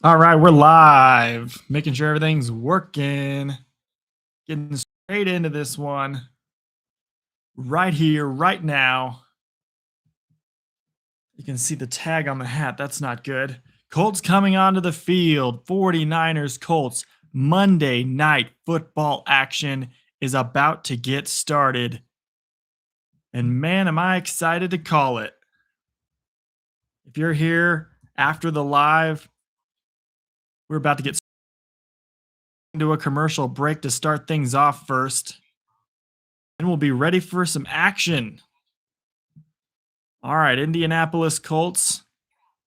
All right, we're live, making sure everything's working. Getting straight into this one right here, right now. You can see the tag on the hat. That's not good. Colts coming onto the field. 49ers Colts. Monday night football action is about to get started. And man, am I excited to call it. If you're here after the live, we're about to get into a commercial break to start things off first. And we'll be ready for some action. All right, Indianapolis Colts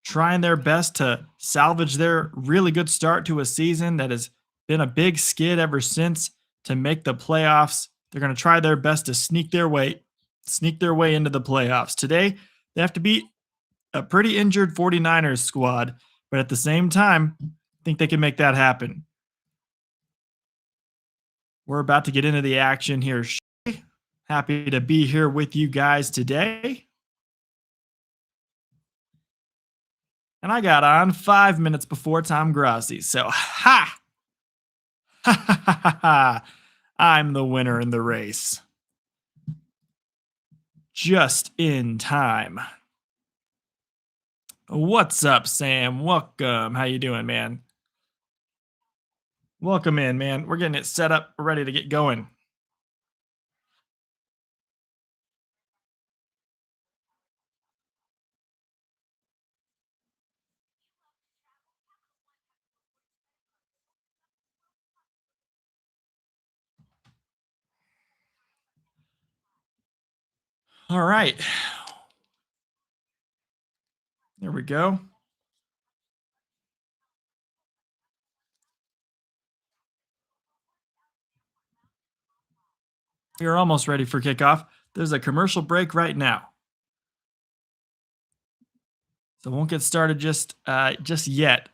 trying their best to salvage their really good start to a season that has been a big skid ever since to make the playoffs. They're going to try their best to sneak their way into the playoffs. Today, they have to beat a pretty injured 49ers squad, but at the same time, I think they can make that happen. We're about to get into the action here. Happy to be here with you guys today. And I got on 5 minutes before Tom Grassi. So, ha! Ha ha ha ha ha! I'm the winner in the race. Just in time. What's up, Sam? Welcome. How you doing, man? Welcome in, man. We're getting it set up. We're ready to get going. All right. There we go. We are almost ready for kickoff. There's a commercial break right now. So won't get started just yet,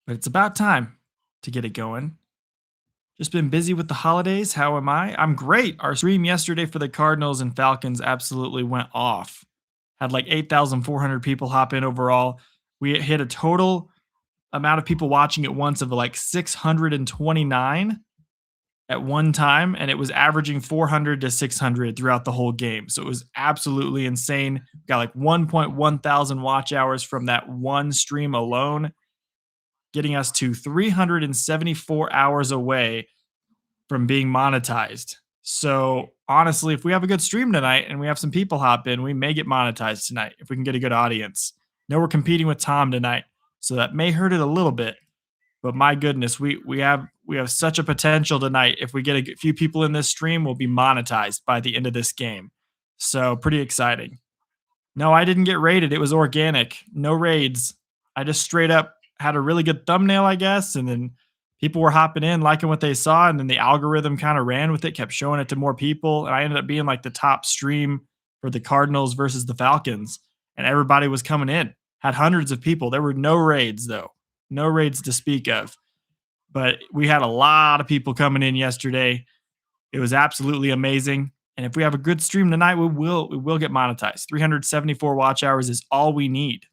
but it's about time to get it going. Just been busy with the holidays. How am I? I'm great. Our stream yesterday for the Cardinals and Falcons absolutely went off. Had like 8,400 people hop in overall. We hit a total amount of people watching at once of like 629 at one time, and it was averaging 400 to 600 throughout the whole game. So it was absolutely insane. Got like 1.1 thousand watch hours from that one stream alone, getting us to 374 hours away from being monetized. So honestly, if we have a good stream tonight and we have some people hop in, we may get monetized tonight if we can get a good audience. No, we're competing with Tom tonight, so that may hurt it a little bit. But my goodness, we have such a potential tonight. If we get a few people in this stream, we'll be monetized by the end of this game. So pretty exciting. No, I didn't get raided. It was organic. No raids. I just straight up had a really good thumbnail, I guess, and then people were hopping in, liking what they saw, and then the algorithm kind of ran with it, kept showing it to more people, and I ended up being like the top stream for the Cardinals versus the Falcons, and everybody was coming in. Had hundreds of people. There were no raids though. No raids to speak of. But we had a lot of people coming in yesterday. It was absolutely amazing. And if we have a good stream tonight, we will get monetized. 374 watch hours is all we need.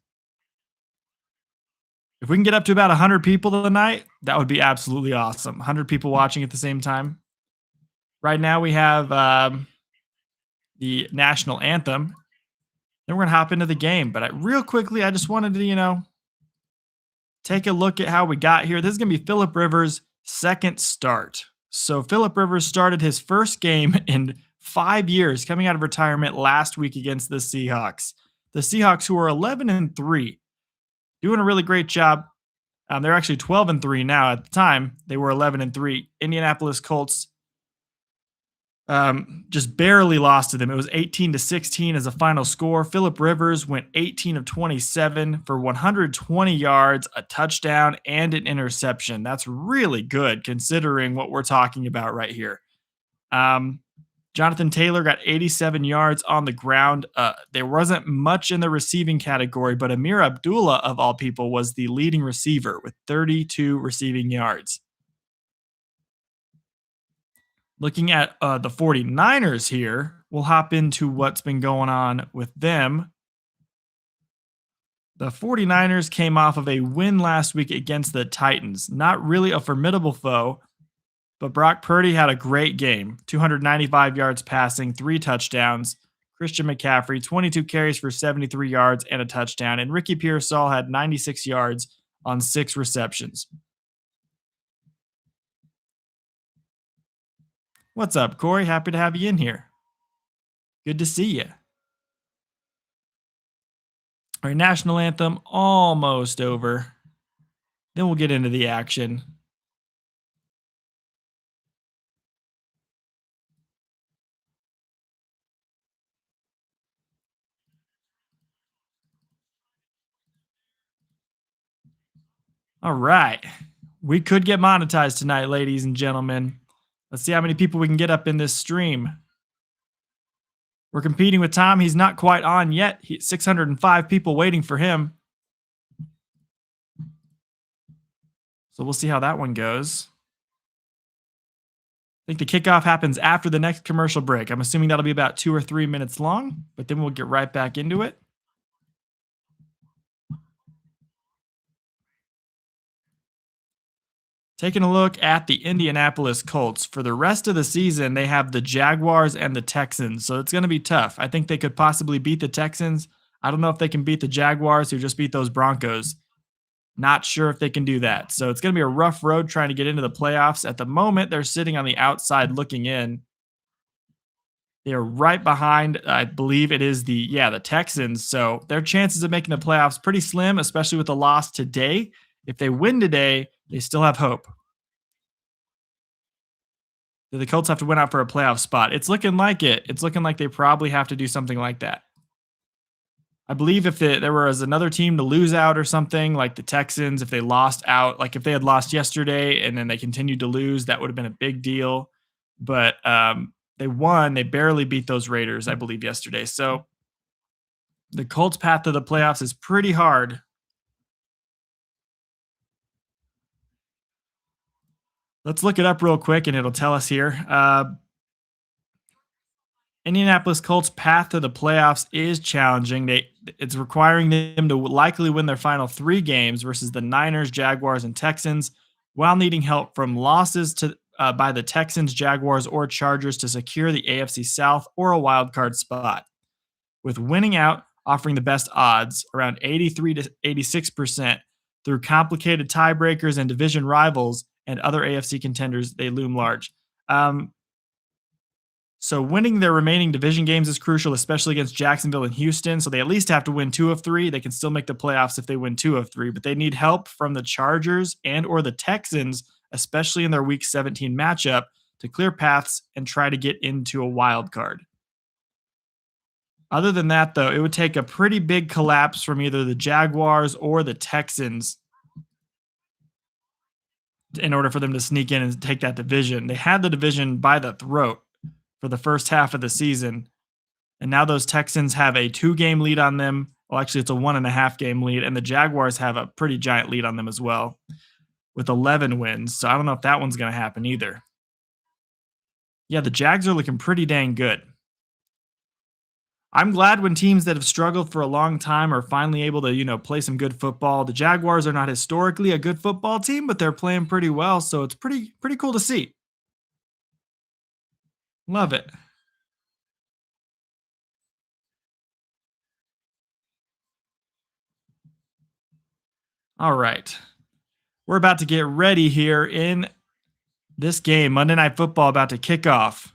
If we can get up to about 100 people tonight, that would be absolutely awesome. 100 people watching at the same time. Right now, we have the national anthem. Then we're going to hop into the game. But real quickly, I just wanted to, take a look at how we got here. This is going to be Philip Rivers' second start. So Philip Rivers started his first game in 5 years coming out of retirement last week against the Seahawks. The Seahawks, who are 11-3, doing a really great job. They're actually 12-3 now. At the time, they were 11-3. Indianapolis Colts just barely lost to them. It was 18-16 as a final score. Philip Rivers went 18 of 27 for 120 yards, a touchdown, and an interception. That's really good considering what we're talking about right here. Jonathan Taylor got 87 yards on the ground. There wasn't much in the receiving category, but Amir Abdullah, of all people, was the leading receiver with 32 receiving yards. Looking at the 49ers here, we'll hop into what's been going on with them. The 49ers came off of a win last week against the Titans. Not really a formidable foe, but Brock Purdy had a great game. 295 yards passing, 3 touchdowns. Christian McCaffrey, 22 carries for 73 yards and a touchdown. And Ricky Pearsall had 96 yards on 6 receptions. What's up, Corey? Happy to have you in here. Good to see you. Our national anthem almost over. Then we'll get into the action. All right. We could get monetized tonight, ladies and gentlemen. Let's see how many people we can get up in this stream. We're competing with Tom. He's not quite on yet. 605 people waiting for him. So we'll see how that one goes. I think the kickoff happens after the next commercial break. I'm assuming that'll be about 2 or 3 minutes long, but then we'll get right back into it. Taking a look at the Indianapolis Colts. For the rest of the season, they have the Jaguars and the Texans, so it's going to be tough. I think they could possibly beat the Texans. I don't know if they can beat the Jaguars, who just beat those Broncos. Not sure if they can do that. So it's going to be a rough road trying to get into the playoffs. At the moment, they're sitting on the outside looking in. They're right behind, I believe it is the Texans. So their chances of making the playoffs pretty slim, especially with the loss today. If they win today, they still have hope. Do the Colts have to win out for a playoff spot? It's looking like it. It's looking like they probably have to do something like that. I believe if there was another team to lose out or something, like the Texans, if they lost out, like if they had lost yesterday and then they continued to lose, that would have been a big deal. But they won. They barely beat those Raiders, I believe, yesterday. So the Colts' path to the playoffs is pretty hard. Let's look it up real quick and it'll tell us here. Indianapolis Colts' path to the playoffs is challenging. It's requiring them to likely win their final 3 games versus the Niners, Jaguars, and Texans, while needing help from losses by the Texans, Jaguars, or Chargers to secure the AFC South or a wild card spot. With winning out offering the best odds, around 83 to 86%, through complicated tiebreakers and division rivals and other AFC contenders, they loom large. So winning their remaining division games is crucial, especially against Jacksonville and Houston. So they at least have to win 2 of 3. They can still make the playoffs if they win 2 of 3, but they need help from the Chargers and or the Texans, especially in their Week 17 matchup, to clear paths and try to get into a wild card. Other than that, though, it would take a pretty big collapse from either the Jaguars or the Texans in order for them to sneak in and take that division. They had the division by the throat for the first half of the season, and now those Texans have a 2-game lead on them. Well, actually, it's a 1.5-game lead, and the Jaguars have a pretty giant lead on them as well with 11 wins. So I don't know if that one's going to happen either. Yeah, the Jags are looking pretty dang good. I'm glad when teams that have struggled for a long time are finally able to, play some good football. The Jaguars are not historically a good football team, but they're playing pretty well, so it's pretty cool to see. Love it. All right. We're about to get ready here in this game. Monday Night Football about to kick off.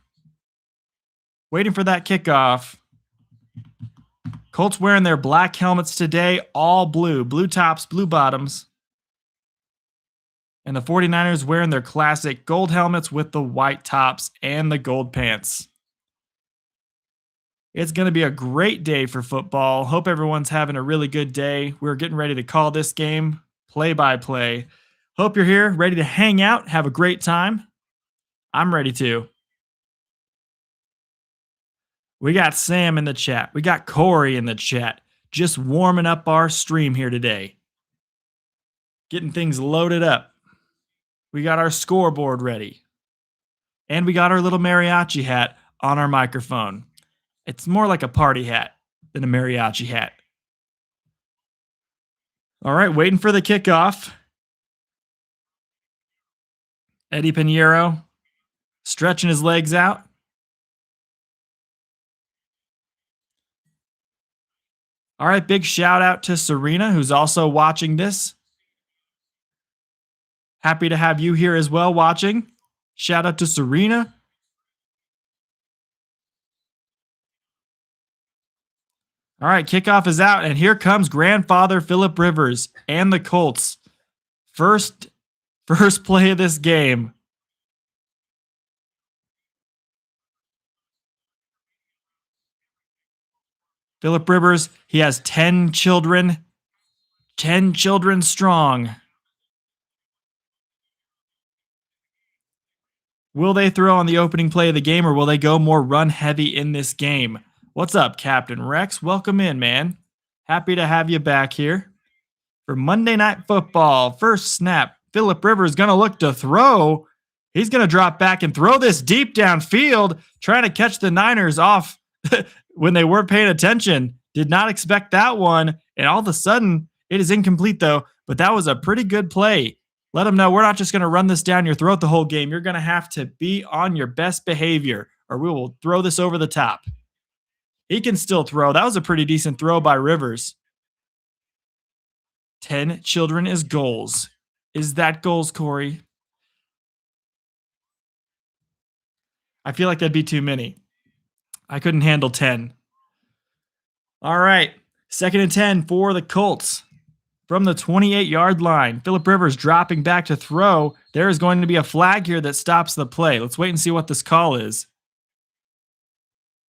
Waiting for that kickoff. Colts wearing their black helmets today, all blue. Blue tops, blue bottoms. And the 49ers wearing their classic gold helmets with the white tops and the gold pants. It's going to be a great day for football. Hope everyone's having a really good day. We're getting ready to call this game play-by-play. Hope you're here, ready to hang out, have a great time. I'm ready to. We got Sam in the chat. We got Corey in the chat. Just warming up our stream here today. Getting things loaded up. We got our scoreboard ready. And we got our little mariachi hat on our microphone. It's more like a party hat than a mariachi hat. All right, waiting for the kickoff. Eddie Pinheiro stretching his legs out. All right, big shout out to Serena, who's also watching this. Happy to have you here as well watching. Shout out to Serena. All right, kickoff is out, and here comes grandfather Philip Rivers and the Colts. First play of this game. Philip Rivers, he has 10 children, 10 children strong. Will they throw on the opening play of the game, or will they go more run heavy in this game? What's up, Captain Rex? Welcome in, man. Happy to have you back here for Monday Night Football. First snap, Philip Rivers going to look to throw. He's going to drop back and throw this deep downfield, trying to catch the Niners off when they weren't paying attention. Did not expect that one. And all of a sudden, it is incomplete though, but that was a pretty good play. Let them know we're not just going to run this down your throat the whole game. You're going to have to be on your best behavior or we will throw this over the top. He can still throw. That was a pretty decent throw by Rivers. 10 children is goals. Is that goals, Corey? I feel like that'd be too many. I couldn't handle 10. All right. 2nd and 10 for the Colts. From the 28-yard line, Philip Rivers dropping back to throw. There is going to be a flag here that stops the play. Let's wait and see what this call is.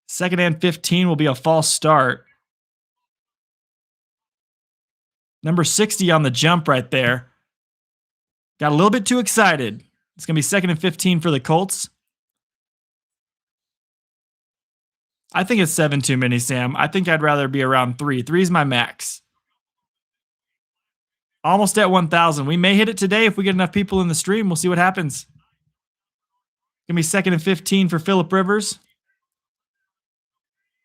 2nd and 15 will be a false start. Number 60 on the jump right there. Got a little bit too excited. It's going to be 2nd and 15 for the Colts. I think it's 7 too many, Sam. I think I'd rather be around 3. 3 is my max. Almost at 1,000. We may hit it today if we get enough people in the stream. We'll see what happens. Going to be 2nd and 15 for Philip Rivers.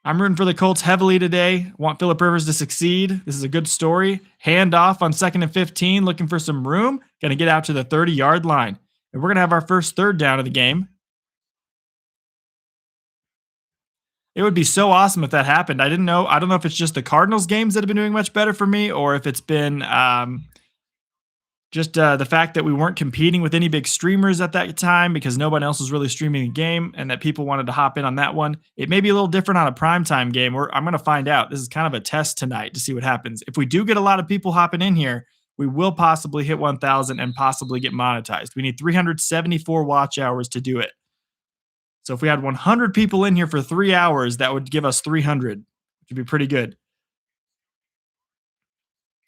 I'm rooting for the Colts heavily today. Want Philip Rivers to succeed. This is a good story. Hand off on 2nd and 15. Looking for some room. Going to get out to the 30-yard line. And we're going to have our first third down of the game. It would be so awesome if that happened. I don't know if it's just the Cardinals games that have been doing much better for me or if it's been just the fact that we weren't competing with any big streamers at that time because no one else was really streaming the game and that people wanted to hop in on that one. It may be a little different on a primetime game. I'm going to find out. This is kind of a test tonight to see what happens. If we do get a lot of people hopping in here, we will possibly hit 1,000 and possibly get monetized. We need 374 watch hours to do it. So if we had 100 people in here for 3 hours, that would give us 300, which would be pretty good.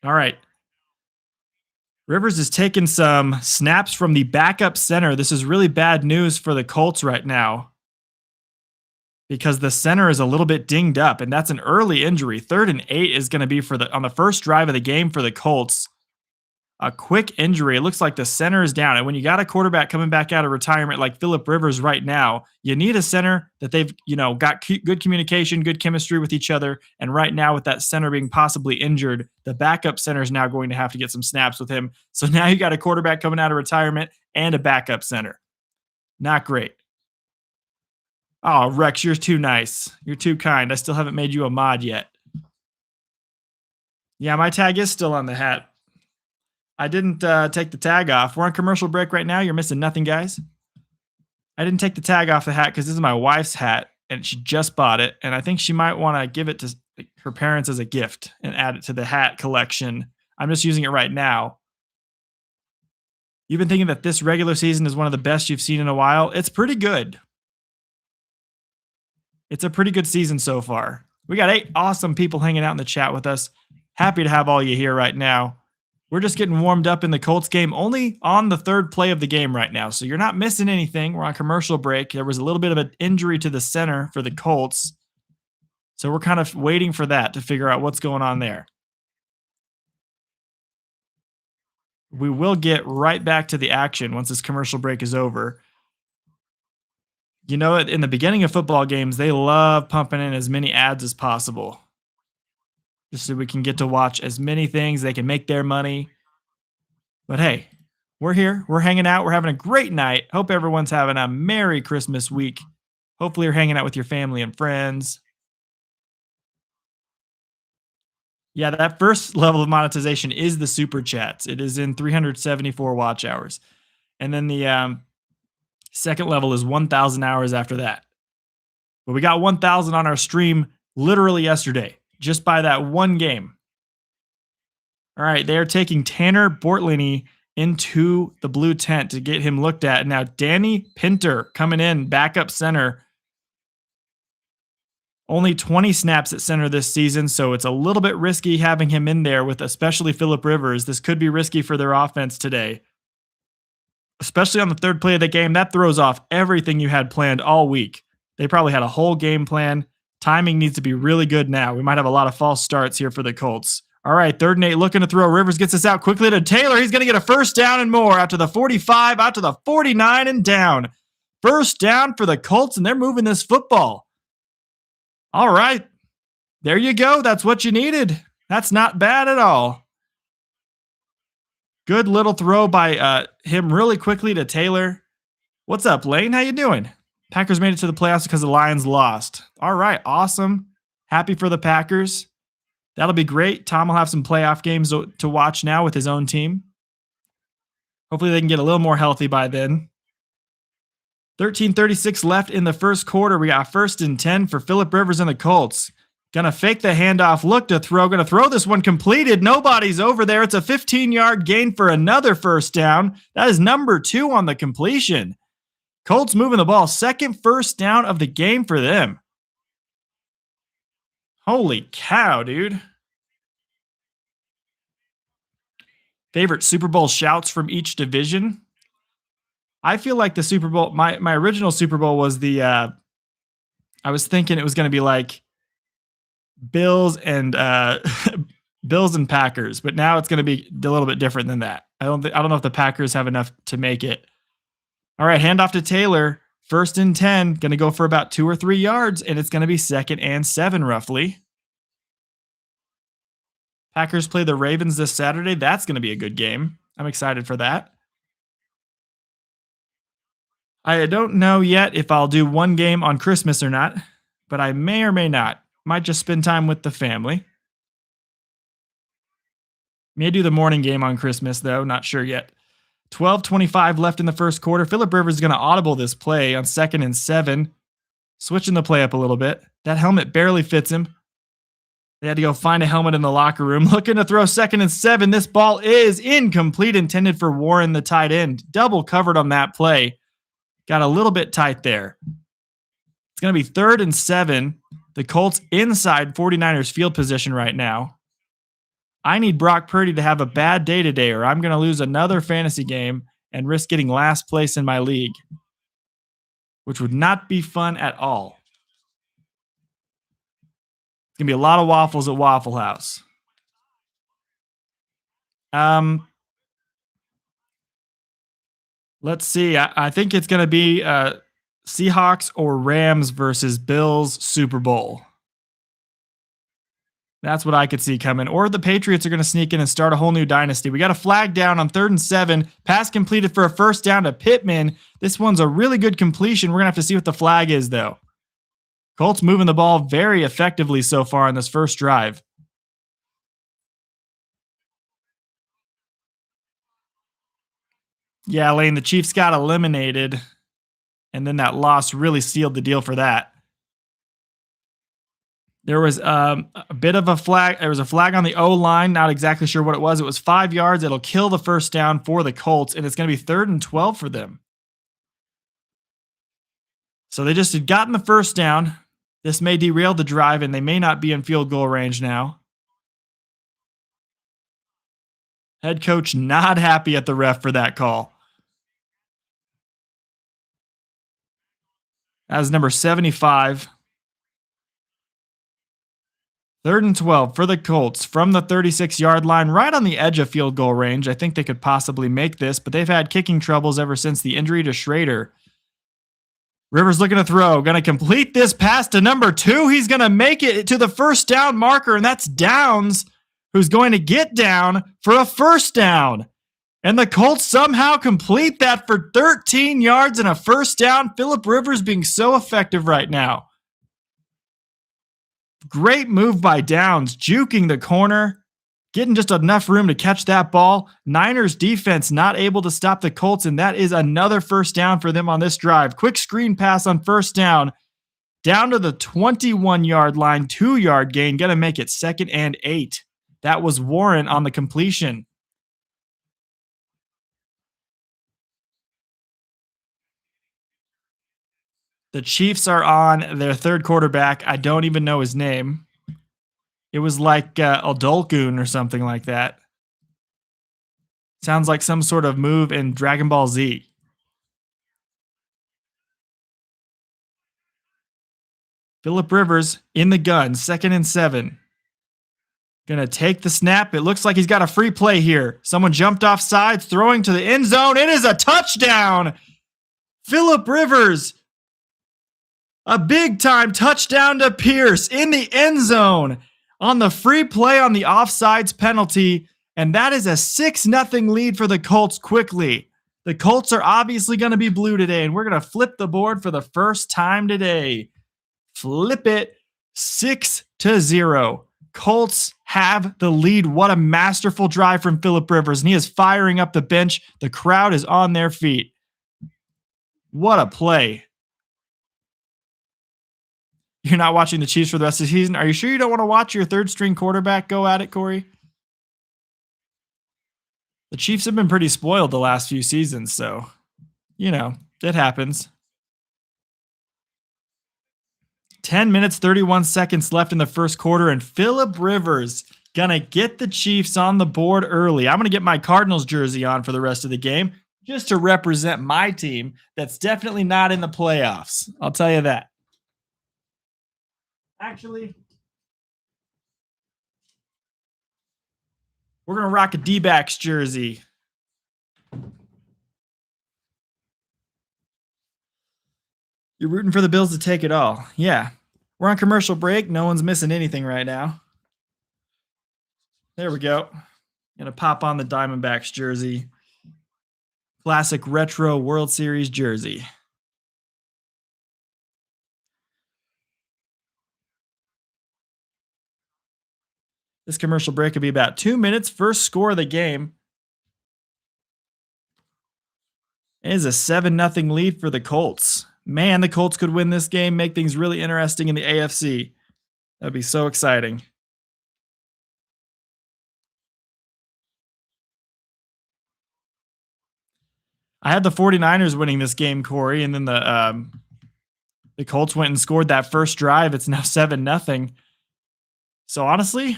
All right. Rivers is taking some snaps from the backup center. This is really bad news for the Colts right now because the center is a little bit dinged up, and that's an early injury. 3rd and 8 is going to be on the first drive of the game for the Colts. A quick injury. It looks like the center is down. And when you got a quarterback coming back out of retirement like Philip Rivers right now, you need a center that they've, got good communication, good chemistry with each other. And right now with that center being possibly injured, the backup center is now going to have to get some snaps with him. So now you got a quarterback coming out of retirement and a backup center. Not great. Oh, Rex, you're too nice. You're too kind. I still haven't made you a mod yet. Yeah, my tag is still on the hat. I didn't take the tag off. We're on commercial break right now. You're missing nothing, guys. I didn't take the tag off the hat because this is my wife's hat, and she just bought it. And I think she might want to give it to her parents as a gift and add it to the hat collection. I'm just using it right now. You've been thinking that this regular season is one of the best you've seen in a while. It's pretty good. It's a pretty good season so far. We got 8 awesome people hanging out in the chat with us. Happy to have all you here right now. We're just getting warmed up in the Colts game, only on the 3rd play of the game right now. So you're not missing anything. We're on commercial break. There was a little bit of an injury to the center for the Colts. So we're kind of waiting for that to figure out what's going on there. We will get right back to the action once this commercial break is over. You know, in the beginning of football games, they love pumping in as many ads as possible. just so we can get to watch as many things. They can make their money. But hey, we're here. We're hanging out. We're having a great night. Hope everyone's having a Merry Christmas week. Hopefully, you're hanging out with your family and friends. Yeah, that first level of monetization is the super chats. It is in 374 watch hours. And then the second level is 1,000 hours after that. But we got 1,000 on our stream literally yesterday, just by that one game. All right, they are taking Tanner Bortlini into the blue tent to get him looked at. Now, Danny Pinter coming in, backup center. Only 20 snaps at center this season, so it's a little bit risky having him in there with especially Phillip Rivers. This could be risky for their offense today, especially on the third play of the game. That throws off everything you had planned all week. They probably had a whole game plan. Timing needs to be really good now. We might have a lot of false starts here for the Colts. All right, 3rd and 8, looking to throw. Rivers gets this out quickly to Taylor. He's going to get a first down and more out to the 45, out to the 49 and down. First down for the Colts, and they're moving this football. All right, there you go. That's what you needed. That's not bad at all. Good little throw by him really quickly to Taylor. What's up, Lane? How you doing? Packers made it to the playoffs because the Lions lost. All right, awesome. Happy for the Packers. That'll be great. Tom will have some playoff games to watch now with his own team. Hopefully they can get a little more healthy by then. 13:36 left in the first quarter. We got 1st and 10 for Phillip Rivers and the Colts. Gonna fake the handoff, look to throw. Gonna throw this one completed. Nobody's over there. It's a 15-yard gain for another first down. That is number 2 on the completion. Colts moving the ball. 2nd first down of the game for them. Holy cow, dude. Favorite Super Bowl shouts from each division. I feel like the Super Bowl, my original Super Bowl was I was thinking it was going to be like Bills and Bills and Packers, but now it's going to be a little bit different than that. I don't know if the Packers have enough to make it. All right, handoff to Taylor. 1st and 10, going to go for about 2 or 3 yards, and it's going to be 2nd and 7 roughly. Packers play the Ravens this Saturday. That's going to be a good game. I'm excited for that. I don't know yet if I'll do one game on Christmas or not, but I may or may not. Might just spend time with the family. May do the morning game on Christmas, though. Not sure yet. 12:25 left in the first quarter. Phillip Rivers is going to audible this play on 2nd and 7. Switching the play up a little bit. That helmet barely fits him. They had to go find a helmet in the locker room. Looking to throw 2nd and 7. This ball is incomplete, intended for Warren, the tight end. Double covered on that play. Got a little bit tight there. It's going to be 3rd and 7. The Colts inside 49ers field position right now. I need Brock Purdy to have a bad day today, or I'm going to lose another fantasy game and risk getting last place in my league, which would not be fun at all. It's going to be a lot of waffles at Waffle House. Let's see. I think it's going to be Seahawks or Rams versus Bills Super Bowl. That's what I could see coming. Or the Patriots are going to sneak in and start a whole new dynasty. We got a flag down on 3rd and 7. Pass completed for a first down to Pittman. This one's a really good completion. We're going to have to see what the flag is, though. Colts moving the ball very effectively so far in this first drive. Yeah, Lane, the Chiefs got eliminated, and then that loss really sealed the deal for that. There was a bit of a flag. There was a flag on the O-line. Not exactly sure what it was. It was 5 yards. It'll kill the first down for the Colts, and it's going to be 3rd and 12 for them. So they just had gotten the first down. This may derail the drive, and they may not be in field goal range now. Head coach not happy at the ref for that call. That was number 75. 3rd and 12 for the Colts from the 36-yard line, right on the edge of field goal range. I think they could possibly make this, but they've had kicking troubles ever since the injury to Schrader. Rivers looking to throw, going to complete this pass to number 2. He's going to make it to the first down marker, and that's Downs, who's going to get down for a first down. And the Colts somehow complete that for 13 yards and a first down. Phillip Rivers being so effective right now. Great move by Downs, juking the corner, getting just enough room to catch that ball. Niners defense not able to stop the Colts, and that is another first down for them on this drive. Quick screen pass on first down to the 21-yard line, 2-yard gain, going to make it 2nd and 8. That was Warren on the completion. The Chiefs are on their third quarterback. I don't even know his name. It was like Adolkun or something like that. Sounds like some sort of move in Dragon Ball Z. Phillip Rivers in the gun, 2nd and 7. Gonna take the snap. It looks like he's got a free play here. Someone jumped off sides, throwing to the end zone. It is a touchdown. Phillip Rivers. A big-time touchdown to Pierce in the end zone on the free play on the offsides penalty, and that is a 6-0 lead for the Colts quickly. The Colts are obviously going to be blue today, and we're going to flip the board for the first time today. Flip it 6-0. Colts have the lead. What a masterful drive from Phillip Rivers, and he is firing up the bench. The crowd is on their feet. What a play. You're not watching the Chiefs for the rest of the season. Are you sure you don't want to watch your third-string quarterback go at it, Corey? The Chiefs have been pretty spoiled the last few seasons, so, it happens. 10 minutes, 31 seconds left in the first quarter, and Phillip Rivers going to get the Chiefs on the board early. I'm going to get my Cardinals jersey on for the rest of the game just to represent my team that's definitely not in the playoffs. I'll tell you that. Actually, we're going to rock a D-backs jersey. You're rooting for the Bills to take it all. Yeah. We're on commercial break. No one's missing anything right now. There we go. Going to pop on the Diamondbacks jersey. Classic retro World Series jersey. This commercial break will be about 2 minutes. First score of the game. It is a 7-0 lead for the Colts. Man, the Colts could win this game, make things really interesting in the AFC. That'd be so exciting. I had the 49ers winning this game, Corey, and then the Colts went and scored that first drive. It's now 7-0. So honestly,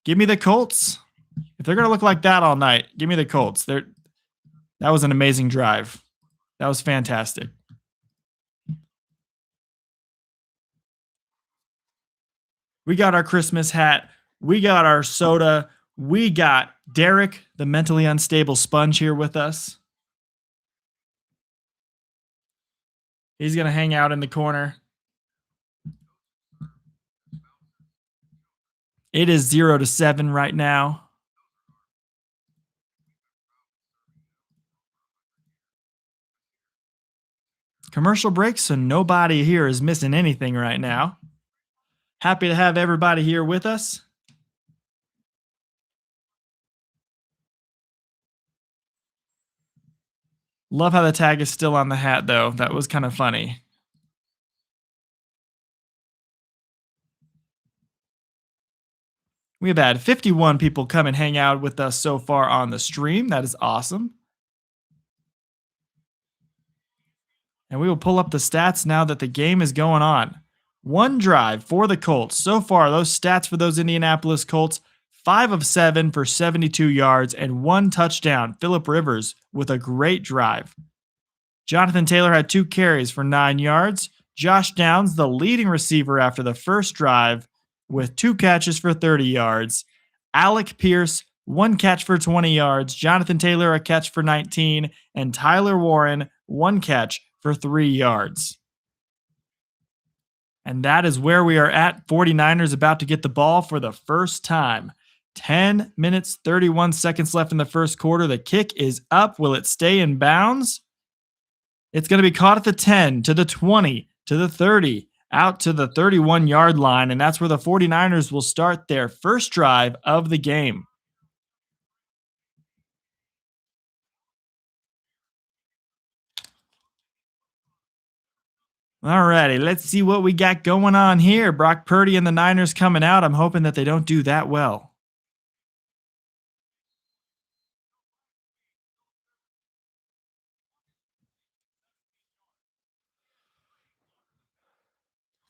give me the Colts. If they're going to look like that all night, give me the Colts. That was an amazing drive. That was fantastic. We got our Christmas hat. We got our soda. We got Derek, the mentally unstable sponge, here with us. He's going to hang out in the corner. It is 0-7 right now. Commercial break, so nobody here is missing anything right now. Happy to have everybody here with us. Love how the tag is still on the hat, though. That was kind of funny. We have had 51 people come and hang out with us so far on the stream. That is awesome. And we will pull up the stats now that the game is going on. One drive for the Colts. So far, those stats for those Indianapolis Colts, 5 of 7 for 72 yards and 1 touchdown. Phillip Rivers with a great drive. Jonathan Taylor had 2 carries for 9 yards. Josh Downs, the leading receiver after the first drive, with 2 catches for 30 yards. Alec Pierce, 1 catch for 20 yards. Jonathan Taylor, a catch for 19. And Tyler Warren, 1 catch for 3 yards. And that is where we are at. 49ers about to get the ball for the first time. 10 minutes, 31 seconds left in the first quarter. The kick is up. Will it stay in bounds? It's going to be caught at the 10, to the 20, to the 30, out to the 31-yard line. And that's where the 49ers will start their first drive of the game. All righty, let's see what we got going on here. Brock Purdy and the Niners coming out. I'm hoping that they don't do that well.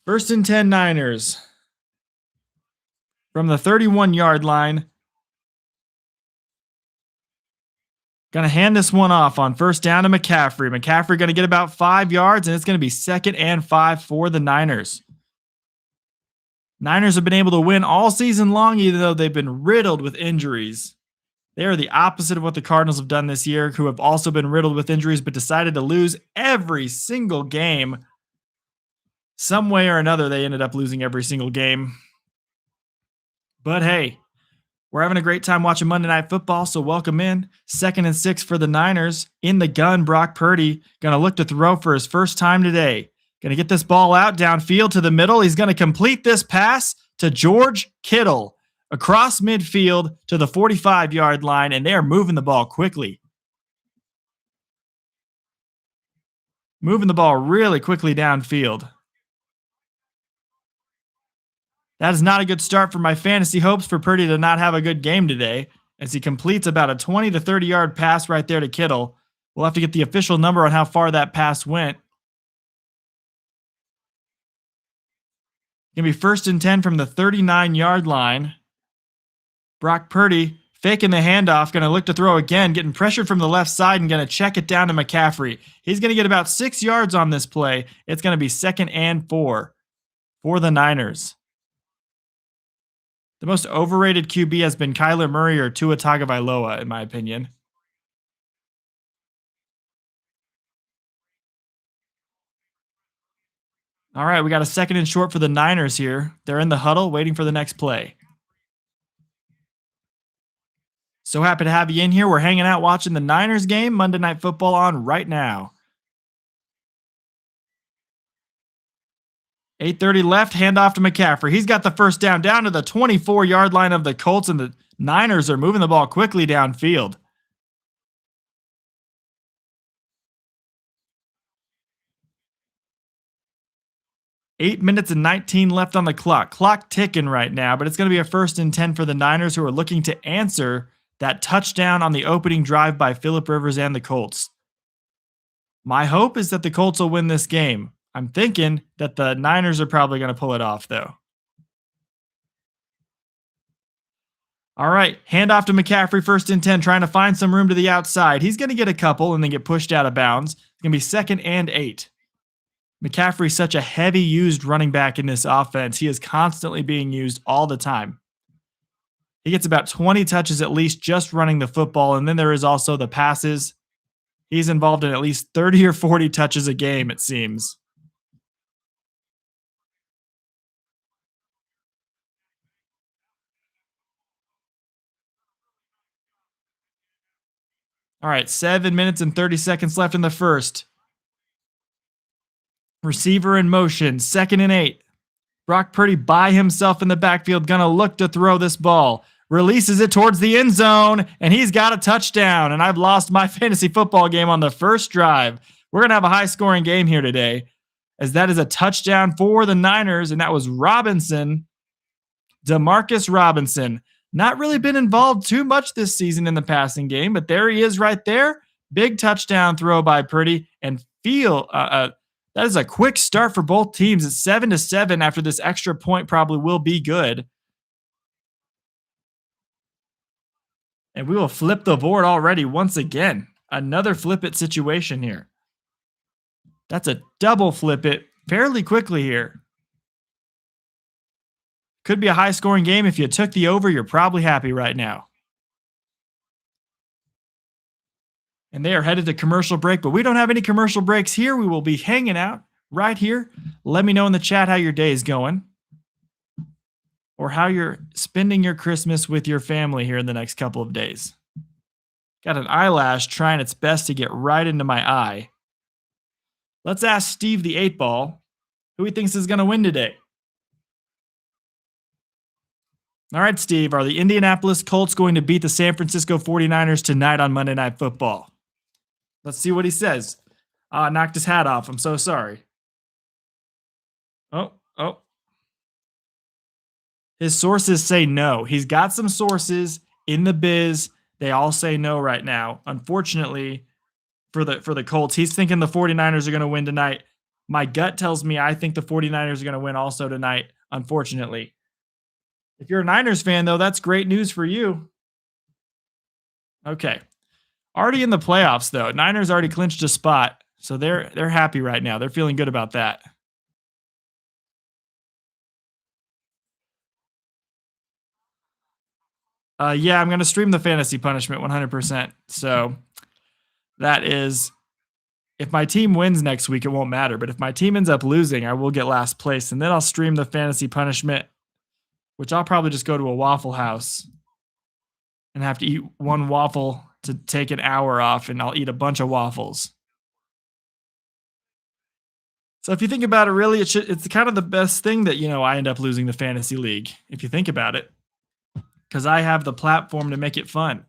First and 10 Niners. From the 31-yard line. Going to hand this one off on first down to McCaffrey. McCaffrey going to get about 5 yards, and it's going to be 2nd and 5 for the Niners. Niners have been able to win all season long, even though they've been riddled with injuries. They are the opposite of what the Cardinals have done this year, who have also been riddled with injuries, but decided to lose every single game. Some way or another, they ended up losing every single game. But hey, we're having a great time watching Monday Night Football, so welcome in. 2nd and 6 for the Niners. In the gun, Brock Purdy going to look to throw for his first time today. Going to get this ball out downfield to the middle. He's going to complete this pass to George Kittle across midfield to the 45-yard line, and they are moving the ball quickly. Moving the ball really quickly downfield. That is not a good start for my fantasy hopes for Purdy to not have a good game today, as he completes about a 20 to 30-yard pass right there to Kittle. We'll have to get the official number on how far that pass went. Going to be 1st and 10 from the 39-yard line. Brock Purdy faking the handoff, going to look to throw again, getting pressured from the left side and going to check it down to McCaffrey. He's going to get about 6 yards on this play. It's going to be 2nd and 4 for the Niners. The most overrated QB has been Kyler Murray or Tua Tagovailoa, in my opinion. All right, we got a 2nd and short for the Niners here. They're in the huddle waiting for the next play. So happy to have you in here. We're hanging out watching the Niners game, Monday Night Football on right now. 8:30 left, handoff to McCaffrey. He's got the first down to the 24-yard line of the Colts, and the Niners are moving the ball quickly downfield. Eight minutes and 19 left on the clock. Clock ticking right now, but it's going to be a 1st and 10 for the Niners, who are looking to answer that touchdown on the opening drive by Phillip Rivers and the Colts. My hope is that the Colts will win this game. I'm thinking that the Niners are probably going to pull it off, though. All right, handoff to McCaffrey, 1st and 10, trying to find some room to the outside. He's going to get a couple and then get pushed out of bounds. It's going to be 2nd and 8. McCaffrey's such a heavy used running back in this offense. He is constantly being used all the time. He gets about 20 touches at least just running the football, and then there is also the passes. He's involved in at least 30 or 40 touches a game, it seems. All right, 7 minutes and 30 seconds left in the first. Receiver in motion, 2nd and 8. Brock Purdy by himself in the backfield, gonna look to throw this ball. Releases it towards the end zone, and he's got a touchdown. And I've lost my fantasy football game on the first drive. We're gonna have a high-scoring game here today, as that is a touchdown for the Niners, and that was Robinson, Demarcus Robinson. Not really been involved too much this season in the passing game, but there he is right there. Big touchdown throw by Purdy, and that is a quick start for both teams. It's 7-7 after this extra point probably will be good. And we will flip the board already once again. Another flip it situation here. That's a double flip it fairly quickly here. Could be a high-scoring game. If you took the over, you're probably happy right now. And they are headed to commercial break, but we don't have any commercial breaks here. We will be hanging out right here. Let me know in the chat how your day is going or how you're spending your Christmas with your family here in the next couple of days. Got an eyelash trying its best to get right into my eye. Let's ask Steve the 8 ball who he thinks is going to win today. All right, Steve, are the Indianapolis Colts going to beat the San Francisco 49ers tonight on Monday Night Football? Let's see what he says. Knocked his hat off. I'm so sorry. Oh. His sources say no. He's got some sources in the biz. They all say no right now. Unfortunately, for the Colts, he's thinking the 49ers are going to win tonight. My gut tells me I think the 49ers are going to win also tonight, unfortunately. If you're a Niners fan, though, that's great news for you. Okay. Already in the playoffs, though. Niners already clinched a spot, so they're happy right now. They're feeling good about that. Yeah, I'm going to stream the fantasy punishment 100%. So that is, if my team wins next week, it won't matter. But if my team ends up losing, I will get last place. And then I'll stream the fantasy punishment, which I'll probably just go to a Waffle House and have to eat one waffle to take an hour off. And I'll eat a bunch of waffles. So if you think about it, really, it's kind of the best thing that, I end up losing the fantasy league, if you think about it, because I have the platform to make it fun.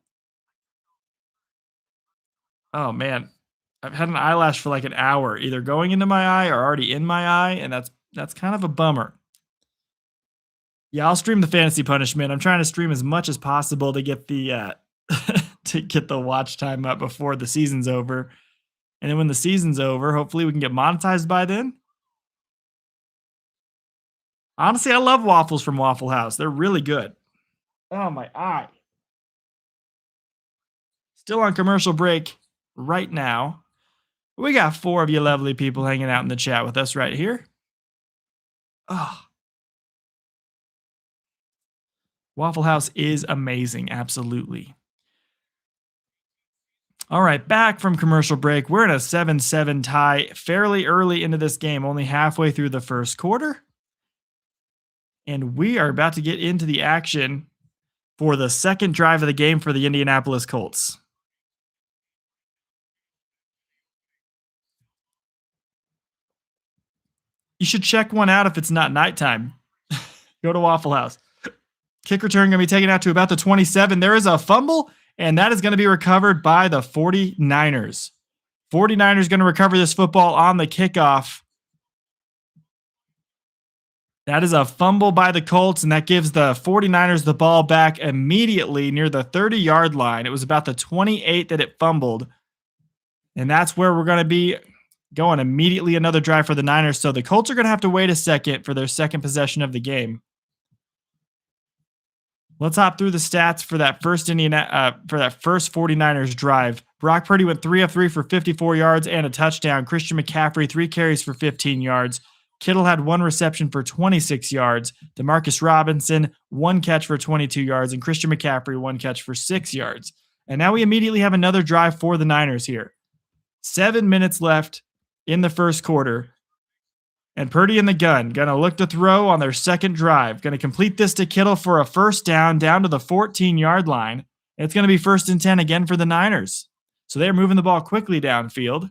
Oh, man. I've had an eyelash for like an hour, either going into my eye or already in my eye, and that's kind of a bummer. Yeah, I'll stream the fantasy punishment. I'm trying to stream as much as possible to get the to get the watch time up before the season's over. And then when the season's over, hopefully we can get monetized by then. Honestly, I love waffles from Waffle House. They're really good. Oh, my eye. Still on commercial break right now. We got 4 of you lovely people hanging out in the chat with us right here. Oh, Waffle House is amazing. Absolutely. All right, back from commercial break. We're in a 7-7 tie fairly early into this game, only halfway through the first quarter. And we are about to get into the action for the second drive of the game for the Indianapolis Colts. You should check one out if it's not nighttime. Go to Waffle House. Kick return going to be taken out to about the 27. There is a fumble, and that is going to be recovered by the 49ers. 49ers going to recover this football on the kickoff. That is a fumble by the Colts, and that gives the 49ers the ball back immediately near the 30-yard line. It was about the 28 that it fumbled, and that's where we're going to be going immediately another drive for the Niners. So the Colts are going to have to wait a second for their second possession of the game. Let's hop through the stats for that first 49ers drive. Brock Purdy went 3 of 3 for 54 yards and a touchdown. Christian McCaffrey 3 carries for 15 yards. Kittle had 1 reception for 26 yards. Demarcus Robinson 1 catch for 22 yards, and Christian McCaffrey 1 catch for 6 yards. And now we immediately have another drive for the Niners here. 7 minutes left in the first quarter. And Purdy in the gun, going to look to throw on their second drive. Going to complete this to Kittle for a first down to the 14-yard line. And it's going to be 1st and 10 again for the Niners. So they're moving the ball quickly downfield.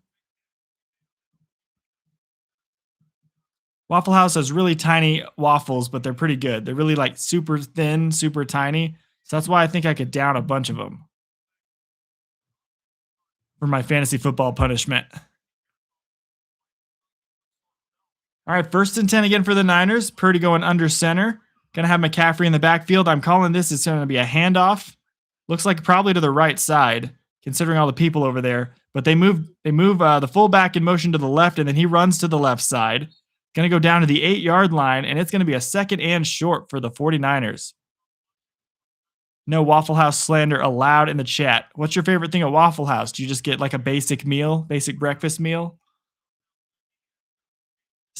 Waffle House has really tiny waffles, but they're pretty good. They're really like super thin, super tiny. So that's why I think I could down a bunch of them for my fantasy football punishment. All right, 1st and 10 again for the Niners. Purdy going under center. Going to have McCaffrey in the backfield. I'm calling this. It's going to be a handoff. Looks like probably to the right side, considering all the people over there. But they move the fullback in motion to the left, and then he runs to the left side. Going to go down to the 8-yard line, and it's going to be a 2nd and short for the 49ers. No Waffle House slander allowed in the chat. What's your favorite thing at Waffle House? Do you just get like a basic breakfast meal?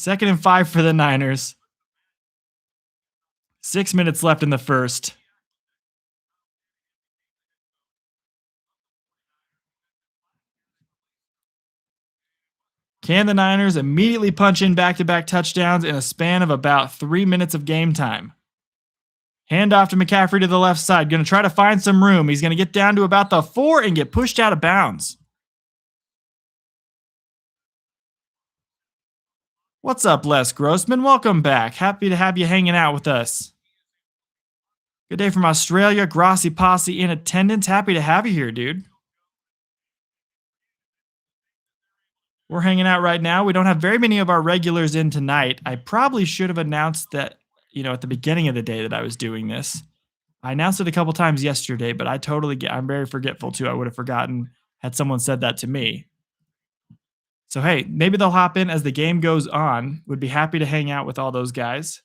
2nd and 5 for the Niners. 6 minutes left in the first. Can the Niners immediately punch in back-to-back touchdowns in a span of about 3 minutes of game time? Hand off to McCaffrey to the left side. Going to try to find some room. He's going to get down to about the 4 and get pushed out of bounds. What's up, Les Grossman? Welcome back. Happy to have you hanging out with us. Good day from Australia. Grossi Posse in attendance. Happy to have you here, dude. We're hanging out right now. We don't have very many of our regulars in tonight. I probably should have announced that, at the beginning of the day that I was doing this. I announced it a couple times yesterday, but I'm very forgetful too. I would have forgotten had someone said that to me. So, hey, maybe they'll hop in as the game goes on. Would be happy to hang out with all those guys.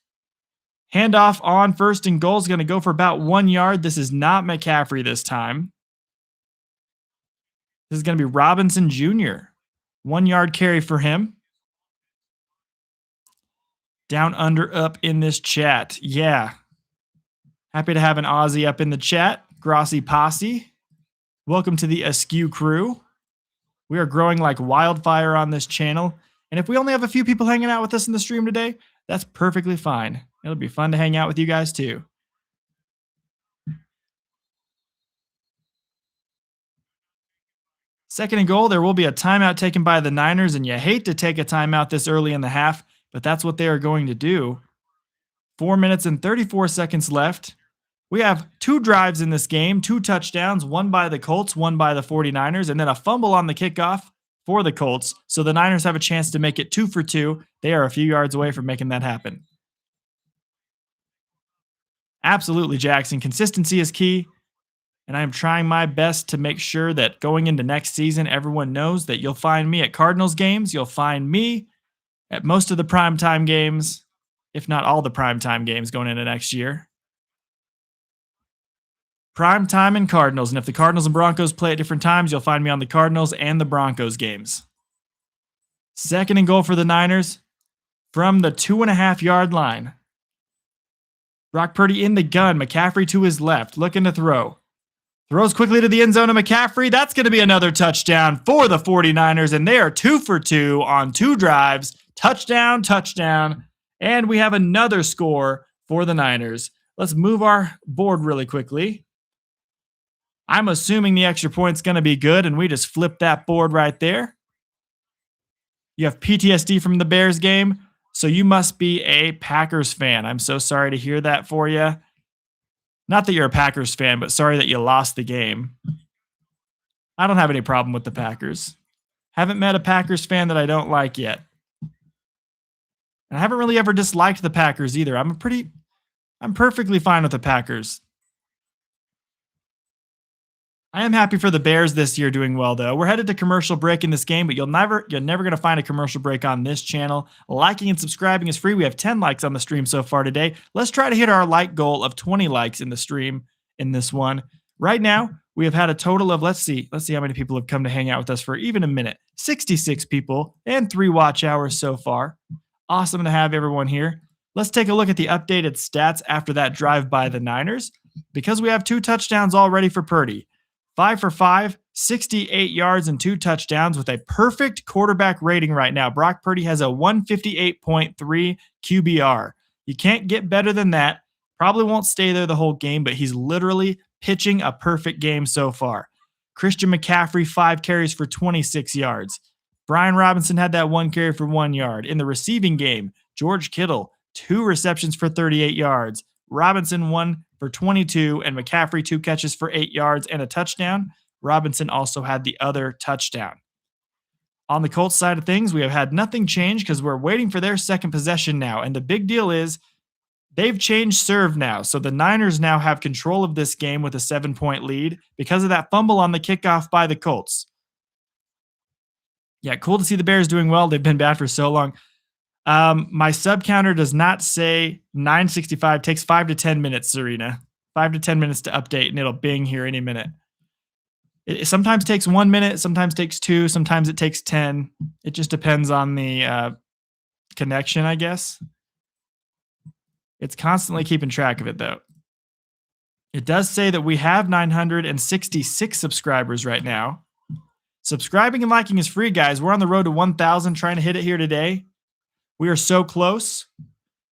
Handoff on first and goal is going to go for about 1 yard. This is not McCaffrey this time. This is going to be Robinson Jr. 1 yard carry for him. Down, under, up in this chat. Yeah. Happy to have an Aussie up in the chat. Grossi Posse. Welcome to the Askew crew. We are growing like wildfire on this channel. And if we only have a few people hanging out with us in the stream today, that's perfectly fine. It'll be fun to hang out with you guys too. Second and goal, there will be a timeout taken by the Niners, and you hate to take a timeout this early in the half, but that's what they are going to do. 4 minutes and 34 seconds left. We have 2 drives in this game, 2 touchdowns, one by the Colts, one by the 49ers, and then a fumble on the kickoff for the Colts. So the Niners have a chance to make it 2 for 2. They are a few yards away from making that happen. Absolutely, Jackson. Consistency is key. And I'm trying my best to make sure that going into next season, everyone knows that you'll find me at Cardinals games. You'll find me at most of the primetime games, if not all the primetime games going into next year. Primetime and Cardinals. And if the Cardinals and Broncos play at different times, you'll find me on the Cardinals and the Broncos games. Second and goal for the Niners from the 2.5 yard line. Brock Purdy in the gun. McCaffrey to his left, looking to throw. Throws quickly to the end zone of McCaffrey. That's going to be another touchdown for the 49ers, and they are 2 for 2 on 2 drives. Touchdown, touchdown, and we have another score for the Niners. Let's move our board really quickly. I'm assuming the extra point's going to be good, and we just flip that board right there. You have PTSD from the Bears game, so you must be a Packers fan. I'm so sorry to hear that for you. Not that you're a Packers fan, but sorry that you lost the game. I don't have any problem with the Packers. Haven't met a Packers fan that I don't like yet. And I haven't really ever disliked the Packers either. I'm perfectly fine with the Packers. I am happy for the Bears this year doing well, though. We're headed to commercial break in this game, but you're never going to find a commercial break on this channel. Liking and subscribing is free. We have 10 likes on the stream so far today. Let's try to hit our like goal of 20 likes in the stream in this one. Right now, we have had a total of, let's see how many people have come to hang out with us for even a minute. 66 people and 3 watch hours so far. Awesome to have everyone here. Let's take a look at the updated stats after that drive by the Niners, because we have 2 touchdowns already for Purdy. 5 for 5, 68 yards and 2 touchdowns with a perfect quarterback rating right now. Brock Purdy has a 158.3 QBR. You can't get better than that. Probably won't stay there the whole game, but he's literally pitching a perfect game so far. Christian McCaffrey, 5 carries for 26 yards. Brian Robinson had that 1 carry for 1 yard. In the receiving game, George Kittle, 2 receptions for 38 yards. Robinson, 1 for 22, and McCaffrey 2 catches for 8 yards and a touchdown. Robinson also had the other touchdown. On the Colts side of things, we have had nothing change because we're waiting for their second possession now. And the big deal is they've changed serve now. So the Niners now have control of this game with a 7-point lead because of that fumble on the kickoff by the Colts. Yeah, cool to see the Bears doing well. They've been bad for so long. My sub counter does not say 965. Takes 5 to 10 minutes, Serena. 5 to 10 minutes to update, and it'll bing here any minute. It sometimes takes 1 minute, sometimes takes 2, sometimes it takes 10. It just depends on the connection, I guess. It's constantly keeping track of it, though. It does say that we have 966 subscribers right now. Subscribing and liking is free, guys. We're on the road to 1,000, trying to hit it here today. We are so close.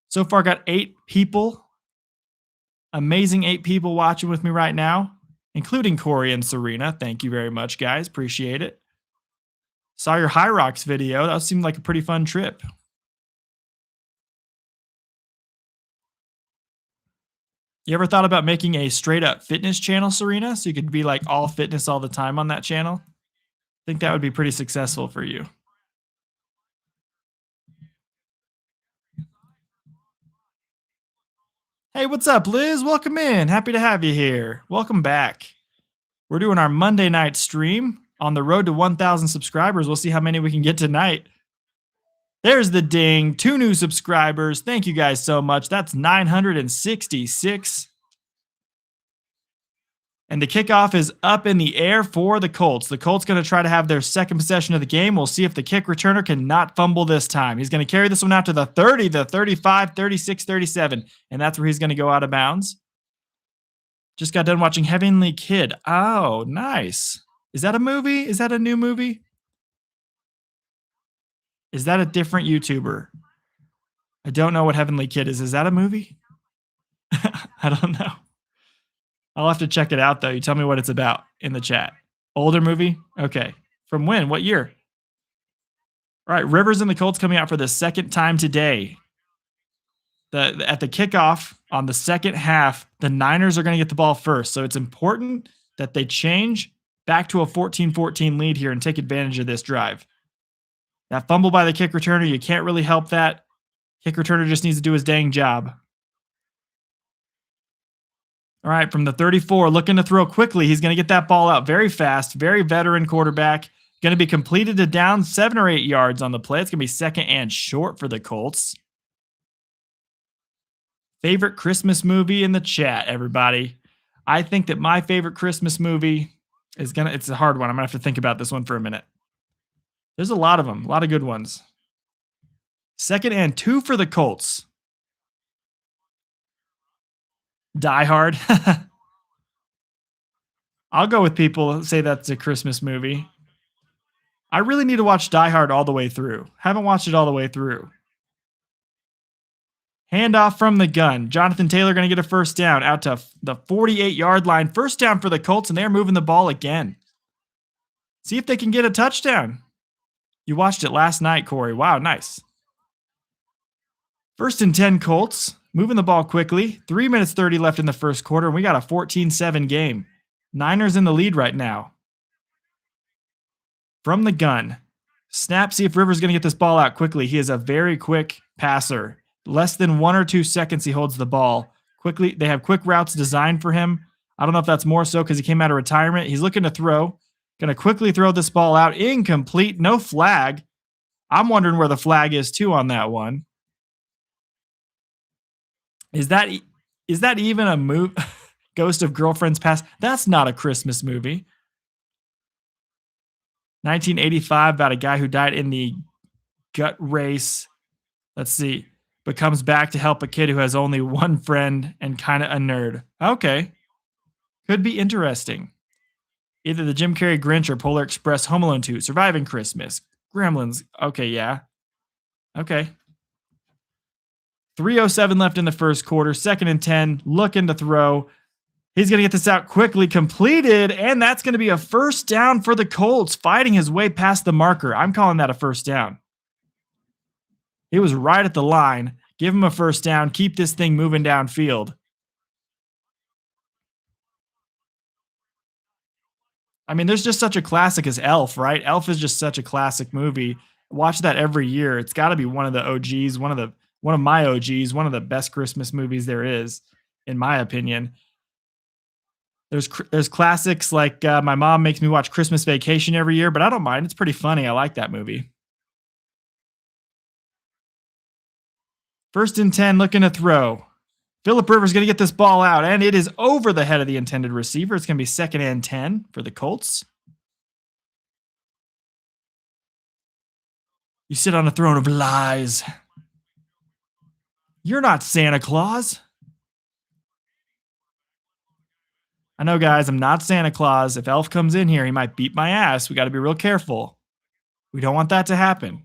So far, got 8 people. Amazing 8 people watching with me right now, including Corey and Serena. Thank you very much, guys. Appreciate it. Saw your High Rocks video. That seemed like a pretty fun trip. You ever thought about making a straight up fitness channel, Serena? So you could be like all fitness all the time on that channel? I think that would be pretty successful for you. Hey, what's up, Liz? Welcome in. Happy to have you here. Welcome back. We're doing our Monday night stream on the road to 1,000 subscribers. We'll see how many we can get tonight. There's the ding. 2 new subscribers. Thank you guys so much. That's 966. And the kickoff is up in the air for the Colts. The Colts going to try to have their second possession of the game. We'll see if the kick returner cannot fumble this time. He's going to carry this one out to the 30, the 35, 36, 37. And that's where he's going to go out of bounds. Just got done watching Heavenly Kid. Oh, nice. Is that a movie? Is that a new movie? Is that a different YouTuber? I don't know what Heavenly Kid is. Is that a movie? I don't know. I'll have to check it out, though. You tell me what it's about in the chat. Older movie? Okay. From when? What year? All right. Rivers and the Colts coming out for the second time today. At the kickoff on the second half, the Niners are going to get the ball first. So it's important that they change back to a 14-14 lead here and take advantage of this drive. That fumble by the kick returner, you can't really help that. Kick returner just needs to do his dang job. All right, from the 34, looking to throw quickly. He's going to get that ball out very fast. Very veteran quarterback. Going to be completed to down 7 or 8 yards on the play. It's going to be second and short for the Colts. Favorite Christmas movie in the chat, everybody. I think that my favorite Christmas movie is it's a hard one. I'm going to have to think about this one for a minute. There's a lot of them, a lot of good ones. Second and 2 for the Colts. Die Hard. I'll go with people who say that's a Christmas movie. I really need to watch Die Hard all the way through. Haven't watched it all the way through. Handoff from the gun. Jonathan Taylor going to get a first down out to the 48-yard line. First down for the Colts, and they're moving the ball again. See if they can get a touchdown. You watched it last night, Corey. Wow, nice. First and 10 Colts. Moving the ball quickly. 3 minutes 30 left in the first quarter, and we got a 14-7 game. Niners in the lead right now. From the gun. Snap, see if Rivers going to get this ball out quickly. He is a very quick passer. Less than 1 or 2 seconds he holds the ball. Quickly, they have quick routes designed for him. I don't know if that's more so because he came out of retirement. He's looking to throw. Going to quickly throw this ball out. Incomplete. No flag. I'm wondering where the flag is too on that one. Is that even a move? Ghost of Girlfriend's Past? That's not a Christmas movie. 1985, about a guy who died in the gut race. Let's see. But comes back to help a kid who has only one friend and kind of a nerd. Okay. Could be interesting. Either the Jim Carrey Grinch or Polar Express Home Alone 2. Surviving Christmas. Gremlins. Okay, yeah. Okay. 3:07 left in the first quarter. Second and 10. Looking to throw. He's going to get this out quickly. Completed. And that's going to be a first down for the Colts. Fighting his way past the marker. I'm calling that a first down. He was right at the line. Give him a first down. Keep this thing moving downfield. I mean, there's just such a classic as Elf, right? Elf is just such a classic movie. Watch that every year. It's got to be one of the OGs, one of my OGs, one of the best Christmas movies there is, in my opinion. There's classics like my mom makes me watch Christmas Vacation every year, but I don't mind. It's pretty funny. I like that movie. First and 10, looking to throw. Phillip Rivers going to get this ball out, and it is over the head of the intended receiver. It's going to be second and 10 for the Colts. You sit on a throne of lies. You're not Santa Claus. I know, guys, I'm not Santa Claus. If Elf comes in here, he might beat my ass. We got to be real careful. We don't want that to happen.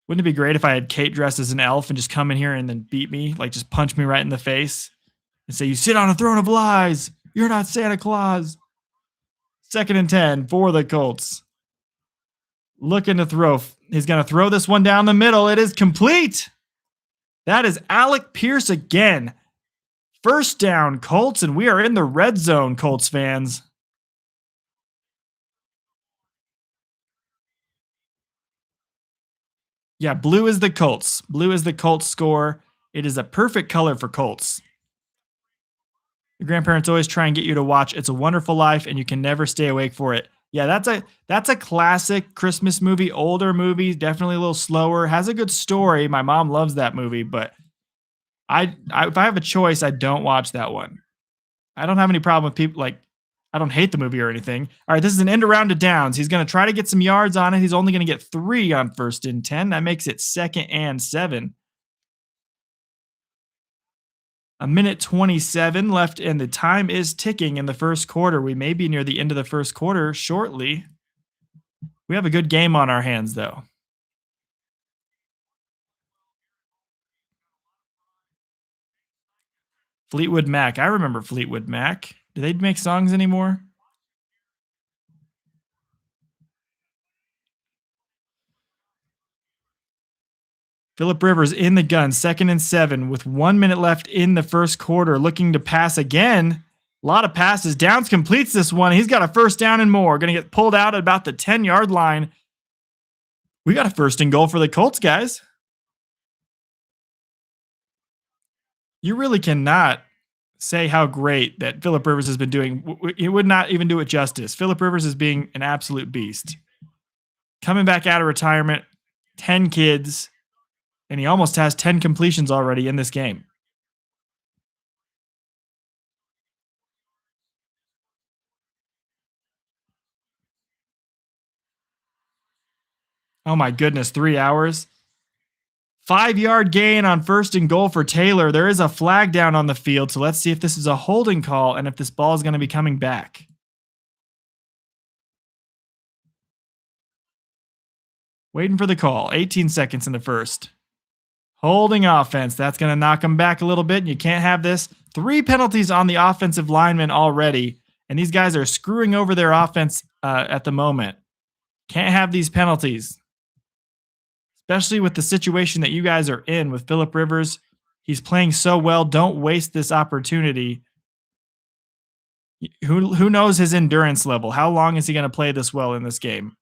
Wouldn't it be great if I had Kate dressed as an elf and just come in here and then beat me, like just punch me right in the face and say, "You sit on a throne of lies. You're not Santa Claus." Second and 10 for the Colts. Looking to throw. He's going to throw this one down the middle. It is complete. That is Alec Pierce again. First down, Colts, and we are in the red zone, Colts fans. Yeah, blue is the Colts. Blue is the Colts score. It is a perfect color for Colts. The grandparents always try and get you to watch It's a Wonderful Life, and you can never stay awake for it. Yeah, that's a classic Christmas movie, older movie, definitely a little slower, has a good story. My mom loves that movie, but I if I have a choice, I don't watch that one. I don't have any problem with people like I don't hate the movie or anything. All right, this is an end around to downs. He's going to try to get some yards on it. He's only going to get 3 on first and 10. That makes it second and 7. A minute 27 left, and the time is ticking in the first quarter. We may be near the end of the first quarter shortly. We have a good game on our hands, though. Fleetwood Mac. I remember Fleetwood Mac. Do they make songs anymore? Philip Rivers in the gun, second and 7 with 1 minute left in the first quarter, looking to pass again. A lot of passes. Downs completes this one. He's got a first down and more. Going to get pulled out at about the 10-yard line. We got a first and goal for the Colts, guys. You really cannot say how great that Philip Rivers has been doing. It would not even do it justice. Philip Rivers is being an absolute beast. Coming back out of retirement, 10 kids, and he almost has 10 completions already in this game. Oh my goodness, 3 hours. 5-yard gain on first and goal for Taylor. There is a flag down on the field, so let's see if this is a holding call and if this ball is going to be coming back. Waiting for the call. 18 seconds in the first. Holding offense. That's going to knock them back a little bit. You can't have this. 3 penalties on the offensive linemen already, and these guys are screwing over their offense at the moment. Can't have these penalties, especially with the situation that you guys are in with Philip Rivers. He's playing so well. Don't waste this opportunity. Who knows his endurance level? How long is he going to play this well in this game?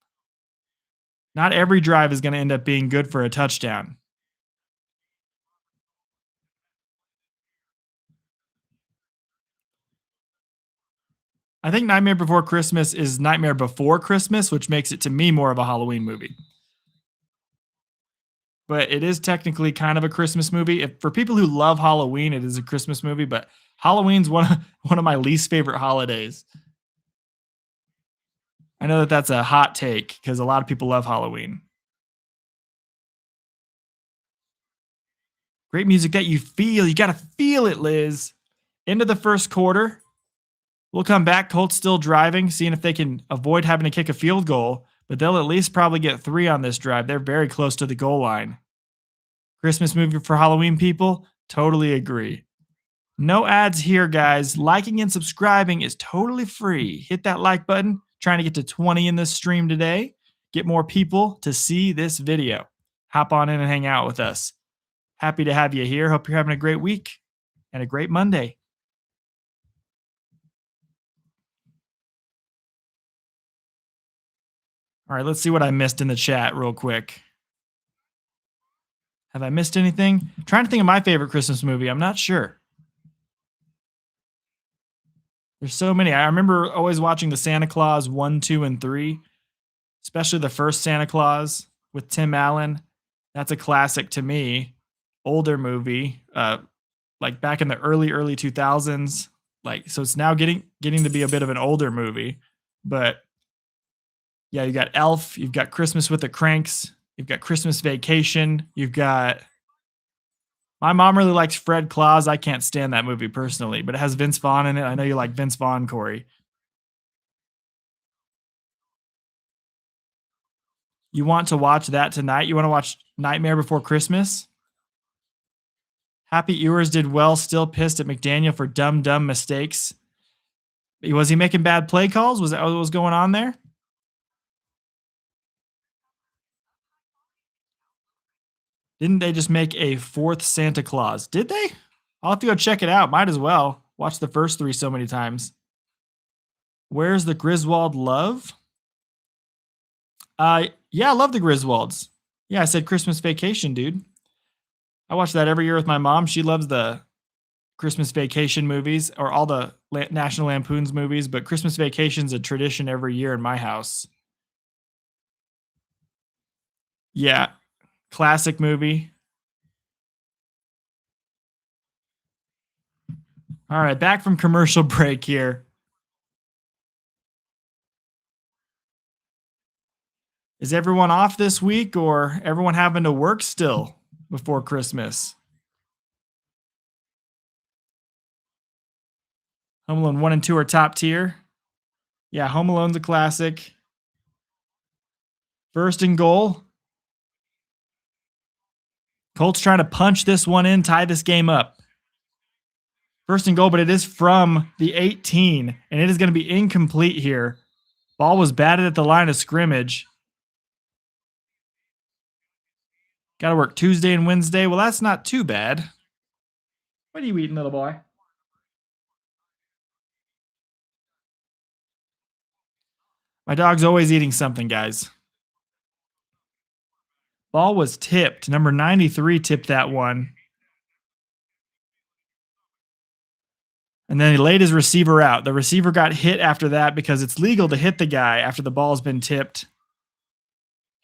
Not every drive is going to end up being good for a touchdown. I think Nightmare Before Christmas is Nightmare Before Christmas, which makes it to me more of a Halloween movie. But it is technically kind of a Christmas movie. If for people who love Halloween, it is a Christmas movie, but Halloween's one of my least favorite holidays. I know that that's a hot take because a lot of people love Halloween. Great music that you feel. You got to feel it, Liz. Into the first quarter. We'll come back. Colts still driving, seeing if they can avoid having to kick a field goal, but they'll at least probably get 3 on this drive. They're very close to the goal line. Christmas movie for Halloween people? Totally agree. No ads here, guys. Liking and subscribing is totally free. Hit that like button. Trying to get to 20 in this stream today. Get more people to see this video. Hop on in and hang out with us. Happy to have you here. Hope you're having a great week and a great Monday. All right, let's see what I missed in the chat real quick. Have I missed anything? I'm trying to think of my favorite Christmas movie. I'm not sure. There's so many. I remember always watching the Santa Claus 1, 2, and 3, especially the first Santa Claus with Tim Allen. That's a classic to me. Older movie, like back in the early 2000s. Like, so it's now getting to be a bit of an older movie, but yeah, you got Elf, you've got Christmas with the Cranks, you've got Christmas Vacation, you've got My mom really likes Fred Claus. I can't stand that movie personally, but it has Vince Vaughn in it. I know you like Vince Vaughn, Corey. You want to watch that tonight? You want to watch Nightmare Before Christmas? Happy Ewers did well, still pissed at McDaniel for dumb mistakes. Was he making bad play calls? Was that what was going on there? Didn't they just make a fourth Santa Claus? Did they? I'll have to go check it out. Might as well. Watch the first three so many times. Where's the Griswold love? Yeah, I love the Griswolds. Yeah, I said Christmas Vacation, dude. I watch that every year with my mom. She loves the Christmas Vacation movies or all the National Lampoon's movies, but Christmas Vacation's a tradition every year in my house. Yeah, classic movie. All right, back from commercial break here. Is everyone off this week or everyone having to work still before Christmas? Home Alone 1 and 2 are top tier. Yeah, Home Alone's a classic. First and goal. Colts trying to punch this one in, tie this game up. First and goal, but it is from the 18, and it is going to be incomplete here. Ball was batted at the line of scrimmage. Got to work Tuesday and Wednesday. Well, that's not too bad. What are you eating, little boy? My dog's always eating something, guys. Ball was tipped. Number 93 tipped that one. And then he laid his receiver out. The receiver got hit after that because it's legal to hit the guy after the ball's been tipped.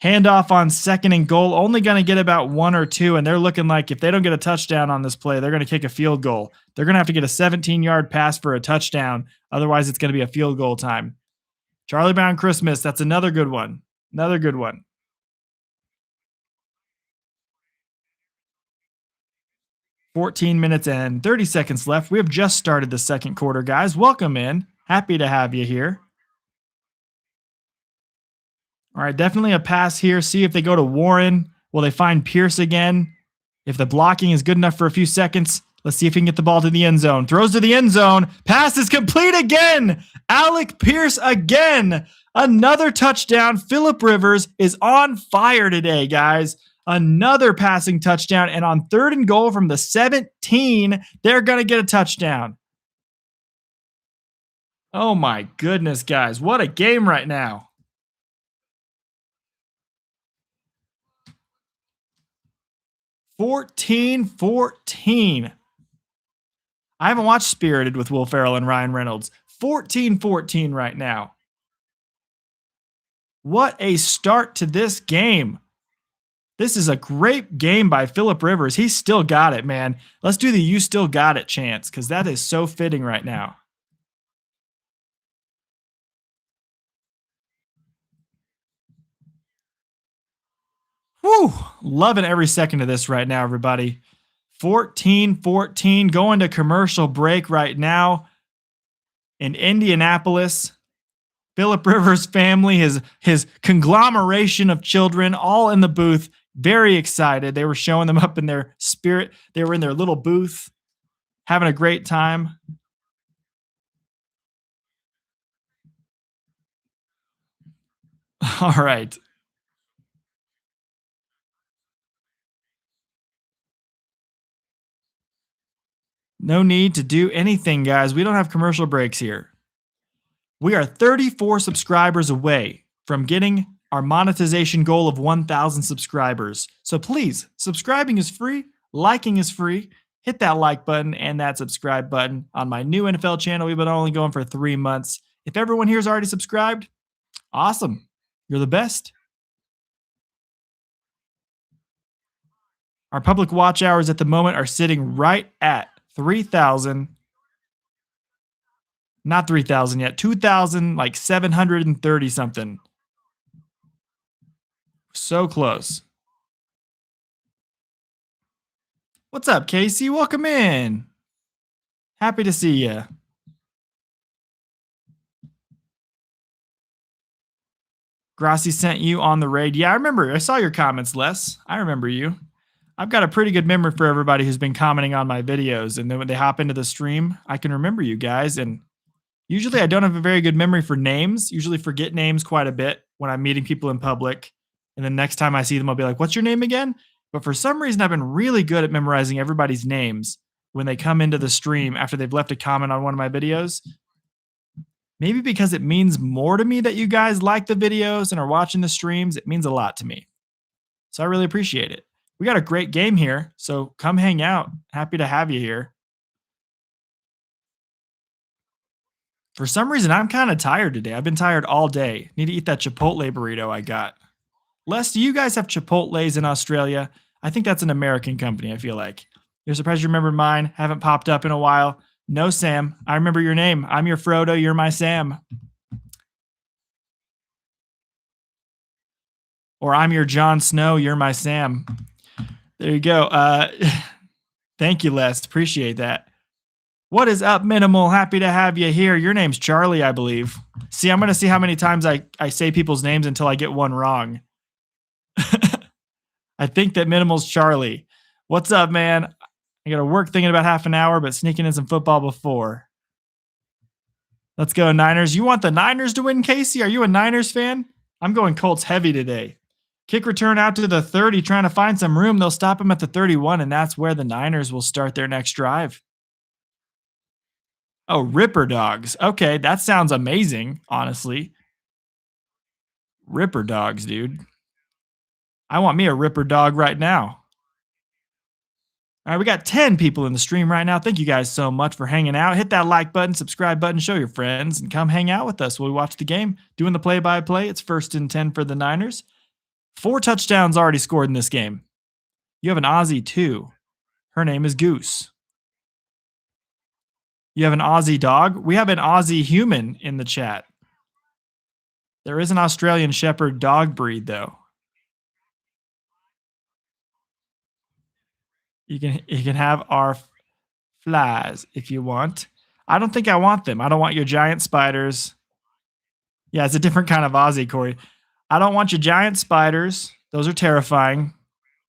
Handoff on second and goal, only going to get about one or two, and they're looking like if they don't get a touchdown on this play, they're going to kick a field goal. They're going to have to get a 17-yard pass for a touchdown. Otherwise, it's going to be a field goal time. Charlie Brown Christmas, that's another good one. Another good one. 14 minutes and 30 seconds left. We have just started the second quarter, guys. Welcome in. Happy to have you here. All right, definitely a pass here. See if they go to Warren. Will they find Pierce again? If the blocking is good enough for a few seconds, let's see if he can get the ball to the end zone. Throws to the end zone. Pass is complete again. Alec Pierce again. Another touchdown. Phillip Rivers is on fire today, guys. Another passing touchdown. And on third and goal from the 17, they're going to get a touchdown. Oh my goodness, guys. What a game right now. $14-14. I haven't watched Spirited with Will Ferrell and Ryan Reynolds. 14-14 right now. What a start to this game. This is a great game by Phillip Rivers. He's still got it, man. Let's do the "you still got it" chants because that is so fitting right now. Whew. Loving every second of this right now, everybody. 14-14, going to commercial break right now in Indianapolis. Phillip Rivers' family, his conglomeration of children, all in the booth, very excited. They were showing them up in their spirit. They were in their little booth, having a great time. All right. No need to do anything, guys. We don't have commercial breaks here. We are 34 subscribers away from getting our monetization goal of 1,000 subscribers. So please, subscribing is free, liking is free. Hit that like button and that subscribe button on my new NFL channel. We've been only going for 3 months. If everyone here is already subscribed, awesome. You're the best. Our public watch hours at the moment are sitting right at 3,000. Not 3,000 yet. 2,000, like 730 something. So close. What's up, Casey? Welcome in. Happy to see you. Grassi sent you on the raid. Yeah, I remember. I saw your comments, Les. I remember you. I've got a pretty good memory for everybody who's been commenting on my videos. And then when they hop into the stream, I can remember you guys. And usually I don't have a very good memory for names. Usually forget names quite a bit when I'm meeting people in public. And then next time I see them, I'll be like, what's your name again? But for some reason, I've been really good at memorizing everybody's names when they come into the stream after they've left a comment on one of my videos. Maybe because it means more to me that you guys like the videos and are watching the streams. It means a lot to me. So I really appreciate it. We got a great game here. So come hang out. Happy to have you here. For some reason, I'm kind of tired today. I've been tired all day. Need to eat that Chipotle burrito I got. Les, do you guys have Chipotles in Australia? I think that's an American company, I feel like. You're surprised you remembered mine. Haven't popped up in a while. No, Sam. I remember your name. I'm your Frodo. You're my Sam. Or I'm your Jon Snow. You're my Sam. There you go. Thank you, Les. Appreciate that. What is up, Minimal? Happy to have you here. Your name's Charlie, I believe. See, I'm going to see how many times I say people's names until I get one wrong. I think that Minimal's Charlie. What's up, man? I got to work thinking about half an hour, but sneaking in some football before. Let's go, Niners. You want the Niners to win, Casey? Are you a Niners fan? I'm going Colts heavy today. Kick return out to the 30, trying to find some room. They'll stop him at the 31, and that's where the Niners will start their next drive. Oh, Ripper Dogs. Okay, that sounds amazing, honestly. Ripper Dogs, dude. I want me a Ripper Dog right now. All right, we got 10 people in the stream right now. Thank you guys so much for hanging out. Hit that like button, subscribe button, show your friends, and come hang out with us while we watch the game. Doing the play-by-play. It's 1st and 10 for the Niners. 4 touchdowns already scored in this game. You have an Aussie, too. Her name is Goose. You have an Aussie dog. We have an Aussie human in the chat. There is an Australian Shepherd dog breed, though. You can have our flies if you want. I don't think I want them. I don't want your giant spiders. Yeah, it's a different kind of Aussie, Corey. I don't want your giant spiders. Those are terrifying.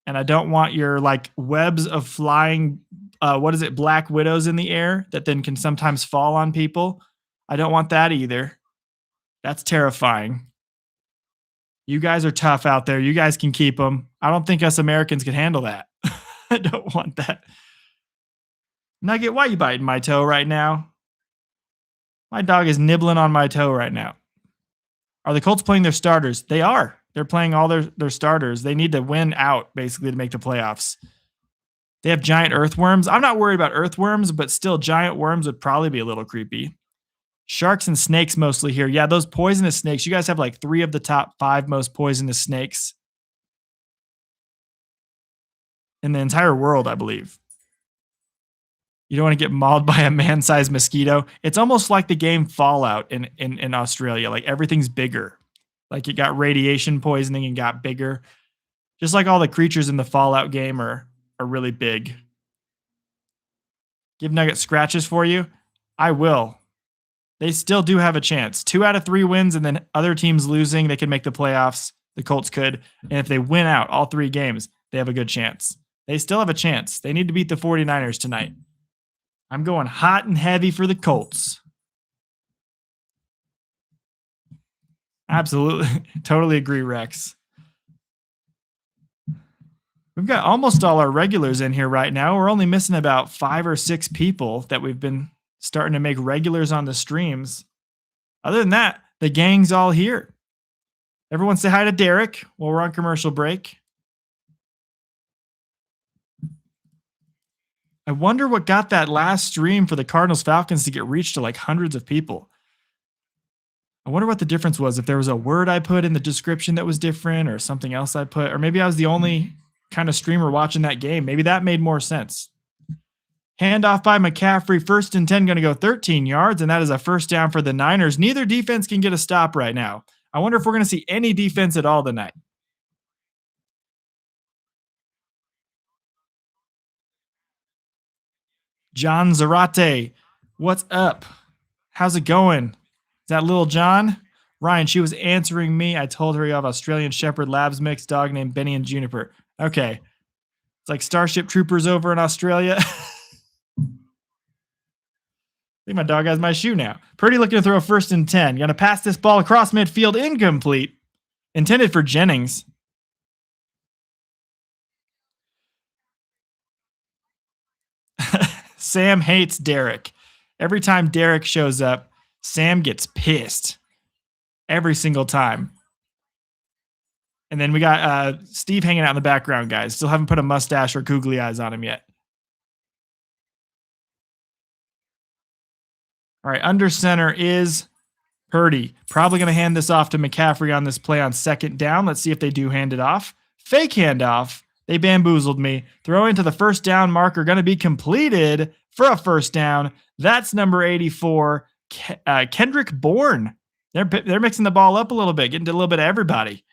And I don't want your like webs of flying, black widows in the air that then can sometimes fall on people. I don't want that either. That's terrifying. You guys are tough out there. You guys can keep them. I don't think us Americans can handle that. I don't want that. Nugget, why are you biting my toe right now? My dog is nibbling on my toe right now. Are the Colts playing their starters? They are. They're playing all their starters. They need to win out, basically, to make the playoffs. They have giant earthworms. I'm not worried about earthworms, but still, giant worms would probably be a little creepy. Sharks and snakes mostly here. Yeah, those poisonous snakes. You guys have like 3 of the top 5 most poisonous snakes in the entire world, I believe. You don't want to get mauled by a man-sized mosquito. It's almost like the game Fallout in Australia. Like everything's bigger. Like it got radiation poisoning and got bigger. Just like all the creatures in the Fallout game are really big. Give Nugget scratches for you? I will. They still do have a chance. 2 out of 3 wins and then other teams losing, they can make the playoffs. The Colts could. And if they win out all 3 games, they have a good chance. They still have a chance. They need to beat the 49ers tonight. I'm going hot and heavy for the Colts. Absolutely. Totally agree, Rex. We've got almost all our regulars in here right now. We're only missing about 5 or 6 people that we've been starting to make regulars on the streams. Other than that, the gang's all here. Everyone say hi to Derek while we're on commercial break. I wonder what got that last stream for the Cardinals Falcons to get reached to like hundreds of people. I wonder what the difference was. If there was a word I put in the description that was different or something else I put, or maybe I was the only kind of streamer watching that game. Maybe that made more sense. Handoff by McCaffrey, 1st and 10, going to go 13 yards, and that is a first down for the Niners. Neither defense can get a stop right now. I wonder if we're going to see any defense at all tonight. John Zarate, what's up? How's it going? Is that little John? Ryan, she was answering me. I told her you have Australian Shepherd Labs mixed dog named Benny and Juniper. Okay. It's like Starship Troopers over in Australia. I think my dog has my shoe now. Purdy looking to throw 1st and 10. Gonna pass this ball across midfield. Incomplete. Intended for Jennings. Sam hates Derek. Every time Derek shows up, Sam gets pissed. Every single time. And then we got Steve hanging out in the background, guys. Still haven't put a mustache or googly eyes on him yet. All right, under center is Purdy. Probably going to hand this off to McCaffrey on this play on 2nd down. Let's see if they do hand it off. Fake handoff. They bamboozled me. Throw into the 1st down marker. Going to be completed for a 1st down. That's number 84, Kendrick Bourne. They're mixing the ball up a little bit, getting to a little bit of everybody.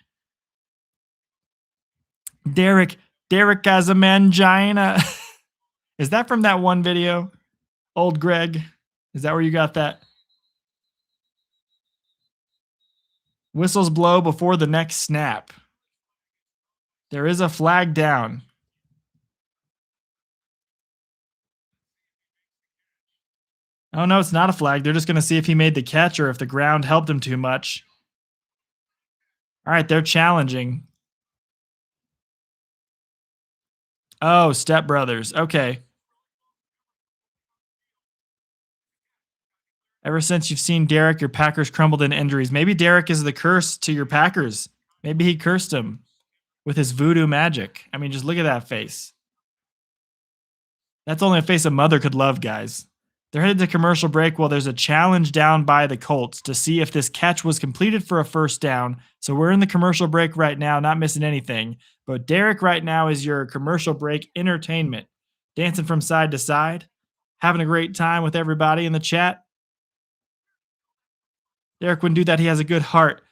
Derek has a mangina. Is that from that one video? Old Greg? Is that where you got that? Whistles blow before the next snap. There is a flag down. Oh, no, it's not a flag. They're just going to see if he made the catch or if the ground helped him too much. All right, they're challenging. Oh, Step Brothers. Okay. Ever since you've seen Derek, your Packers crumbled in injuries. Maybe Derek is the curse to your Packers. Maybe he cursed him with his voodoo magic. I mean, just look at that face. That's only a face a mother could love, guys. They're headed to commercial break while there's a challenge down by the Colts to see if this catch was completed for a 1st down. So we're in the commercial break right now, not missing anything. But Derek right now is your commercial break entertainment. Dancing from side to side, having a great time with everybody in the chat. Derek wouldn't do that. He has a good heart.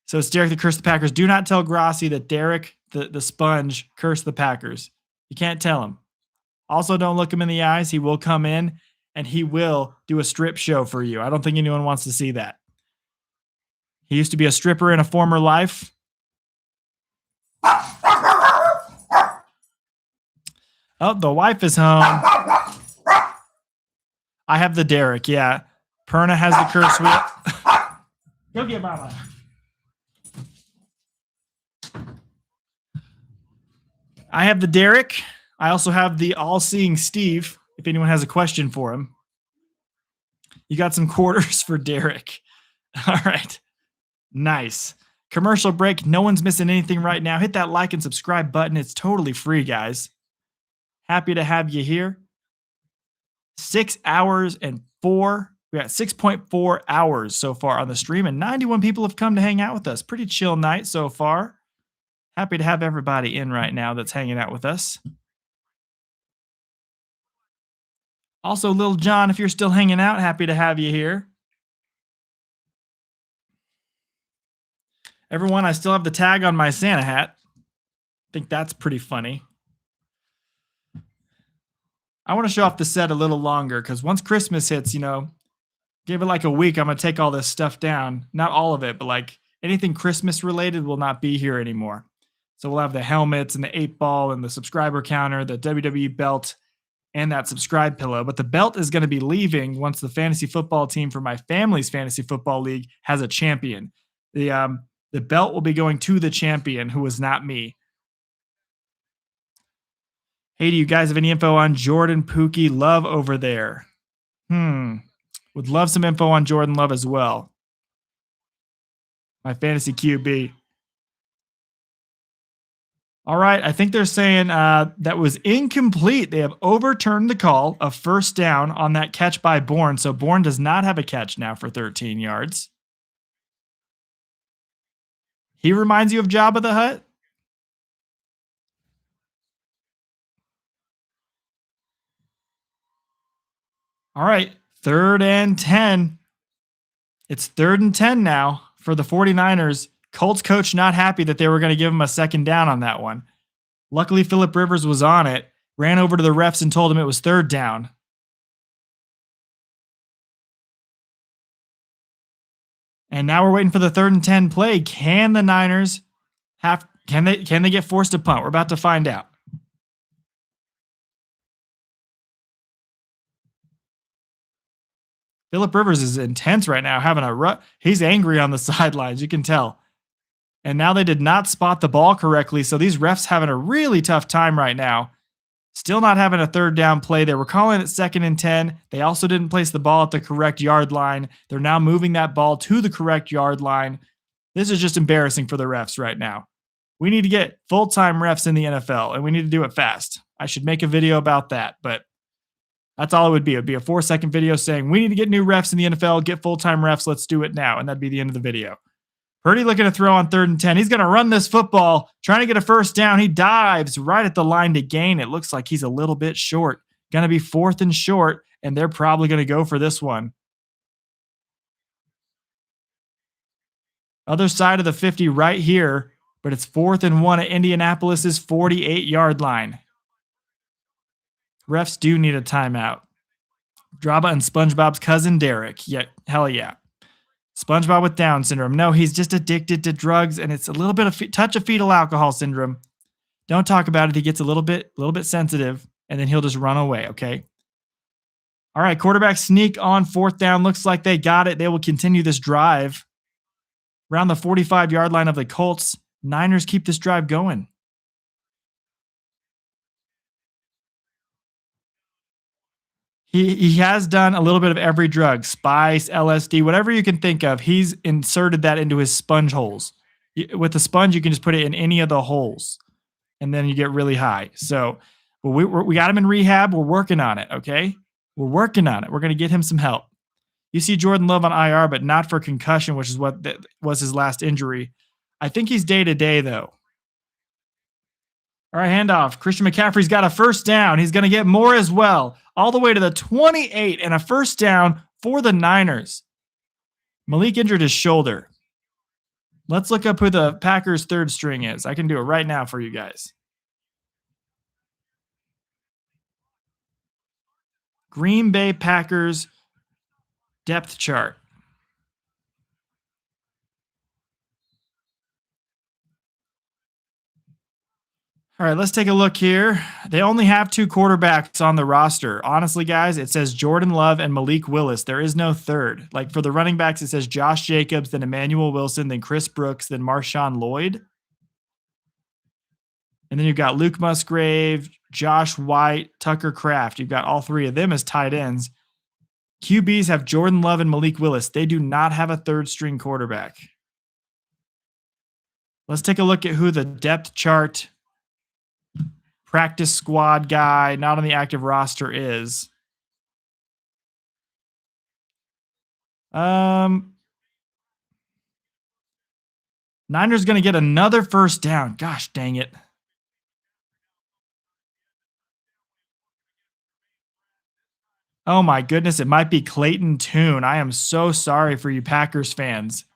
So it's Derek that cursed the Packers. Do not tell Grossi that Derek, the sponge, cursed the Packers. You can't tell him. Also, don't look him in the eyes. He will come in and he will do a strip show for you. I don't think anyone wants to see that. He used to be a stripper in a former life. Oh, the wife is home. I have the Derek, yeah. Perna has the curse wheel. Go get mama. I have the Derek. I also have the all-seeing Steve, if anyone has a question for him. You got some quarters for Derek. All right. Nice. Commercial break. No one's missing anything right now. Hit that like and subscribe button. It's totally free, guys. Happy to have you here. 6 hours and 4. We got 6.4 hours so far on the stream, and 91 people have come to hang out with us. Pretty chill night so far. Happy to have everybody in right now that's hanging out with us. Also, Lil John, if you're still hanging out, happy to have you here. Everyone, I still have the tag on my Santa hat. I think that's pretty funny. I want to show off the set a little longer because once Christmas hits, give it like a week, I'm going to take all this stuff down. Not all of it, but like anything Christmas related will not be here anymore. So we'll have the helmets and the 8-ball and the subscriber counter, the WWE belt, and that subscribe pillow. But the belt is going to be leaving once the fantasy football team for my family's fantasy football league has a champion. The belt will be going to the champion, who is not me. Hey, do you guys have any info on Jordan Pookie Love over there? Would love some info on Jordan Love as well. My fantasy QB. All right, I think they're saying that was incomplete. They have overturned the call of 1st down on that catch by Bourne. So Bourne does not have a catch now for 13 yards. He reminds you of Jabba the Hutt? All right, 3rd and 10. It's 3rd and 10 now for the 49ers. Colts coach not happy that they were going to give him a 2nd down on that one. Luckily, Phillip Rivers was on it, ran over to the refs and told him it was 3rd down. And now we're waiting for the 3rd and 10 play. Can the Niners can they get forced to punt? We're about to find out. Phillip Rivers is intense right now, having he's angry on the sidelines, you can tell. And now they did not spot the ball correctly, so these refs having a really tough time right now. Still not having a 3rd down play. They were calling it 2nd and 10. They also didn't place the ball at the correct yard line. They're now moving that ball to the correct yard line. This is just embarrassing for the refs right now. We need to get full-time refs in the NFL, and we need to do it fast. I should make a video about that, but that's all it would be. It would be a 4-second video saying, we need to get new refs in the NFL, get full-time refs, let's do it now, and that'd be the end of the video. Purdy looking to throw on 3rd and 10. He's going to run this football, trying to get a 1st down. He dives right at the line to gain. It looks like he's a little bit short. Going to be 4th and short, and they're probably going to go for this one. Other side of the 50 right here, but it's 4th and 1 at Indianapolis's 48-yard line. Refs do need a timeout. Draba and SpongeBob's cousin Derek. Yeah, hell yeah. SpongeBob with Down syndrome. No, he's just addicted to drugs, and it's a little bit of touch of fetal alcohol syndrome. Don't talk about it. He gets a little bit sensitive, and then he'll just run away, okay? All right, quarterback sneak on 4th down. Looks like they got it. They will continue this drive. Around the 45-yard line of the Colts, Niners keep this drive going. He has done a little bit of every drug, spice, LSD, whatever you can think of. He's inserted that into his sponge holes. With the sponge, you can just put it in any of the holes, and then you get really high. So we got him in rehab. We're working on it, okay? We're working on it. We're going to get him some help. You see Jordan Love on IR, but not for concussion, which is what was his last injury. I think he's day-to-day, though. All right, handoff. Christian McCaffrey's got a 1st down. He's going to get more as well. All the way to the 28 and a 1st down for the Niners. Malik injured his shoulder. Let's look up who the Packers' 3rd string is. I can do it right now for you guys. Green Bay Packers depth chart. All right, let's take a look here. They only have 2 quarterbacks on the roster. Honestly, guys, it says Jordan Love and Malik Willis. There is no 3rd. Like for the running backs, it says Josh Jacobs, then Emmanuel Wilson, then Chris Brooks, then Marshawn Lloyd. And then you've got Luke Musgrave, Josh White, Tucker Kraft. You've got all 3 of them as tight ends. QBs have Jordan Love and Malik Willis. They do not have a 3rd string quarterback. Let's take a look at who the depth chart practice squad guy, not on the active roster, is. Niners going to get another 1st down. Gosh dang it. Oh my goodness, it might be Clayton Tune. I am so sorry for you Packers fans.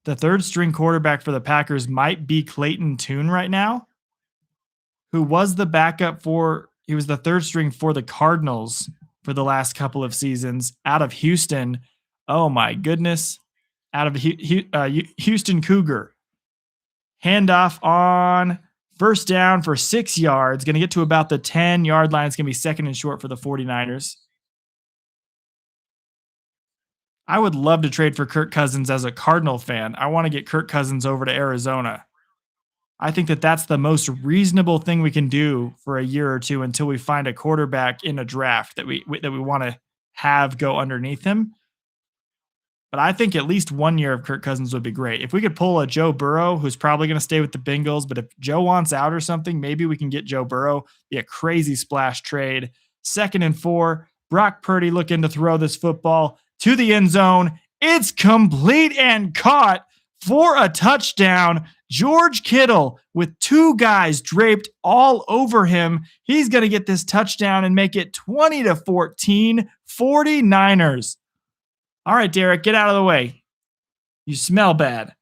The 3rd string quarterback for the Packers might be Clayton Tune right now, who was the backup he was the 3rd string for the Cardinals for the last couple of seasons out of Houston. Oh my goodness. Out of Houston Cougar. Handoff on 1st down for 6 yards. Going to get to about the 10-yard line. It's going to be 2nd and short for the 49ers. I would love to trade for Kirk Cousins as a Cardinal fan. I want to get Kirk Cousins over to Arizona. I think that that's the most reasonable thing we can do for a year or 2 until we find a quarterback in a draft that we want to have go underneath him. But I think at least 1 year of Kirk Cousins would be great. If we could pull a Joe Burrow, who's probably going to stay with the Bengals, but if Joe wants out or something, maybe we can get Joe Burrow. Be a crazy splash trade. 2nd and 4. Brock Purdy looking to throw this football to the end zone. It's complete and caught for a touchdown. George Kittle with 2 guys draped all over him. He's going to get this touchdown and make it 20-14, 49ers. All right, Derek, get out of the way. You smell bad.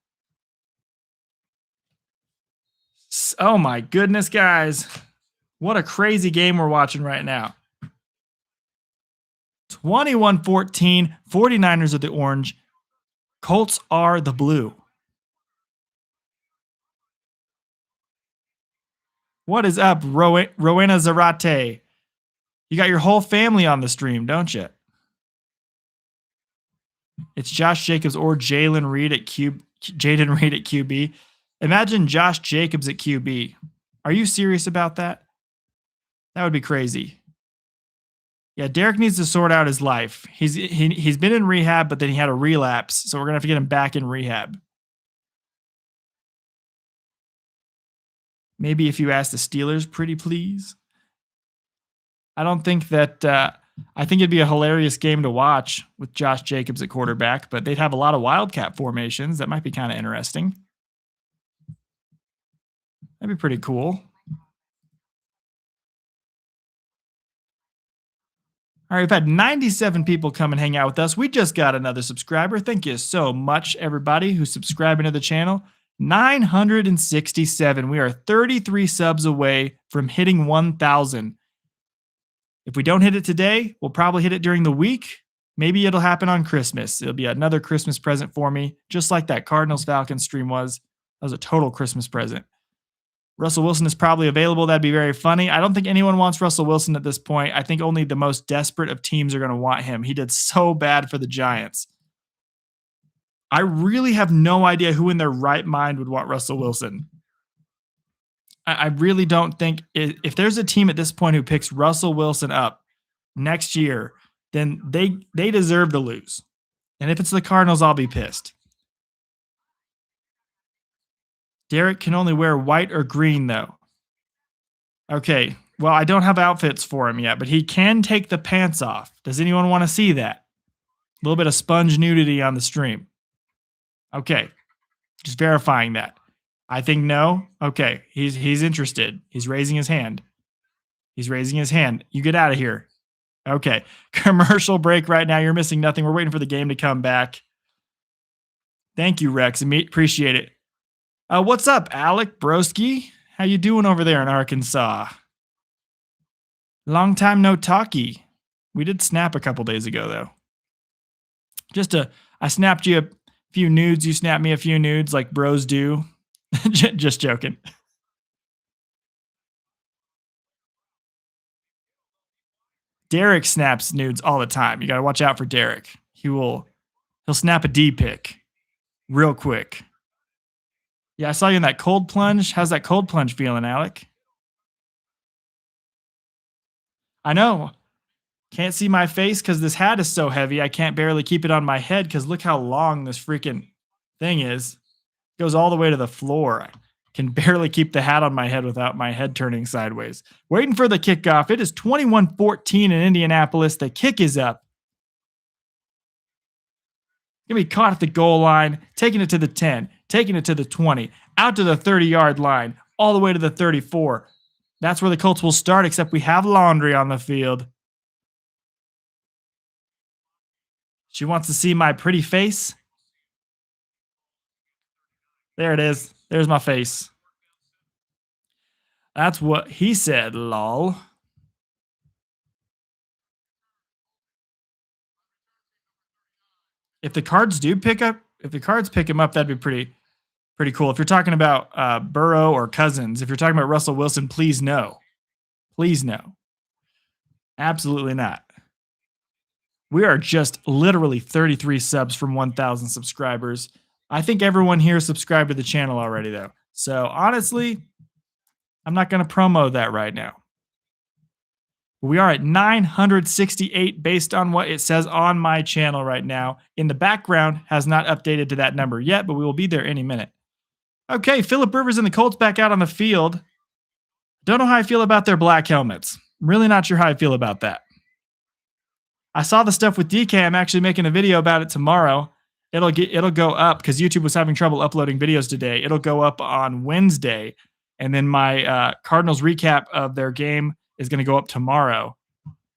Oh my goodness, guys. What a crazy game we're watching right now. 21-14, 49ers are the orange. Colts are the blue. What is up, Rowena Zarate? You got your whole family on the stream, don't you? It's Josh Jacobs or Jaden Reed at QB. Imagine Josh Jacobs at QB. Are you serious about that? That would be crazy. Yeah, Derek needs to sort out his life. He's been in rehab, but then he had a relapse, so we're gonna have to get him back in rehab. Maybe if you ask the Steelers, pretty please. I don't think that. I think it'd be a hilarious game to watch with Josh Jacobs at quarterback, but they'd have a lot of wildcat formations. That might be kind of interesting. That'd be pretty cool. All right, we've had 97 people come and hang out with us. We just got another subscriber. Thank you so much, everybody who's subscribing to the channel. 967. We are 33 subs away from hitting 1,000. If we don't hit it today, we'll probably hit it during the week. Maybe it'll happen on Christmas. It'll be another Christmas present for me, just like that Cardinals Falcons stream was. That was a total Christmas present. Russell Wilson is probably available. That'd be very funny. I don't think anyone wants Russell Wilson at this point. I think only the most desperate of teams are going to want him. He did so bad for the Giants. I really have no idea who in their right mind would want Russell Wilson. I really don't think if there's a team at this point who picks Russell Wilson up next year, then they deserve to lose. And if it's the Cardinals, I'll be pissed. Derek can only wear white or green, though. Okay, well, I don't have outfits for him yet, but he can take the pants off. Does anyone want to see that? A little bit of sponge nudity on the stream. Okay, just verifying that. I think no. Okay, he's interested. He's raising his hand. He's raising his hand. You get out of here. Okay, commercial break right now. You're missing nothing. We're waiting for the game to come back. Thank you, Rex. Appreciate it. What's up, Alec Broski? How you doing over there in Arkansas? Long time no talkie. We did snap a couple days ago, though. I snapped you a few nudes. You snapped me a few nudes like bros do. Just joking. Derek snaps nudes all the time. You got to watch out for Derek. He'll snap a D pic real quick. Yeah, I saw you in that cold plunge. How's that cold plunge feeling, Alec? I know. Can't see my face because this hat is so heavy. I can't barely keep it on my head because look how long this freaking thing is. It goes all the way to the floor. I can barely keep the hat on my head without my head turning sideways. Waiting for the kickoff. It is 21-14 in Indianapolis. The kick is up. Going to be caught at the goal line, taking it to the 10, taking it to the 20, out to the 30-yard line, all the way to the 34. That's where the Colts will start, except we have laundry on the field. She wants to see my pretty face. There it is. There's my face. That's what he said, lol. If the Cards pick him up, that'd be pretty cool. If you're talking about Burrow or Cousins, if you're talking about Russell Wilson, please no. Please no. Absolutely not. We are just literally 33 subs from 1,000 subscribers. I think everyone here is subscribed to the channel already, though. So honestly, I'm not going to promo that right now. We are at 968 based on what it says on my channel right now. In the background has not updated to that number yet, but we will be there any minute. Okay, Phillip Rivers and the Colts back out on the field. Don't know how I feel about their black helmets. Really not sure how I feel about that. I saw the stuff with DK. I'm actually making a video about it tomorrow. It'll go up because YouTube was having trouble uploading videos today. It'll go up on Wednesday, and then my Cardinals recap of their game is going to go up tomorrow.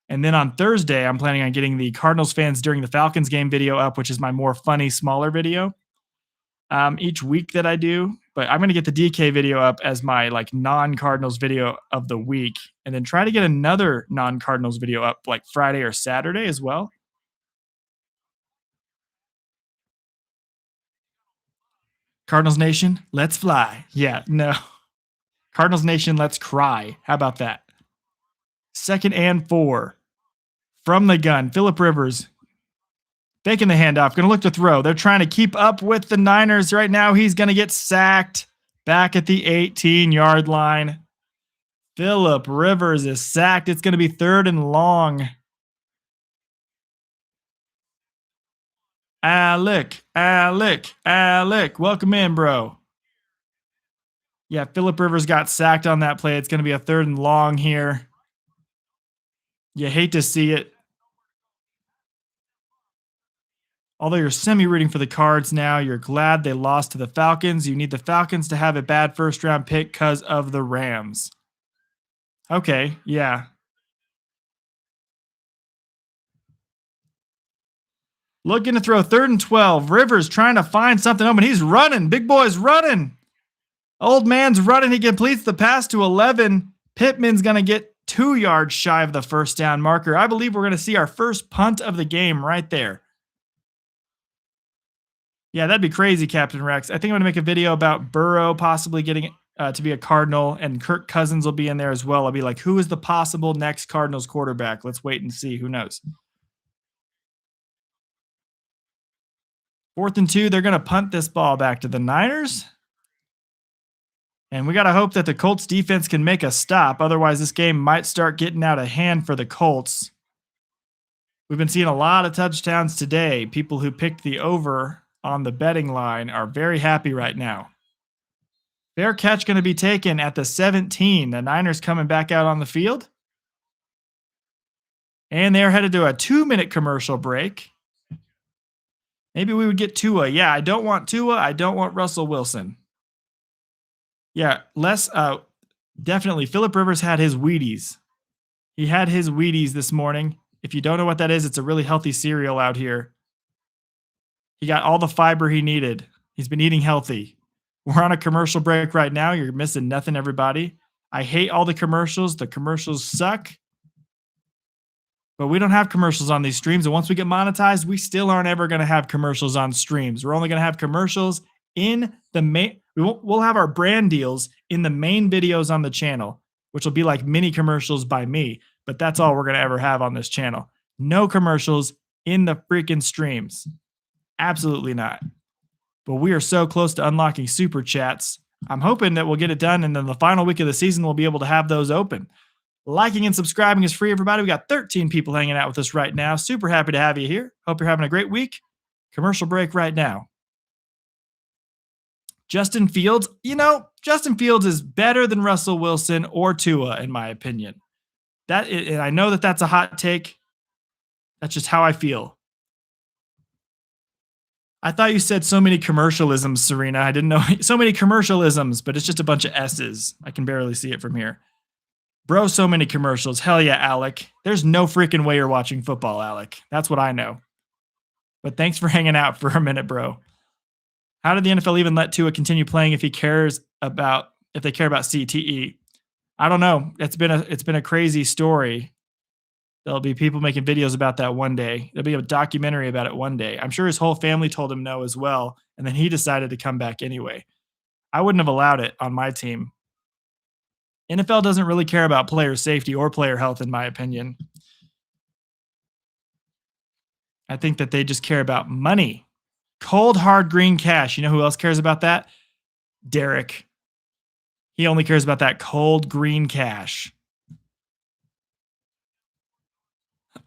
And then on Thursday, I'm planning on getting the Cardinals fans during the Falcons game video up, which is my more funny, smaller video each week that I do. But I'm going to get the DK video up as my non-Cardinals video of the week, and then try to get another non-Cardinals video up like Friday or Saturday as well. Cardinals Nation, let's fly. Yeah, no. Cardinals Nation, let's cry. How about that? 2nd and 4. From the gun, Phillip Rivers faking the handoff, going to look to throw. They're trying to keep up with the Niners right now. He's going to get sacked back at the 18-yard line. Phillip Rivers is sacked. It's going to be 3rd and long. Alec. Welcome in, bro. Yeah, Phillip Rivers got sacked on that play. It's going to be a 3rd and long here. You hate to see it. Although you're semi-rooting for the Cards now, you're glad they lost to the Falcons. You need the Falcons to have a bad first-round pick because of the Rams. Okay, yeah. Looking to throw 3rd and 12. Rivers trying to find something open. He's running. Big boy's running. Old man's running. He completes the pass to 11. Pittman's going to get 2 yards shy of the first down marker. I believe we're going to see our first punt of the game right there. Yeah, that'd be crazy, Captain Rex. I think I'm going to make a video about Burrow possibly getting to be a Cardinal, and Kirk Cousins will be in there as well. I'll be like, who is the possible next Cardinals quarterback? Let's wait and see. Who knows? 4th and 2. They're going to punt this ball back to the Niners. And we got to hope that the Colts defense can make a stop. Otherwise, this game might start getting out of hand for the Colts. We've been seeing a lot of touchdowns today. People who picked the over on the betting line are very happy right now. Fair catch going to be taken at the 17. The Niners coming back out on the field. And they're headed to a 2-minute commercial break. Maybe we would get Tua. Yeah, I don't want Tua. I don't want Russell Wilson. Yeah, definitely. Phillip Rivers had his Wheaties. He had his Wheaties this morning. If you don't know what that is, it's a really healthy cereal out here. He got all the fiber he needed. He's been eating healthy. We're on a commercial break right now. You're missing nothing, everybody. I hate all the commercials. The commercials suck. But we don't have commercials on these streams. And once we get monetized, we still aren't ever going to have commercials on streams. We're only going to have commercials in the main. We'll have our brand deals in the main videos on the channel, which will be like mini commercials by me. But that's all we're going to ever have on this channel. No commercials in the freaking streams. Absolutely not. But we are so close to unlocking super chats. I'm hoping that we'll get it done. And then the final week of the season, we'll be able to have those open. Liking and subscribing is free, everybody. We got 13 people hanging out with us right now. Super happy to have you here. Hope you're having a great week. Commercial break right now. Justin Fields. Justin Fields is better than Russell Wilson or Tua, in my opinion. And I know that that's a hot take. That's just how I feel. I thought you said so many commercialisms, Serena. I didn't know so many commercialisms, but it's just a bunch of S's. I can barely see it from here. Bro, so many commercials. Hell yeah, Alec. There's no freaking way you're watching football, Alec. That's what I know. But thanks for hanging out for a minute, bro. How did the NFL even let Tua continue playing if they care about CTE? I don't know. It's been a crazy story. There'll be people making videos about that one day. There'll be a documentary about it one day. I'm sure his whole family told him no as well, and then he decided to come back anyway. I wouldn't have allowed it on my team. NFL doesn't really care about player safety or player health, in my opinion. I think that they just care about money. Cold, hard, green cash. You know who else cares about that? Derek. He only cares about that cold, green cash.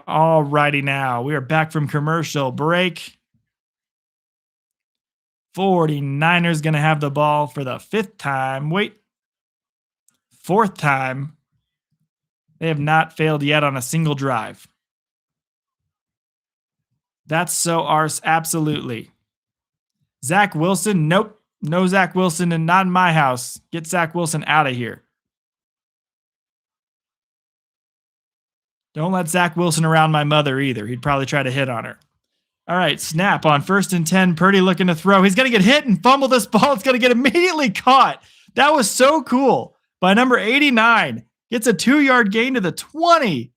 All righty now. We are back from commercial break. 49ers going to have the ball for the 5th time. Wait. 4th time. They have not failed yet on a single drive. That's so arse. Absolutely. Zach Wilson. Nope. No Zach Wilson and not in my house. Get Zach Wilson out of here. Don't let Zach Wilson around my mother either. He'd probably try to hit on her. All right, snap on 1st and 10. Purdy looking to throw. He's going to get hit and fumble this ball. It's going to get immediately caught. That was so cool. By number 89. Gets a 2-yard gain to the 20.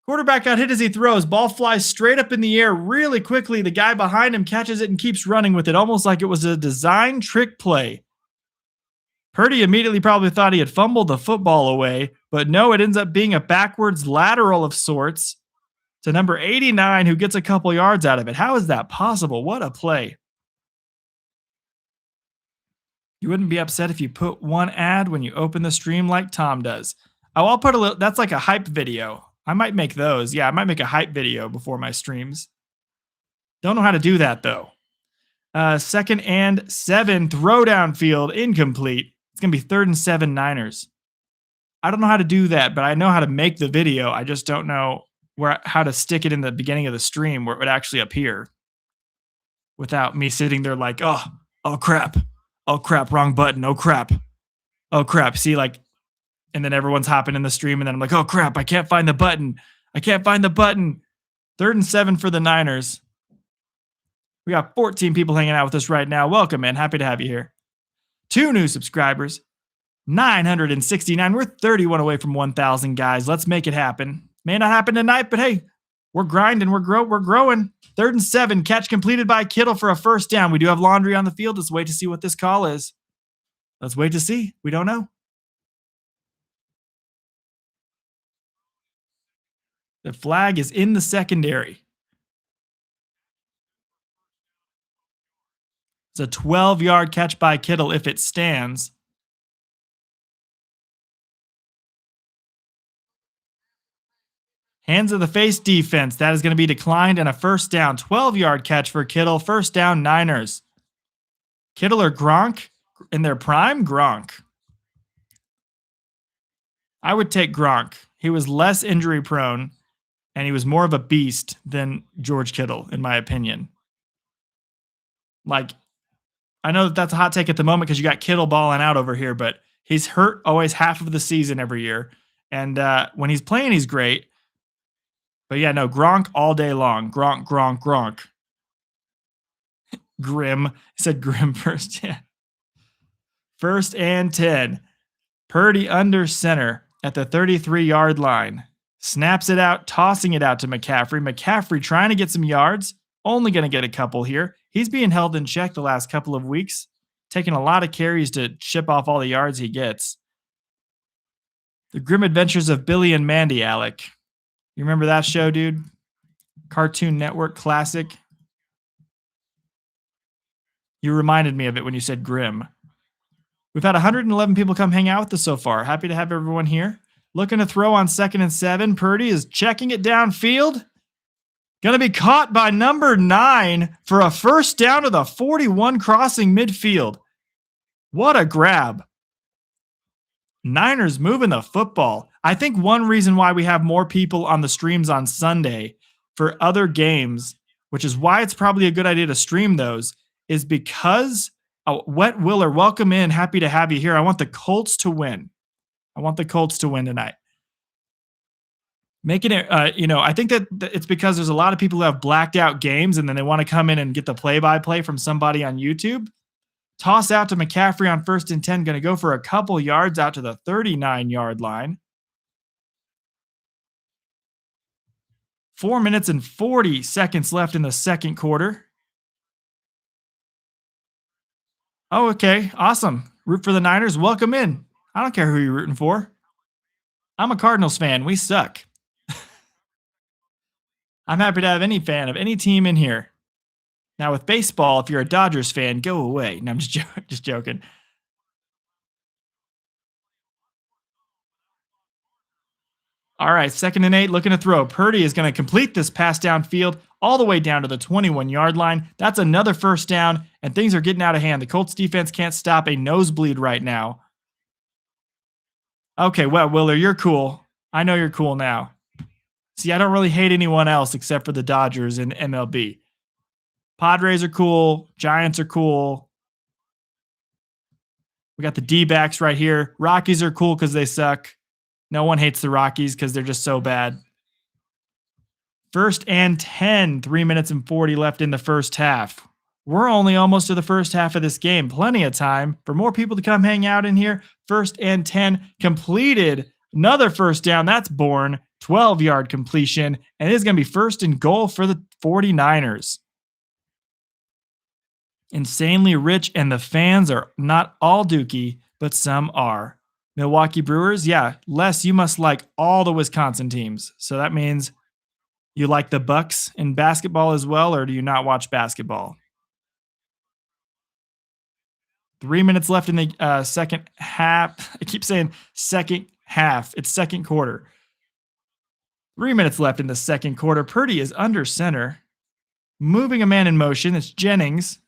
Quarterback got hit as he throws. Ball flies straight up in the air really quickly. The guy behind him catches it and keeps running with it, almost like it was a design trick play. Purdy immediately probably thought he had fumbled the football away, but no, it ends up being a backwards lateral of sorts to number 89, who gets a couple yards out of it. How is that possible? What a play. You wouldn't be upset if you put one ad when you open the stream like Tom does. Oh, I'll put a little, that's like a hype video. I might make those. Yeah, I might make a hype video before my streams. Don't know how to do that though. 2nd and 7, throw down field, incomplete. It's going to be 3rd and 7 Niners. I don't know how to do that, but I know how to make the video. I just don't know how to stick it in the beginning of the stream where it would actually appear without me sitting there like, oh crap. Oh crap, wrong button. Oh crap. See, like, and then everyone's hopping in the stream and then I'm like, oh crap, I can't find the button. 3rd and 7 for the Niners. We got 14 people hanging out with us right now. Welcome, man. Happy to have you here. 2 new subscribers. 969. We're 31 away from 1,000, guys. Let's make it happen. May not happen tonight, but hey, we're grinding. We're growing. 3rd and 7. Catch completed by Kittle for a first down. We do have laundry on the field. Let's wait to see what this call is. Let's wait to see. We don't know. The flag is in the secondary. It's a 12-yard catch by Kittle if it stands. Hands of the face defense. That is going to be declined and a first down. 12-yard catch for Kittle. First down, Niners. Kittle or Gronk in their prime? Gronk. I would take Gronk. He was less injury prone, and he was more of a beast than George Kittle, in my opinion. Like, I know that that's a hot take at the moment because you got Kittle balling out over here, but he's hurt always half of the season every year. And when he's playing, he's great. But yeah, no, Gronk all day long. Gronk. Grim. He said Grim first. Yeah. 1st and 10. Purdy under center at the 33-yard line. Snaps it out, tossing it out to McCaffrey. McCaffrey trying to get some yards. Only going to get a couple here. He's being held in check the last couple of weeks. Taking a lot of carries to chip off all the yards he gets. The Grim Adventures of Billy and Mandy, Alec. You remember that show, dude? Cartoon Network classic. You reminded me of it when you said Grim. We've had 111 people come hang out with us so far. Happy to have everyone here. Looking to throw on 2nd and 7. Purdy is checking it downfield. Going to be caught by number 9 for a first down to the 41 crossing midfield. What a grab. Niners moving the football. I think one reason why we have more people on the streams on Sunday for other games, which is why it's probably a good idea to stream those, is because Wet Willer, welcome in. Happy to have you here. I want the Colts to win. Tonight. Making it, I think that it's because there's a lot of people who have blacked out games and then they want to come in and get the play-by-play from somebody on YouTube. Toss out to McCaffrey on 1st and 10. Going to go for a couple yards out to the 39-yard line. 4 minutes and 40 seconds left in the second quarter. Oh, okay. Awesome. Root for the Niners. Welcome in. I don't care who you're rooting for. I'm a Cardinals fan. We suck. I'm happy to have any fan of any team in here. Now with baseball, if you're a Dodgers fan, go away. No, I'm just joking. All right, 2nd and 8, looking to throw. Purdy is going to complete this pass downfield all the way down to the 21-yard line. That's another first down, and things are getting out of hand. The Colts defense can't stop a nosebleed right now. Okay, well, Willer, you're cool. I know you're cool now. See, I don't really hate anyone else except for the Dodgers and MLB. Padres are cool. Giants are cool. We got the D-backs right here. Rockies are cool because they suck. No one hates the Rockies because they're just so bad. 1st and 10. 3 minutes and 40 left in the first half. We're only almost to the first half of this game. Plenty of time for more people to come hang out in here. 1st and 10 completed. Another first down. That's Bourne. 12-yard completion, and it is going to be first and goal for the 49ers. Insanely rich, and the fans are not all Dookie, but some are. Milwaukee Brewers, yeah, Les, you must like all the Wisconsin teams. So that means you like the Bucks in basketball as well, or do you not watch basketball? 3 minutes left in the second half. I keep saying second half. It's second quarter. 3 minutes left in the second quarter. Purdy is under center, moving a man in motion. It's Jennings.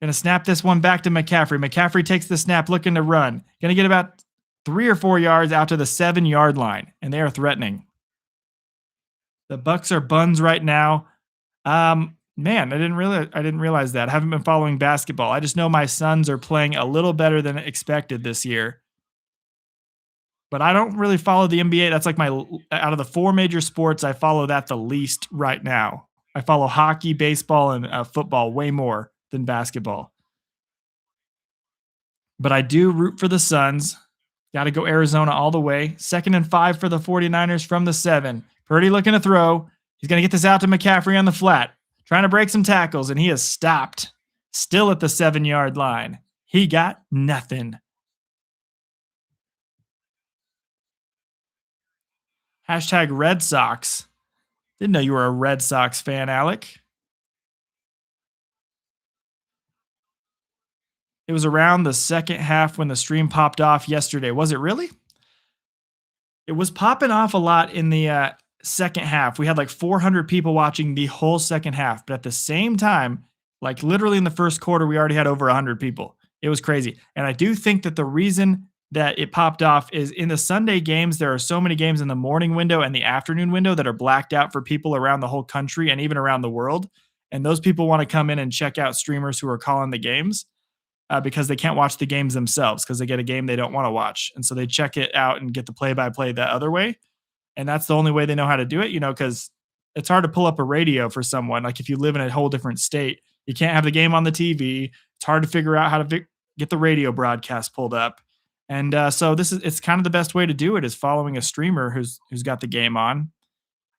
Going to snap this one back to McCaffrey. McCaffrey takes the snap, looking to run. Going to get about 3 or 4 yards out to the 7-yard line, and they are threatening. The Bucks are buns right now. Man, I didn't realize that. I haven't been following basketball. I just know my Suns are playing a little better than expected this year. But I don't really follow the NBA. That's like out of the 4 major sports, I follow that the least right now. I follow hockey, baseball, and football way more than basketball. But I do root for the Suns. Got to go Arizona all the way. 2nd and 5 for the 49ers from the 7. Purdy looking to throw. He's going to get this out to McCaffrey on the flat. Trying to break some tackles, and he is stopped. Still at the 7-yard line. He got nothing. Hashtag Red Sox. Didn't know you were a Red Sox fan, Alec. It was around the second half when the stream popped off yesterday. Was it really? It was popping off a lot in the second half. We had like 400 people watching the whole second half. But at the same time, like literally in the first quarter, we already had over 100 people. It was crazy. And I do think that the reason that it popped off is in the Sunday games, there are so many games in the morning window and the afternoon window that are blacked out for people around the whole country and even around the world. And those people want to come in and check out streamers who are calling the games. Because they can't watch the games themselves because they get a game they don't want to watch. And so they check it out and get the play-by-play the other way. And that's the only way they know how to do it, because it's hard to pull up a radio for someone. Like if you live in a whole different state, you can't have the game on the TV. It's hard to figure out how to get the radio broadcast pulled up. And so it's kind of the best way to do it is following a streamer who's got the game on.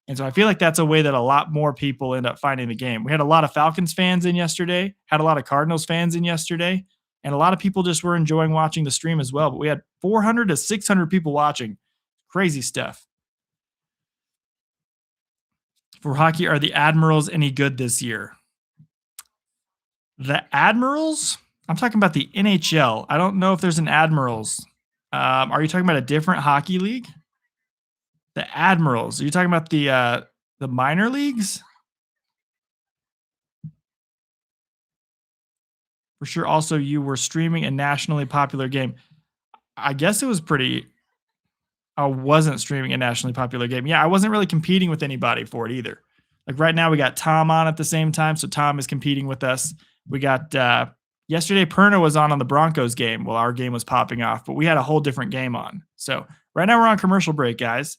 And so I feel like that's a way that a lot more people end up finding the game. We had a lot of Falcons fans in yesterday, had a lot of Cardinals fans in yesterday. And a lot of people just were enjoying watching the stream as well. But we had 400 to 600 people watching. Crazy stuff. For hockey, are the Admirals any good this year? The Admirals? I'm talking about the NHL. I don't know if there's an Admirals. Are you talking about a different hockey league? The Admirals. Are you talking about the minor leagues? For sure. Also, you were streaming a nationally popular game. I guess it was I wasn't streaming a nationally popular game. Yeah, I wasn't really competing with anybody for it either. Like right now, we got Tom on at the same time. So Tom is competing with us. We got yesterday, Perna was on the Broncos game while our game was popping off, but we had a whole different game on. So right now we're on commercial break, guys.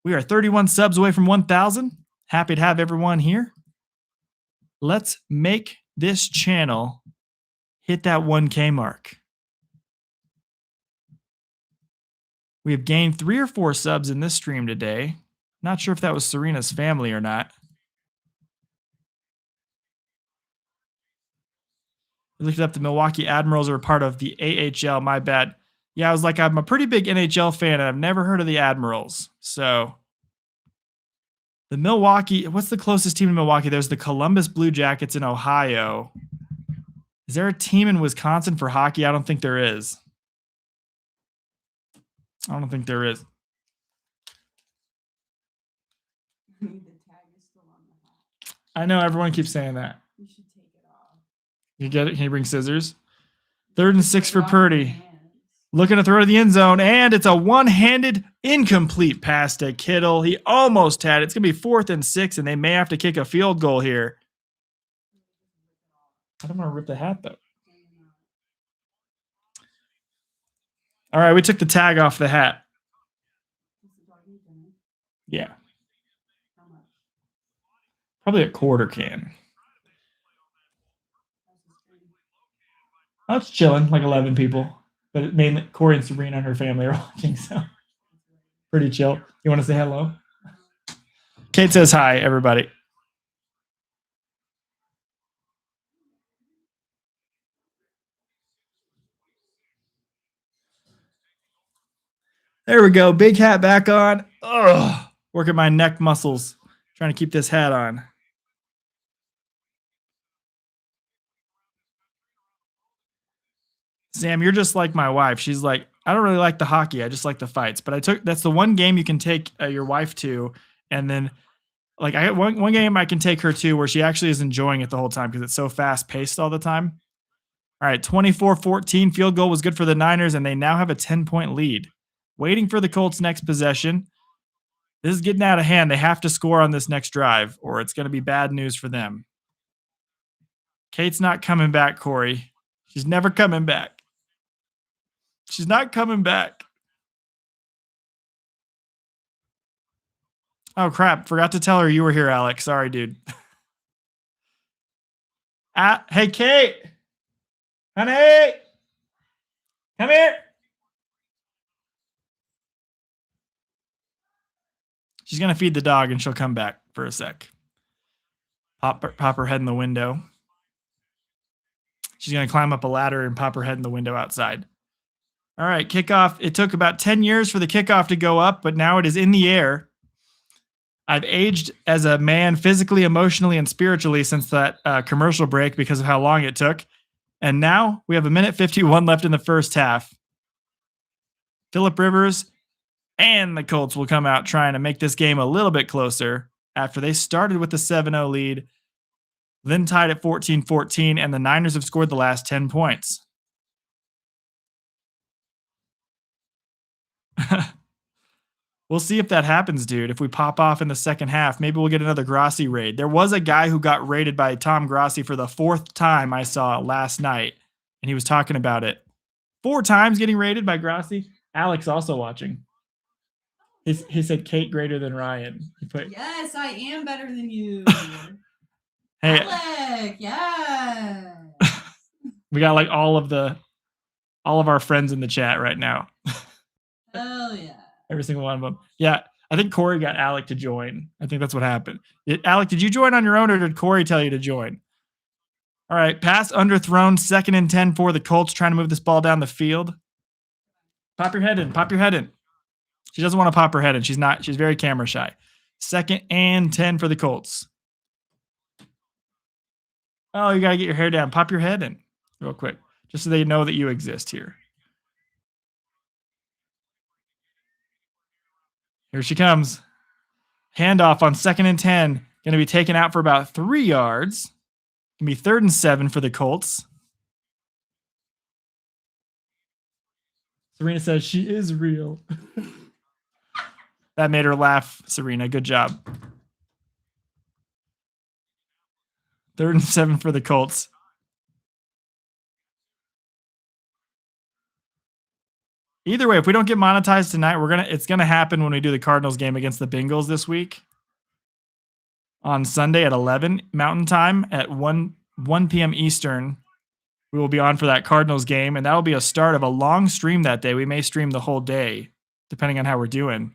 We are 31 subs away from 1,000. Happy to have everyone here. Let's make this channel hit that 1K mark. We have gained 3 or 4 subs in this stream today. Not sure if that was Serena's family or not. We looked up the Milwaukee Admirals are part of the AHL. My bad. Yeah, I was like, I'm a pretty big NHL fan, and I've never heard of the Admirals. So the Milwaukee, what's the closest team to Milwaukee? There's the Columbus Blue Jackets in Ohio. Is there a team in Wisconsin for hockey? I don't think there is. I don't think there is. I know everyone keeps saying that. You should take it off. You get it? Can you bring scissors? 3rd and 6 for Purdy. Looking to throw to the end zone, and it's a one-handed incomplete pass to Kittle. He almost had it. It's going to be 4th and 6, and they may have to kick a field goal here. I don't want to rip the hat, though. All right, we took the tag off the hat. Yeah. Probably a quarter can. Oh, it's chilling, like 11 people. But mainly Corey and Sabrina and her family are watching, so. Pretty chill. You want to say hello? Kate says hi, everybody. There we go. Big hat back on. Ugh. Working my neck muscles. Trying to keep this hat on. Sam, you're just like my wife. She's like, I don't really like the hockey. I just like the fights. But that's the one game you can take your wife to. And then, like, I one game I can take her to where she actually is enjoying it the whole time because it's so fast paced all the time. All right, 24-14 field goal was good for the Niners, and they now have a 10-point lead. Waiting for the Colts' next possession. This is getting out of hand. They have to score on this next drive, or it's going to be bad news for them. Kate's not coming back, Corey. She's never coming back. She's not coming back. Oh, crap. Forgot to tell her you were here, Alex. Sorry, dude. Hey, Kate. Honey. Come here. She's going to feed the dog, and she'll come back for a sec. Pop her head in the window. She's going to climb up a ladder and pop her head in the window outside. All right, kickoff. It took about 10 years for the kickoff to go up, but now it is in the air. I've aged as a man physically, emotionally, and spiritually since that commercial break because of how long it took. And now we have 1:51 left in the first half. Phillip Rivers and the Colts will come out trying to make this game a little bit closer after they started with a 7-0 lead, then tied at 14-14, and the Niners have scored the last 10 points. We'll see if that happens, dude. If we pop off in the second half, maybe we'll get another Grossi raid. There was a guy who got raided by Tom Grossi for the 4th time I saw last night, and he was talking about it. 4 times getting raided by Grossi. Alex also watching. He said Kate greater than Ryan. Yes, I am better than you. Hey, Alec, yeah. We got like all of our friends in the chat right now. Hell yeah. Every single one of them. Yeah, I think Corey got Alec to join. I think that's what happened. Alec, did you join on your own or did Corey tell you to join? All right, pass underthrown, 2nd and 10 for the Colts, trying to move this ball down the field. Pop your head in. Pop your head in. She doesn't want to pop her head in. She's very camera shy. 2nd and 10 for the Colts. Oh, you got to get your hair down. Pop your head in real quick, just so they know that you exist here. Here she comes. Handoff on 2nd and 10. Going to be taken out for about 3 yards. Going to be 3rd and 7 for the Colts. Serena says she is real. That made her laugh, Serena. Good job. 3rd and 7 for the Colts. Either way, if we don't get monetized tonight, it's gonna happen when we do the Cardinals game against the Bengals this week. On Sunday at 11 Mountain Time at 1 p.m. Eastern. We will be on for that Cardinals game, and that will be a start of a long stream that day. We may stream the whole day, depending on how we're doing.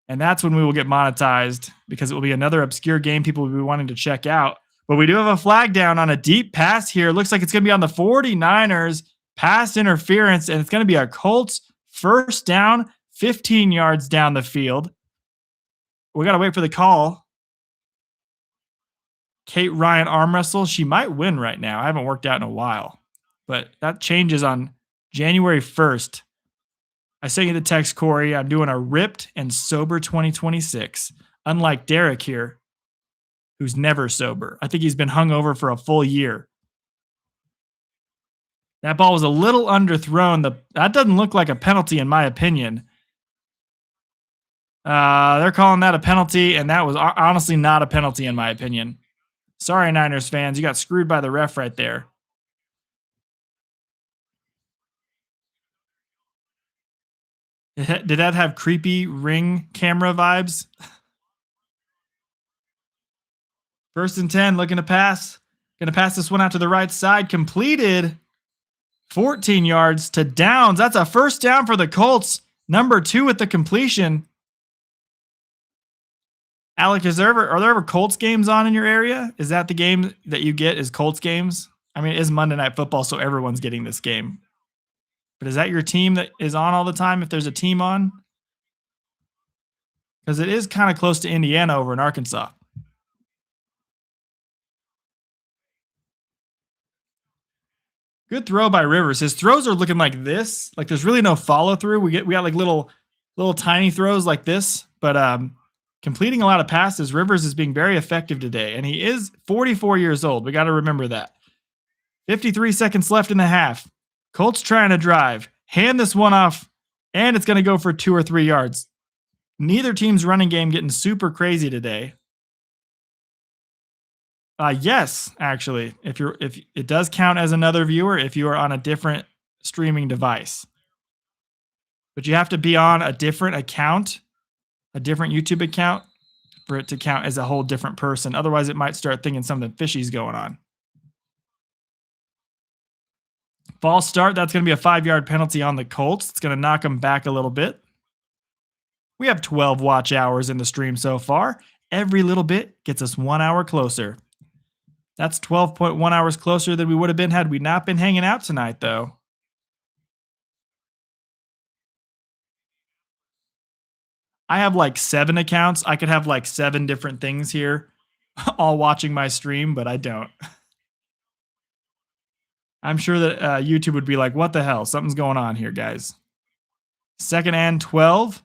And that's when we will get monetized because it will be another obscure game people will be wanting to check out. But we do have a flag down on a deep pass here. Looks like it's going to be on the 49ers. Pass interference, and it's going to be a Colts first down, 15 yards down the field. We got to wait for the call. Kate Ryan arm wrestle. She might win right now. I haven't worked out in a while, but that changes on January 1st. I sent you the text, Corey. I'm doing a ripped and sober 2026. Unlike Derek here, who's never sober. I think he's been hungover for a full year. That ball was a little underthrown. That doesn't look like a penalty in my opinion. They're calling that a penalty, and that was honestly not a penalty in my opinion. Sorry, Niners fans. You got screwed by the ref right there. Did that have creepy Ring camera vibes? 1st and 10, looking to pass. Going to pass this one out to the right side. Completed. 14 yards to Downs. That's a first down for the Colts. Number 2 at the completion. Alec, are there ever Colts games on in your area? Is that the game that you get? Is Colts games? I mean, it is Monday Night Football, so everyone's getting this game. But is that your team that is on all the time? If there's a team on, because it is kind of close to Indiana over in Arkansas. Good throw by Rivers. His throws are looking like this. Like there's really no follow through. We got like little tiny throws like this, but completing a lot of passes. Rivers is being very effective today, and he is 44 years old. We got to remember that. 53 seconds left in the half. Colts trying to drive. Hand this one off, and it's going to go for 2 or 3 yards. Neither team's running game getting super crazy today. Yes, actually, if it does count as another viewer if you are on a different streaming device, but you have to be on a different account, a different YouTube account, for it to count as a whole different person. Otherwise, it might start thinking something fishy's going on. False start. That's going to be a 5-yard penalty on the Colts. It's going to knock them back a little bit. We have 12 watch hours in the stream so far. Every little bit gets us 1 hour closer. That's 12.1 hours closer than we would have been had we not been hanging out tonight, though. I have like 7 accounts. I could have like 7 different things here all watching my stream, but I don't. I'm sure that YouTube would be like, what the hell? Something's going on here, guys. 2nd and 12.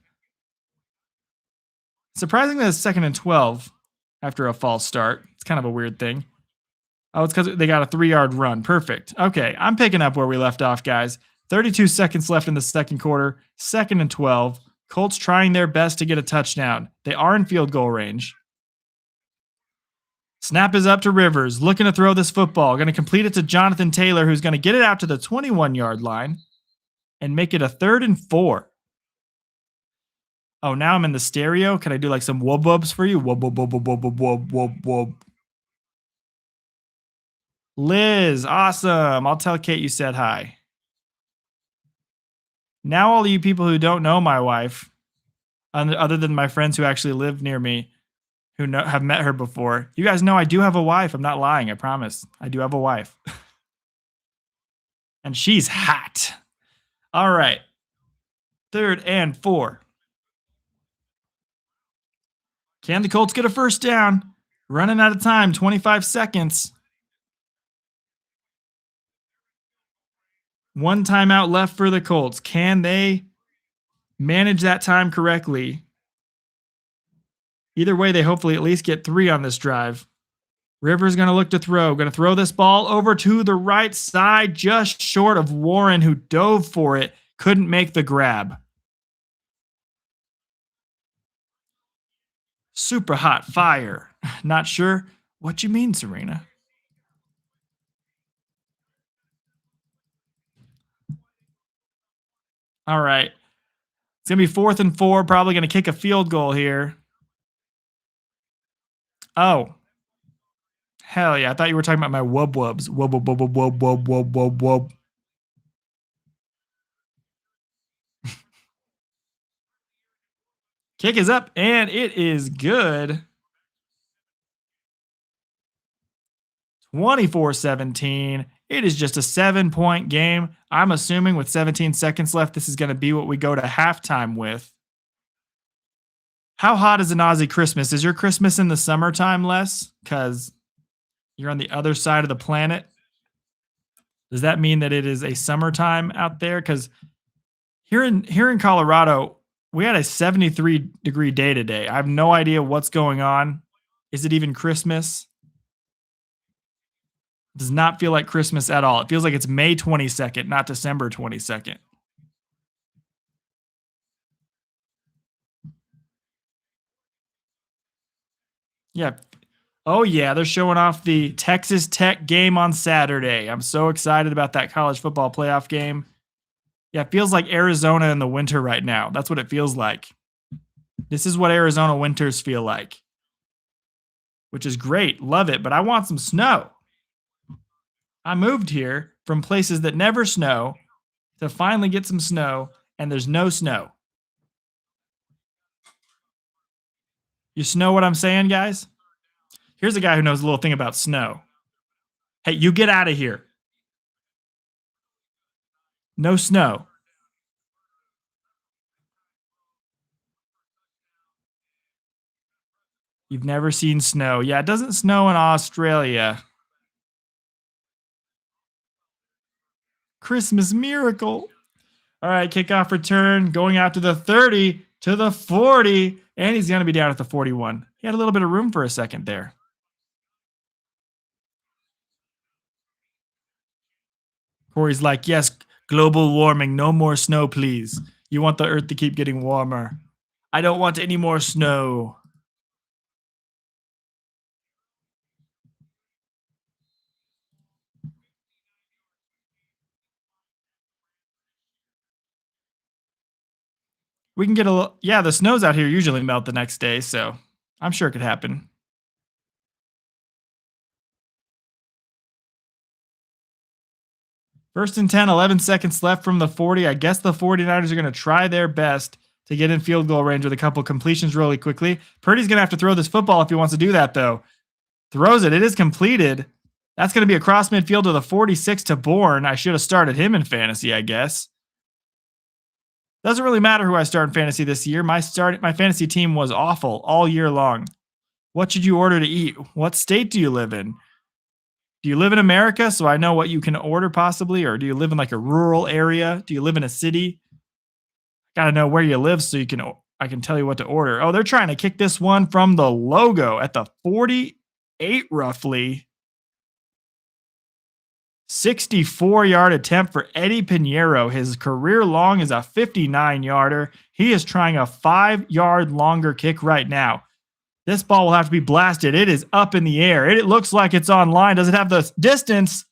Surprisingly, it's 2nd and 12 after a false start. It's kind of a weird thing. Oh, it's because they got a 3-yard run. Perfect. Okay, I'm picking up where we left off, guys. 32 seconds left in the second quarter. 2nd and 12. Colts trying their best to get a touchdown. They are in field goal range. Snap is up to Rivers. Looking to throw this football. Going to complete it to Jonathan Taylor, who's going to get it out to the 21-yard line and make it a 3rd and 4. Oh, now I'm in the stereo. Can I do like some wub-wubs for you? Wub, wub, wub, wub, wub, wub, wub, wub. Liz, awesome. I'll tell Kate you said hi. Now all of you people who don't know my wife, other than my friends who actually live near me, who have met her before, you guys know I do have a wife. I'm not lying. I promise. I do have a wife. And she's hot. All right. 3rd and 4. Can the Colts get a first down? Running out of time. 25 seconds. 1 timeout left for the Colts. Can they manage that time correctly? Either way, they hopefully at least get 3 on this drive. Rivers going to look to throw. Going to throw this ball over to the right side, just short of Warren, who dove for it. Couldn't make the grab. Super hot fire. Not sure what you mean, Serena. All right. It's going to be 4th and 4. Probably going to kick a field goal here. Oh. Hell yeah. I thought you were talking about my wub-wubs. Wub-wub-wub-wub-wub-wub-wub. Kick is up, and it is good. 24-17. It is just a 7-point game. I'm assuming with 17 seconds left, this is going to be what we go to halftime with. How hot is an Aussie Christmas? Is your Christmas in the summertime, Les? Because you're on the other side of the planet. Does that mean that it is a summertime out there? Because here in Colorado, we had a 73-degree day today. I have no idea what's going on. Is it even Christmas? Does not feel like Christmas at all. It feels like it's May 22nd, not December 22nd. Yeah. Oh, yeah. They're showing off the Texas Tech game on Saturday. I'm so excited about that college football playoff game. Yeah, it feels like Arizona in the winter right now. That's what it feels like. This is what Arizona winters feel like, which is great. Love it. But I want some snow. I moved here from places that never snow to finally get some snow, and there's no snow. You know what I'm saying, guys? Here's a guy who knows a little thing about snow. Hey, you get out of here. No snow. You've never seen snow. Yeah, it doesn't snow in Australia. Christmas miracle. All right, kickoff return going out to the 30, to the 40, and he's going to be down at the 41. He had a little bit of room for a second there. Corey's like, yes, global warming, no more snow, please. You want the earth to keep getting warmer. I don't want any more snow. We can get a little, yeah, the snows out here usually melt the next day, so I'm sure it could happen. First and 10, 11 seconds left from the 40. I guess the 49ers are going to try their best to get in field goal range with a couple completions really quickly. Purdy's going to have to throw this football if he wants to do that, though. Throws it. It is completed. That's going to be across midfield to the 46 to Bourne. I should have started him in fantasy, I guess. Doesn't really matter who I start in fantasy this year. My fantasy team was awful all year long. What should you order to eat? What state do you live in? Do you live in America so I know what you can order possibly? Or do you live in like a rural area? Do you live in a city? Got to know where you live so I can tell you what to order. Oh, they're trying to kick this one from the logo at the 48 roughly. 64-yard attempt for Eddie Pinheiro. His career long is a 59-yarder. He is trying a 5-yard longer kick right now. This ball will have to be blasted. It is up in the air. It looks like it's on line. Does it have the distance?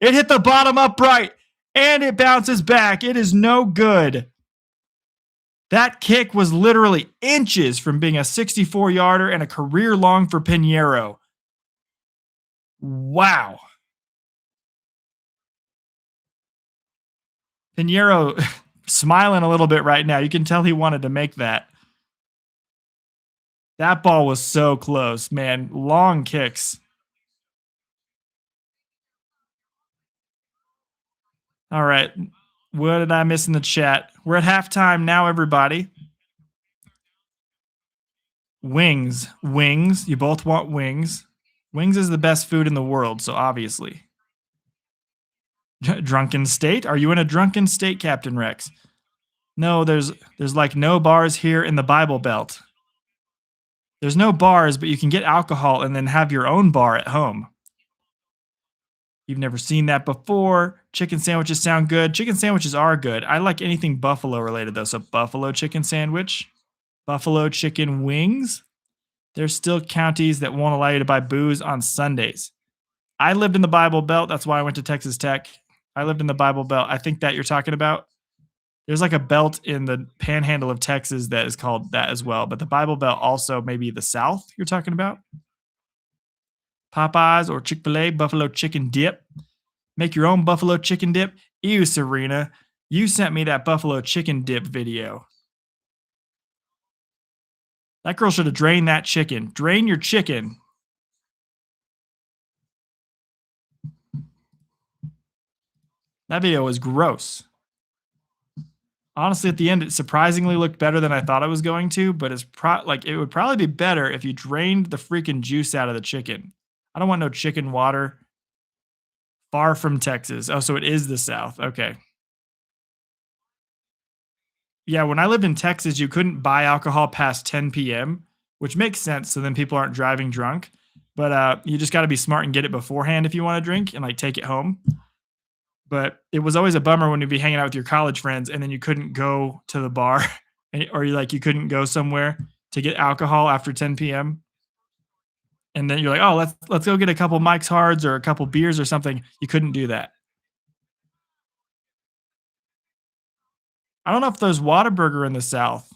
It hit the bottom upright, and it bounces back. It is no good. That kick was literally inches from being a 64-yarder and a career long for Pinheiro. Wow. Pinheiro smiling a little bit right now. You can tell he wanted to make that. That ball was so close, man. Long kicks. All right. What did I miss in the chat? We're at halftime now, everybody. Wings. Wings. You both want wings. Wings is the best food in the world, so obviously. Drunken state? Are you in a drunken state, Captain Rex? No, there's like no bars here in the Bible Belt. There's no bars, but you can get alcohol and then have your own bar at home. You've never seen that before. Chicken sandwiches sound good. Chicken sandwiches are good. I like anything buffalo related, though. So buffalo chicken sandwich, buffalo chicken wings. There's still counties that won't allow you to buy booze on Sundays. I lived in the Bible Belt. That's why I went to Texas Tech. I lived in the Bible Belt. I think that you're talking about. There's like a belt in the panhandle of Texas that is called that as well. But the Bible Belt also maybe the South you're talking about. Popeyes or Chick-fil-A, buffalo chicken dip. Make your own buffalo chicken dip. Ew, Serena. You sent me that buffalo chicken dip video. That girl should have drained that chicken. Drain your chicken. That video was gross. Honestly, at the end, it surprisingly looked better than I thought it was going to, but it would probably be better if you drained the freaking juice out of the chicken. I don't want no chicken water. Far from Texas. Oh, so it is the South. Okay. Yeah, when I lived in Texas, you couldn't buy alcohol past 10 p.m., which makes sense. So then people aren't driving drunk. But you just got to be smart and get it beforehand if you want to drink and like take it home. But it was always a bummer when you'd be hanging out with your college friends and then you couldn't go to the bar or you couldn't go somewhere to get alcohol after 10 p.m. And then you're like, oh, let's go get a couple Mike's Hards or a couple beers or something. You couldn't do that. I don't know if there's Whataburger in the South.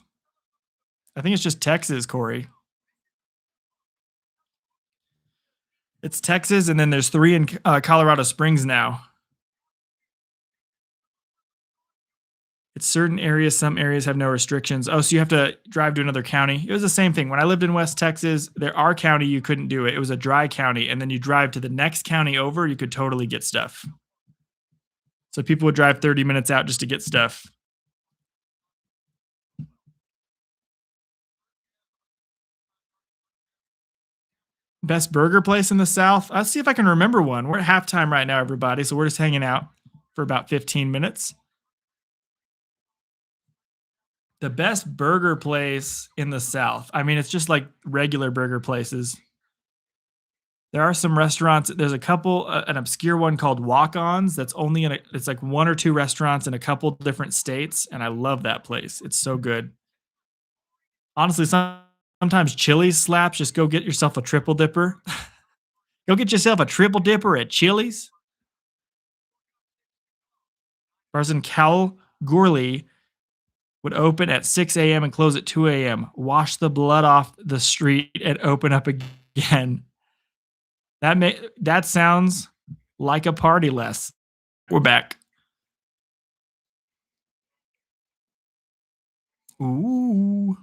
I think it's just Texas, Corey. It's Texas, and then there's 3 in Colorado Springs now. It's certain areas, some areas have no restrictions. Oh, so you have to drive to another county. It was the same thing. When I lived in West Texas, there our county you couldn't do it. It was a dry county, and then you drive to the next county over, you could totally get stuff. So people would drive 30 minutes out just to get stuff. Best burger place in the South? I'll see if I can remember one. We're at halftime right now, everybody. So we're just hanging out for about 15 minutes. The best burger place in the South. I mean, it's just like regular burger places. There are some restaurants. There's a couple, an obscure one called Walk-Ons. That's only in it's like one or two restaurants in a couple different states, and I love that place. It's so good. Honestly, sometimes Chili's slaps. Just go get yourself a triple dipper. Go get yourself a triple dipper at Chili's. Bars in Calgary would open at 6 a.m. and close at 2 a.m. Wash the blood off the street and open up again. That sounds like a party, Les. We're back. Ooh.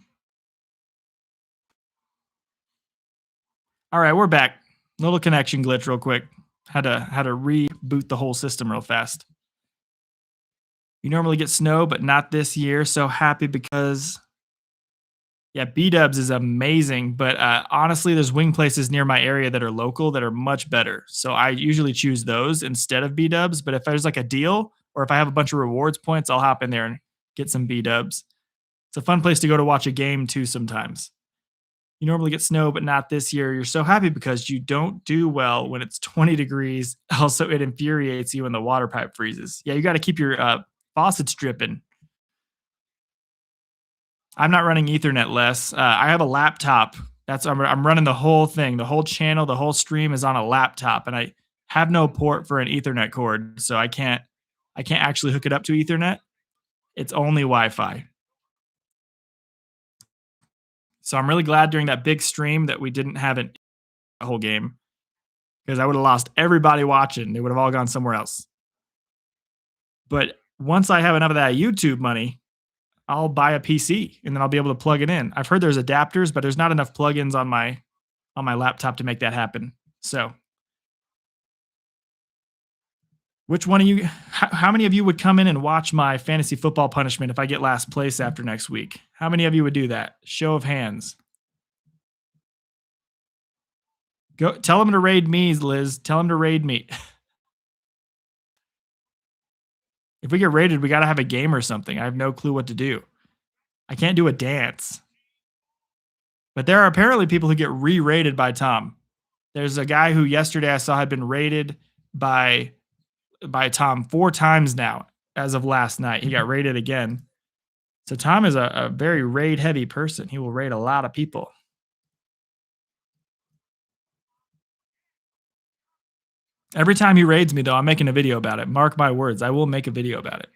All right, we're back. Little connection glitch real quick. Had to reboot the whole system real fast. You normally get snow, but not this year. So happy because yeah, B-dubs is amazing, but honestly, there's wing places near my area that are local that are much better. So I usually choose those instead of B-dubs. But if there's like a deal or if I have a bunch of rewards points, I'll hop in there and get some B-dubs. It's a fun place to go to watch a game too sometimes. You normally get snow, but not this year. You're so happy because you don't do well when it's 20 degrees. Also, it infuriates you when the water pipe freezes. Yeah, you got to keep your faucets dripping. I'm not running Ethernet, Les. I have a laptop. I'm running the whole thing, the whole channel, the whole stream is on a laptop, and I have no port for an Ethernet cord, so I can't actually hook it up to Ethernet. It's only Wi-Fi. So I'm really glad during that big stream that we didn't have a whole game because I would have lost everybody watching. They would have all gone somewhere else. But once I have enough of that YouTube money, I'll buy a PC and then I'll be able to plug it in. I've heard there's adapters, but there's not enough plugins on my laptop to make that happen. So, which one of you how many of you would come in and watch my fantasy football punishment if I get last place after next week? How many of you would do that? Show of hands. Go tell them to raid me, Liz. Tell them to raid me. If we get raided, we got to have a game or something. I have no clue what to do. I can't do a dance. But there are apparently people who get re-rated by Tom. There's a guy who yesterday I saw had been rated by Tom 4 times now as of last night. He got rated again. So Tom is a very raid heavy person. He will raid a lot of people. Every time he raids me, though, I'm making a video about it. Mark my words, I will make a video about it.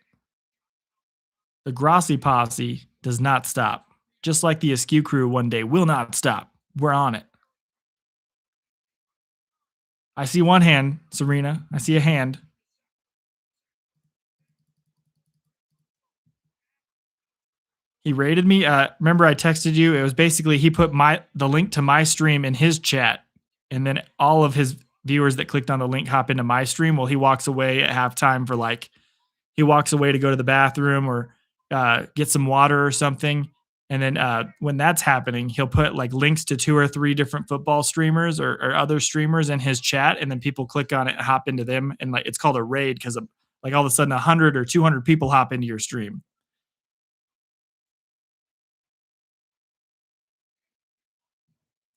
The Grossi posse does not stop. Just like the Askew crew one day will not stop. We're on it. I see one hand, Serena. I see a hand. He rated me. Remember I texted you? It was basically he put the link to my stream in his chat, and then all of his viewers that clicked on the link hop into my stream. Well, he walks away at halftime for he walks away to go to the bathroom or get some water or something. And then when that's happening, he'll put links to 2 or 3 different football streamers or other streamers in his chat, and then people click on it and hop into them, and it's called a raid because all of a sudden 100 or 200 people hop into your stream.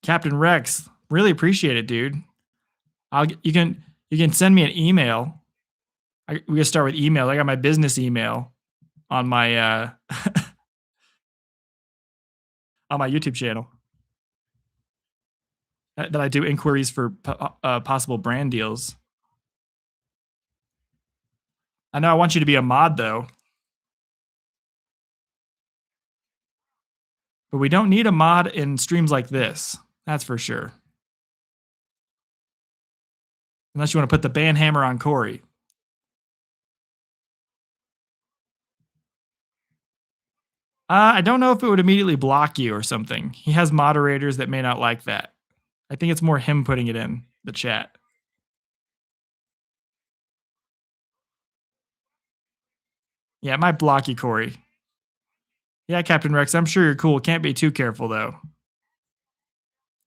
Captain Rex, really appreciate it, dude. You can send me an email. We gotta start with email. I got my business email on my on my YouTube channel that I do inquiries for possible brand deals. I know I want you to be a mod though, but we don't need a mod in streams like this. That's for sure. Unless you want to put the ban hammer on Corey. I don't know if it would immediately block you or something. He has moderators that may not like that. I think it's more him putting it in the chat. Yeah, it might block you, Corey. Yeah, Captain Rex, I'm sure you're cool. Can't be too careful though.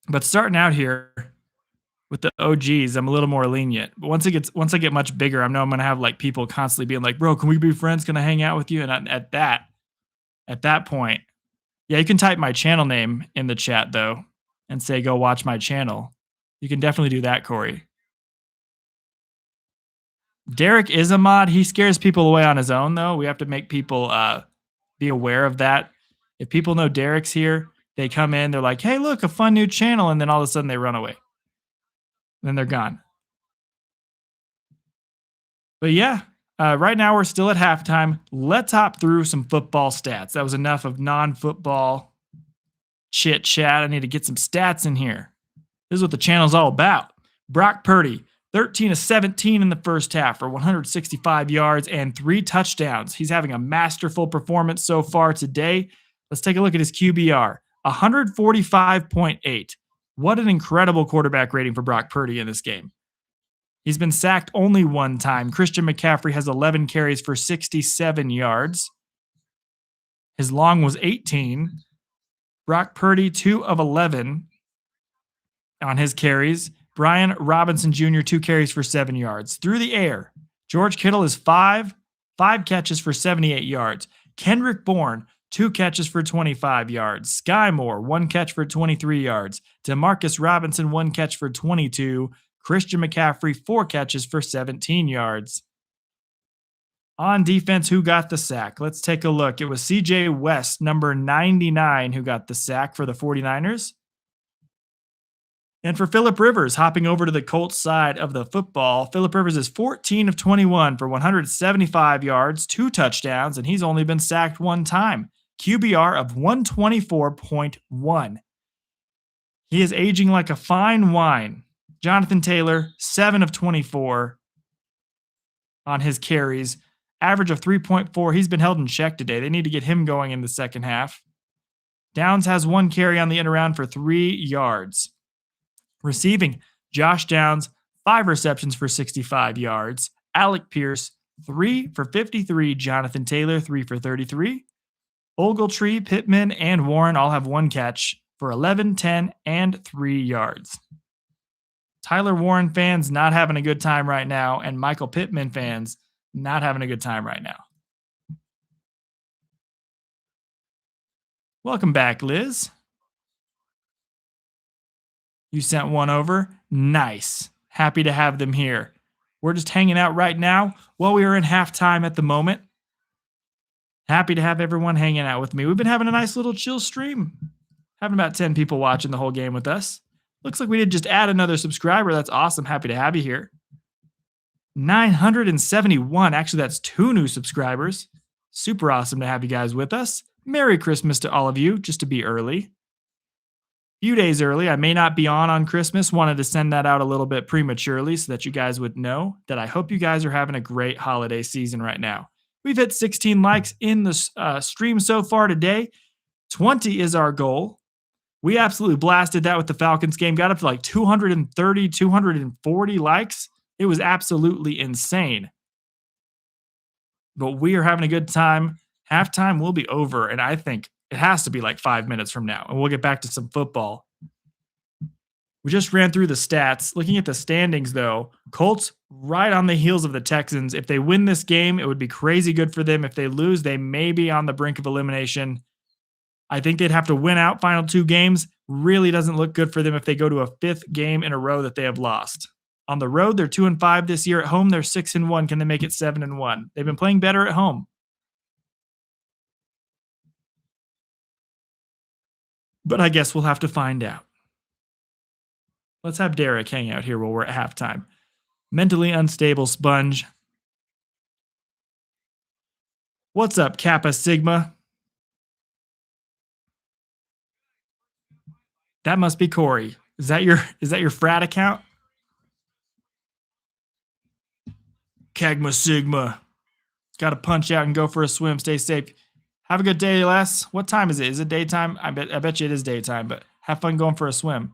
But starting out here with the OGs, I'm a little more lenient. But once I get much bigger, I know I'm gonna have like people constantly being like, "Bro, can we be friends? Can I hang out with you?" And at that point, yeah, you can type my channel name in the chat though, and say go watch my channel. You can definitely do that, Corey. Derek is a mod. He scares people away on his own though. We have to make people be aware of that. If people know Derek's here, they come in, they're like, "Hey, look, a fun new channel," and then all of a sudden they run away. Then they're gone. But yeah, right now we're still at halftime. Let's hop through some football stats. That was enough of non-football chit chat. I need to get some stats in here. This is what the channel's all about. Brock Purdy, 13 of 17 in the first half for 165 yards and 3 touchdowns. He's having a masterful performance so far today. Let's take a look at his QBR, 145.8. What an incredible quarterback rating for Brock Purdy in this game. He's been sacked only one time. Christian McCaffrey has 11 carries for 67 yards. His long was 18. Brock Purdy, 2 of 11 on his carries. Brian Robinson Jr., 2 carries for 7 yards. Through the air, George Kittle is 5 catches for 78 yards. Kendrick Bourne, 2 catches for 25 yards. Sky Moore, 1 catch for 23 yards. Demarcus Robinson, 1 catch for 22. Christian McCaffrey, 4 catches for 17 yards. On defense, who got the sack? Let's take a look. It was CJ West, number 99, who got the sack for the 49ers. And for Phillip Rivers, hopping over to the Colts side of the football, Phillip Rivers is 14 of 21 for 175 yards, 2 touchdowns, and he's only been sacked 1 time. QBR of 124.1. He is aging like a fine wine. Jonathan Taylor, 7 of 24 on his carries, average of 3.4. He's been held in check today. They need to get him going in the second half. Downs has 1 carry on the end around for 3 yards. Receiving, Josh Downs, 5 receptions for 65 yards. Alec Pierce, 3 for 53. Jonathan Taylor, 3 for 33. Ogletree, Pittman, and Warren all have 1 catch for 11, 10, and 3 yards. Tyler Warren fans not having a good time right now, and Michael Pittman fans not having a good time right now. Welcome back, Liz. You sent one over. Nice. Happy to have them here. We're just hanging out right now while we are in halftime at the moment. Happy to have everyone hanging out with me. We've been having a nice little chill stream. Having about 10 people watching the whole game with us. Looks like we did just add another subscriber. That's awesome. Happy to have you here. 971. Actually, that's 2 new subscribers. Super awesome to have you guys with us. Merry Christmas to all of you, just to be early. Few days early. I may not be on Christmas. Wanted to send that out a little bit prematurely so that you guys would know that I hope you guys are having a great holiday season right now. We've hit 16 likes in the stream so far today. 20 is our goal. We absolutely blasted that with the Falcons game. Got up to like 230, 240 likes. It was absolutely insane. But we are having a good time. Halftime will be over, and I think it has to be like 5 minutes from now, and we'll get back to some football. We just ran through the stats. Looking at the standings, though, Colts right on the heels of the Texans. If they win this game, it would be crazy good for them. If they lose, they may be on the brink of elimination. I think they'd have to win out final 2 games. Really doesn't look good for them if they go to a 5th game in a row that they have lost. On the road, they're 2-5 this year. At home, they're 6-1. Can they make it 7-1? They've been playing better at home. But I guess we'll have to find out. Let's have Derek hang out here while we're at halftime. Mentally unstable sponge. What's up, Kappa Sigma? That must be Corey. Is that your frat account? Kagma Sigma. Got to punch out and go for a swim. Stay safe. Have a good day, Les. What time is it? Is it daytime? I bet you it is daytime, but have fun going for a swim.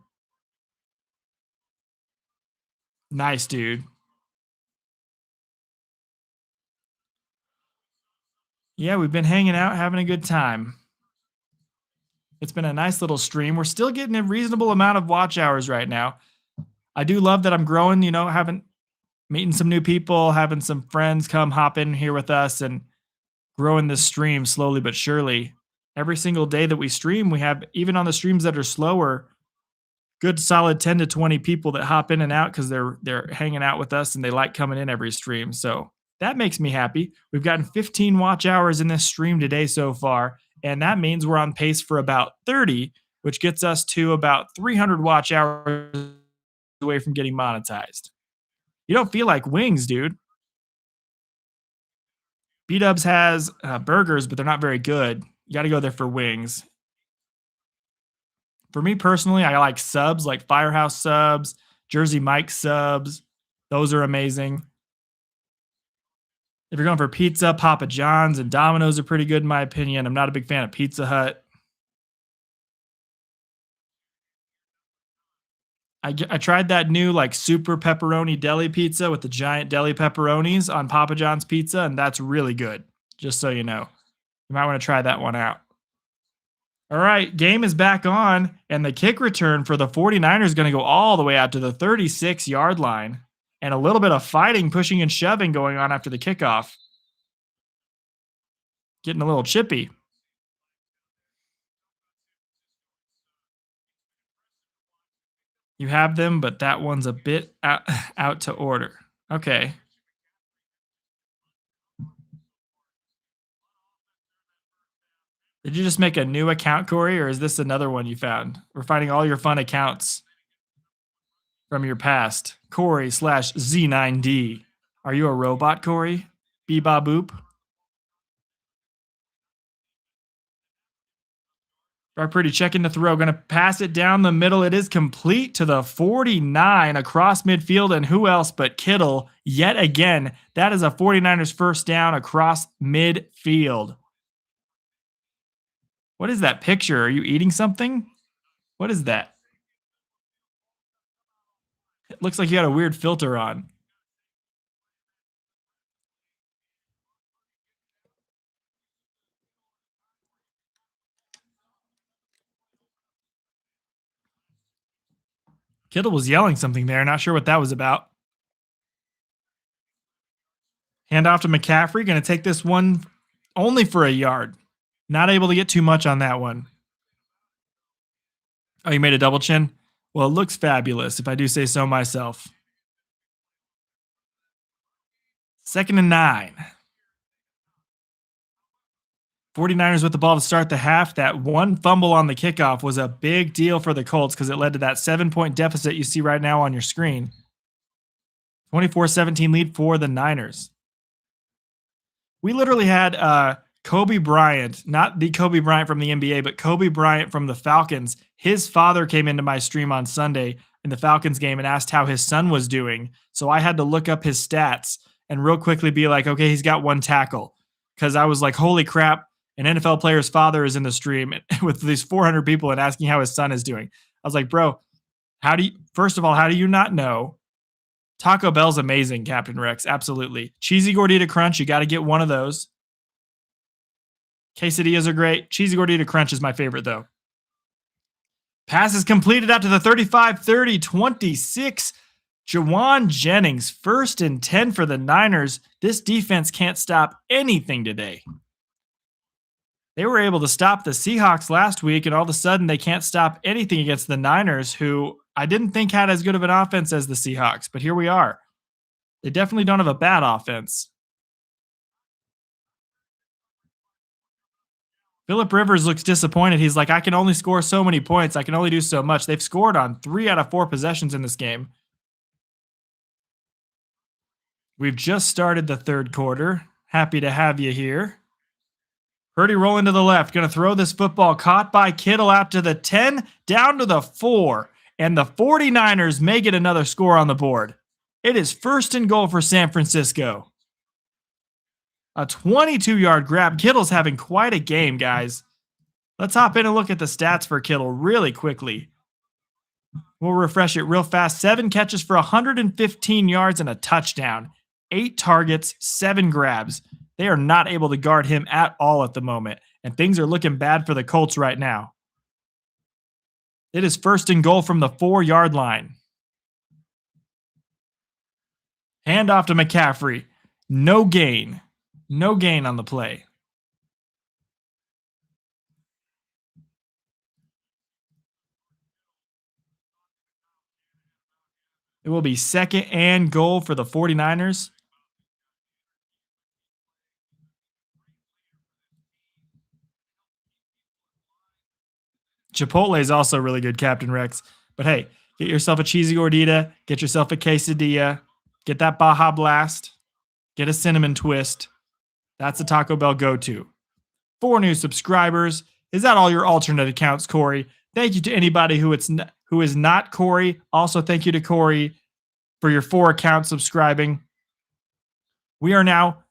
Nice, dude. Yeah, we've been hanging out, having a good time. It's been a nice little stream. We're still getting a reasonable amount of watch hours right now. I do love that I'm growing, having meeting some new people, having some friends come hop in here with us and growing this stream slowly but surely. Every single day that we stream, we have, even on the streams that are slower, good solid 10 to 20 people that hop in and out because they're hanging out with us and they like coming in every stream. So that makes me happy. We've gotten 15 watch hours in this stream today so far, and that means we're on pace for about 30, which gets us to about 300 watch hours away from getting monetized. You don't feel like wings, dude. B Dubs has burgers, but they're not very good. You got to go there for wings. For me personally, I like subs, like Firehouse subs, Jersey Mike subs. Those are amazing. If you're going for pizza, Papa John's and Domino's are pretty good in my opinion. I'm not a big fan of Pizza Hut. I tried that new like super pepperoni deli pizza with the giant deli pepperonis on Papa John's pizza, and that's really good. Just so you know, you might want to try that one out. All right, game is back on, and the kick return for the 49ers is going to go all the way out to the 36-yard line, and a little bit of fighting, pushing, and shoving going on after the kickoff. Getting a little chippy. You have them, but that one's a bit out to order. Okay. Did you just make a new account, Corey, or is this another one you found? We're finding all your fun accounts from your past. Corey slash Z9D. Are you a robot, Corey? Beba boop. Are pretty checking the throw. Going to pass it down the middle. It is complete to the 49 across midfield. And who else but Kittle yet again? That is a 49ers first down across midfield. What is that picture? Are you eating something? What is that? It looks like you got a weird filter on. Kittle was yelling something there. Not sure what that was about. Hand off to McCaffrey. Going to take this one only for a yard. Not able to get too much on that one. Oh, you made a double chin? Well, it looks fabulous, if I do say so myself. 2nd and 9. 49ers with the ball to start the half. That one fumble on the kickoff was a big deal for the Colts because it led to that 7-point deficit you see right now on your screen. 24-17 lead for the Niners. We literally had Kobe Bryant, not the Kobe Bryant from the NBA, but Kobe Bryant from the Falcons. His father came into my stream on Sunday in the Falcons game and asked how his son was doing. So I had to look up his stats and real quickly be like, okay, he's got 1 tackle. Because I was like, holy crap, an NFL player's father is in the stream with these 400 people and asking how his son is doing. I was like, bro, first of all, how do you not know? Taco Bell's amazing, Captain Rex. Absolutely. Cheesy Gordita Crunch, you got to get one of those. Quesadillas are great. Cheesy Gordita Crunch is my favorite, though. Pass is completed out to the 35-30, 26. Jawan Jennings, 1st and 10 for the Niners. This defense can't stop anything today. They were able to stop the Seahawks last week, and all of a sudden they can't stop anything against the Niners, who I didn't think had as good of an offense as the Seahawks, but here we are. They definitely don't have a bad offense. Phillip Rivers looks disappointed. He's like, I can only score so many points. I can only do so much. They've scored on 3 out of 4 possessions in this game. We've just started the 3rd quarter. Happy to have you here. Purdy rolling to the left. Going to throw this football. Caught by Kittle out to the 10, down to the 4. And the 49ers may get another score on the board. It is 1st and goal for San Francisco. A 22-yard grab. Kittle's having quite a game, guys. Let's hop in and look at the stats for Kittle really quickly. We'll refresh it real fast. 7 catches for 115 yards and a touchdown. 8 targets, 7 grabs. They are not able to guard him at all at the moment, and things are looking bad for the Colts right now. It is 1st and goal from the 4-yard line. Hand off to McCaffrey. No gain. No gain on the play. It will be 2nd and goal for the 49ers. Chipotle is also really good, Captain Rex. But hey, get yourself a cheesy gordita, get yourself a quesadilla, get that Baja Blast, get a cinnamon twist. That's the Taco Bell go-to. 4 new subscribers. Is that all your alternate accounts, Corey? Thank you to anybody who is not Corey. Also, thank you to Corey for your 4 accounts subscribing. We are now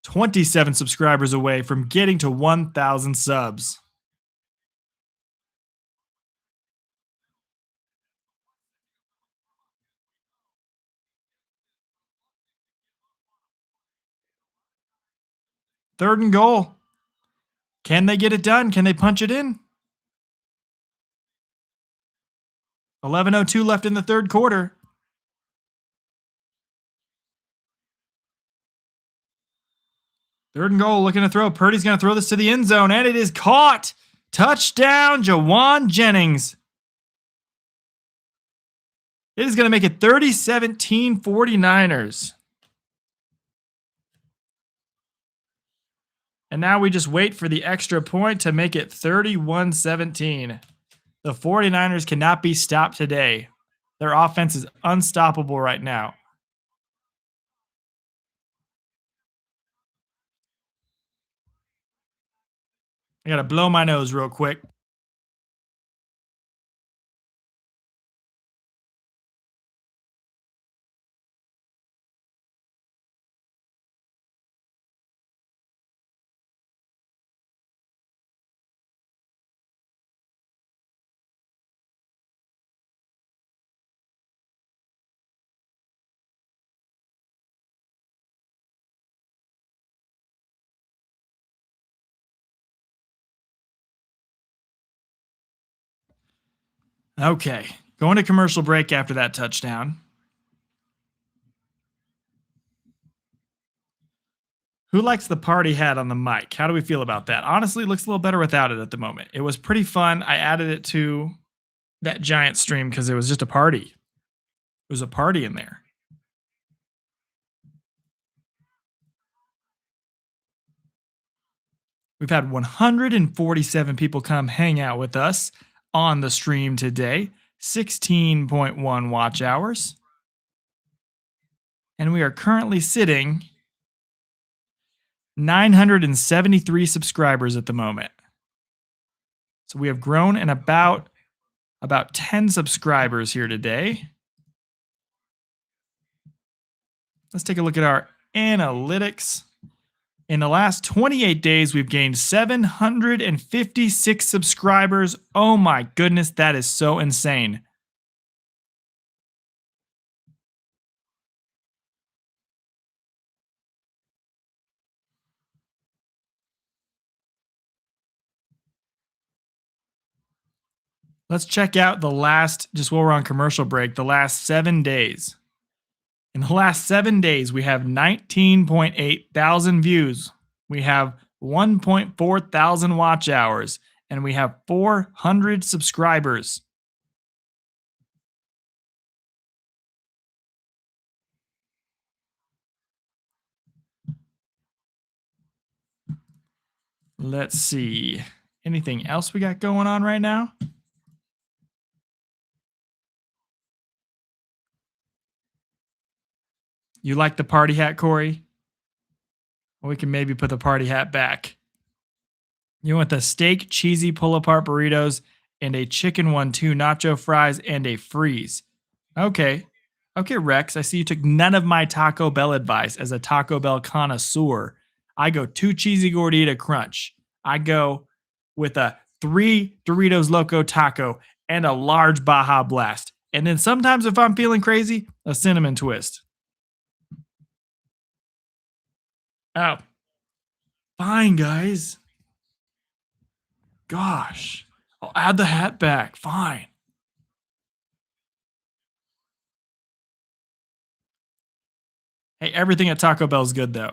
27 subscribers away from getting to 1,000 subs. Third and goal. Can they get it done? Can they punch it in? 11:02 left in the third quarter. Third and goal, looking to throw. Purdy's going to throw this to the end zone, and it is caught. Touchdown, Jawan Jennings. It is going to make it 30-17 49ers. And now we just wait for the extra point to make it 31-17. The 49ers cannot be stopped today. Their offense is unstoppable right now. I got to blow my nose real quick. Okay, going to commercial break after that touchdown. Who likes the party hat on the mic? How do we feel about that? Honestly, it looks a little better without it at the moment. It was pretty fun. I added it to that giant stream because it was just a party. It was a party in there. We've had 147 people come hang out with us on the stream today. 16.1 watch hours. And we are currently sitting 973 subscribers at the moment. So we have grown in about 10 subscribers here today. Let's take a look at our analytics. In the last 28 days, we've gained 756 subscribers. Oh my goodness, that is so insane. Let's check out the last, just while we're on commercial break, the last 7 days. In the last 7 days, we have 19.8 thousand views. We have 1.4 thousand watch hours, and we have 400 subscribers. Let's see. Anything else we got going on right now? You like the party hat, Corey? We can maybe put the party hat back. You want the steak, cheesy pull-apart burritos, and a chicken 1-2 nacho fries, and a freeze. Okay. Okay, Rex, I see you took none of my Taco Bell advice as a Taco Bell connoisseur. I go 2 cheesy gordita crunch. I go with a 3 Doritos Loco taco and a large Baja Blast. And then sometimes if I'm feeling crazy, a cinnamon twist. Oh, fine, guys. Gosh. I'll add the hat back. Fine. Hey, everything at Taco Bell is good though.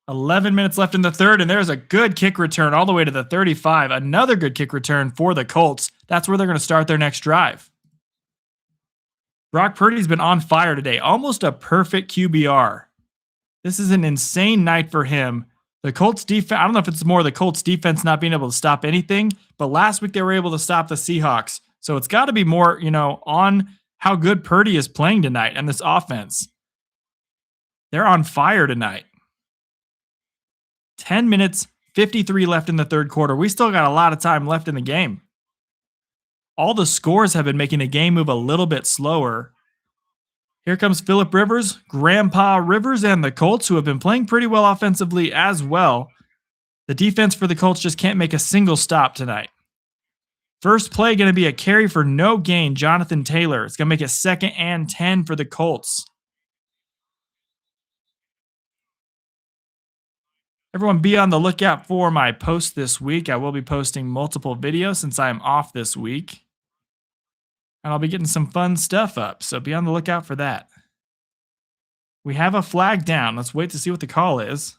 11 minutes left in the third, and there's a good kick return all the way to the 35. Another good kick return for the Colts. That's where they're going to start their next drive. Brock Purdy's been on fire today, almost a perfect QBR. This is an insane night for him. The Colts defense, I don't know if it's more the Colts defense not being able to stop anything, but last week they were able to stop the Seahawks. So it's got to be more, on how good Purdy is playing tonight and this offense. They're on fire tonight. 10 minutes, 53 left in the third quarter. We still got a lot of time left in the game. All the scores have been making the game move a little bit slower. Here comes Phillip Rivers, Grandpa Rivers, and the Colts, who have been playing pretty well offensively as well. The defense for the Colts just can't make a single stop tonight. First play going to be a carry for no gain, Jonathan Taylor. It's going to make it 2nd and 10 for the Colts. Everyone be on the lookout for my post this week. I will be posting multiple videos since I'm off this week. And I'll be getting some fun stuff up, so be on the lookout for that. We have a flag down. Let's wait to see what the call is.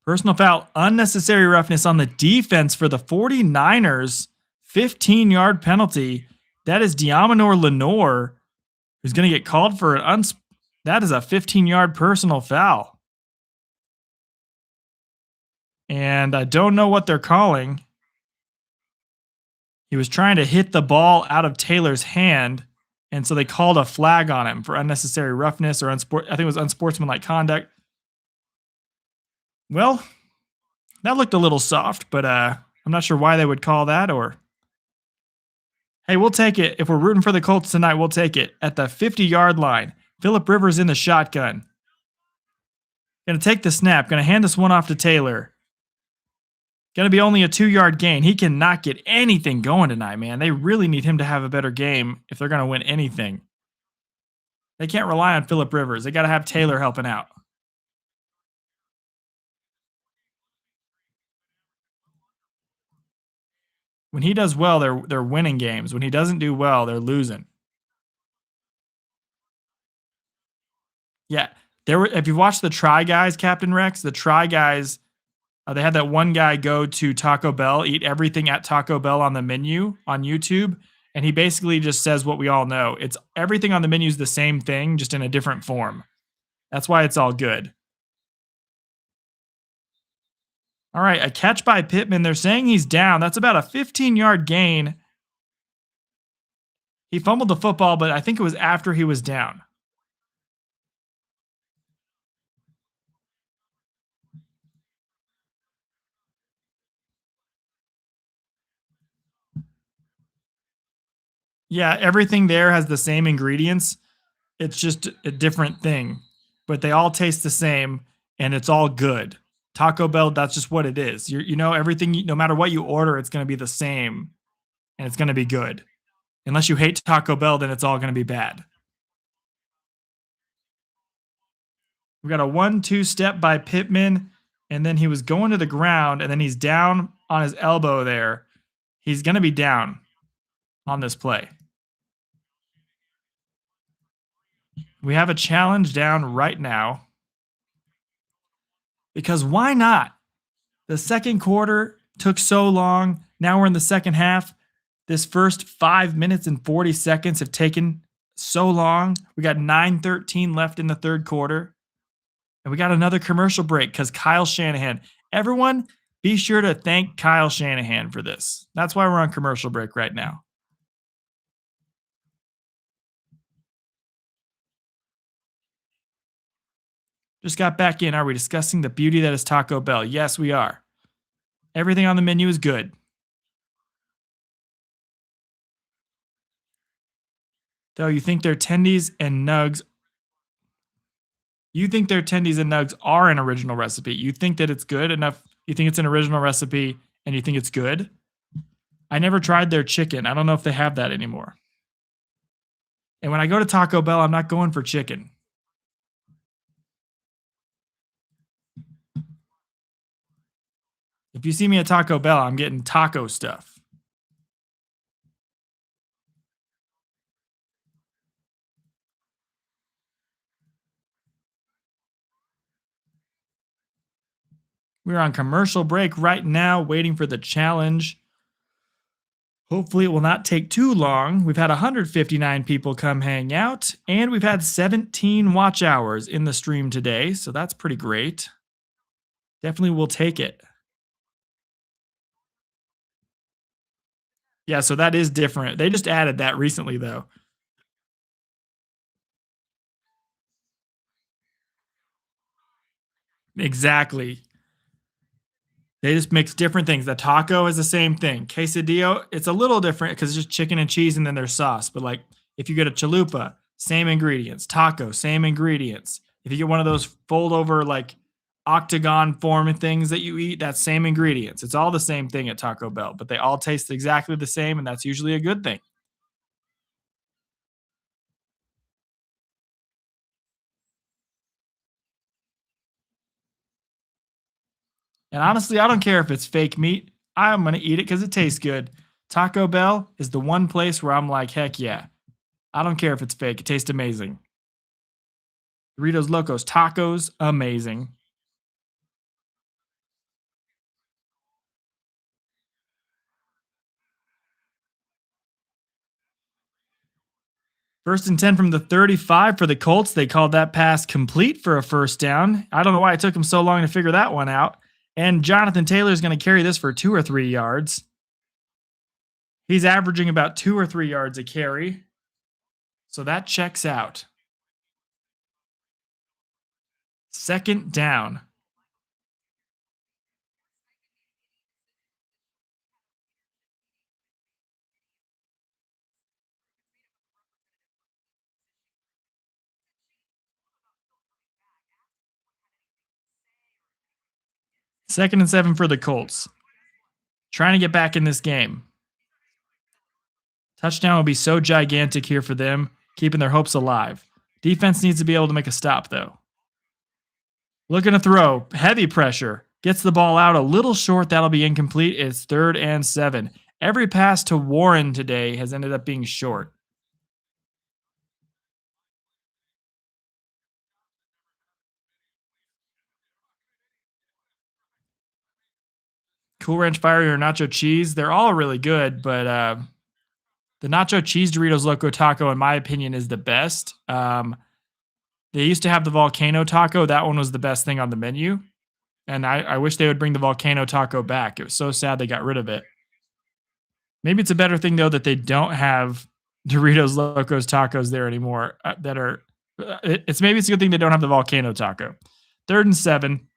Personal foul, unnecessary roughness on the defense for the 49ers. 15-yard penalty. That is Diamonor Lenore, who's going to get called for that is a 15-yard personal foul. And I don't know what they're calling. He was trying to hit the ball out of Taylor's hand, and so they called a flag on him for unnecessary roughness or I think it was unsportsmanlike conduct. Well, that looked a little soft, but I'm not sure why they would call that. Or hey, we'll take it. If we're rooting for the Colts tonight, we'll take it. At the 50-yard line, Phillip Rivers in the shotgun. Going to take the snap. Going to hand this one off to Taylor. Going to be only a 2-yard gain. He cannot get anything going tonight, man. They really need him to have a better game if they're going to win anything. They can't rely on Phillip Rivers. They got to have Taylor helping out. When he does well, they're winning games. When he doesn't do well, they're losing. Yeah, if you watch the Try Guys, Captain Rex, the Try Guys, they had that one guy go to Taco Bell, eat everything at Taco Bell on the menu on YouTube, and he basically just says what we all know. It's everything on the menu is the same thing, just in a different form. That's why it's all good. All right, a catch by Pittman. They're saying he's down. That's about a 15-yard gain. He fumbled the football, but I think it was after he was down. Yeah, everything there has the same ingredients. It's just a different thing, but they all taste the same and it's all good. Taco Bell, that's just what it is. Everything, no matter what you order, it's going to be the same and it's going to be good. Unless you hate Taco Bell, then it's all going to be bad. We got a 1-2 step by Pittman, and then he was going to the ground, and then he's down on his elbow there. He's going to be down on this play. We have a challenge down right now. Because why not? The second quarter took so long. Now we're in the second half. This first 5 minutes and 40 seconds have taken so long. We got 9:13 left in the third quarter. And we got another commercial break because Kyle Shanahan. Everyone, be sure to thank Kyle Shanahan for this. That's why we're on commercial break right now. Just got back in. Are we discussing the beauty that is Taco Bell? Yes, we are. Everything on the menu is good. Though you think their tendies and nugs are an original recipe. You think that it's good enough. You think it's an original recipe and you think it's good. I never tried their chicken. I don't know if they have that anymore. And when I go to Taco Bell, I'm not going for chicken. If you see me at Taco Bell, I'm getting taco stuff. We're on commercial break right now, waiting for the challenge. Hopefully, it will not take too long. We've had 159 people come hang out, and we've had 17 watch hours in the stream today, so that's pretty great. Definitely will take it. Yeah, so that is different. They just added that recently, though. Exactly. They just mix different things. The taco is the same thing. Quesadillo, it's a little different because it's just chicken and cheese and then there's sauce. But like if you get a chalupa, same ingredients. Taco, same ingredients. If you get one of those fold over like octagon form things that you eat, that's same ingredients. It's all the same thing at Taco Bell, but they all taste exactly the same, and that's usually a good thing. And honestly, I don't care if it's fake meat. I'm going to eat it because it tastes good. Taco Bell is the one place where I'm like, heck yeah. I don't care if it's fake. It tastes amazing. Doritos Locos Tacos, amazing. First and 10 from the 35 for the Colts. They called that pass complete for a first down. I don't know why it took them so long to figure that one out. And Jonathan Taylor is going to carry this for 2 or 3 yards. He's averaging about 2 or 3 yards a carry. So that checks out. Second down. Second and 7 for the Colts. Trying to get back in this game. Touchdown will be so gigantic here for them, keeping their hopes alive. Defense needs to be able to make a stop, though. Looking to throw. Heavy pressure. Gets the ball out a little short. That'll be incomplete. It's 3rd and 7. Every pass to Warren today has ended up being short. Cool Ranch Fire or Nacho Cheese, they're all really good, but the Nacho Cheese Doritos Loco Taco, in my opinion, is the best. They used to have the Volcano Taco. That one was the best thing on the menu. And I wish they would bring the Volcano Taco back. It was so sad they got rid of it. Maybe it's a better thing, though, that they don't have Doritos Locos Tacos there anymore. Maybe it's a good thing they don't have the Volcano Taco. 3rd and 7.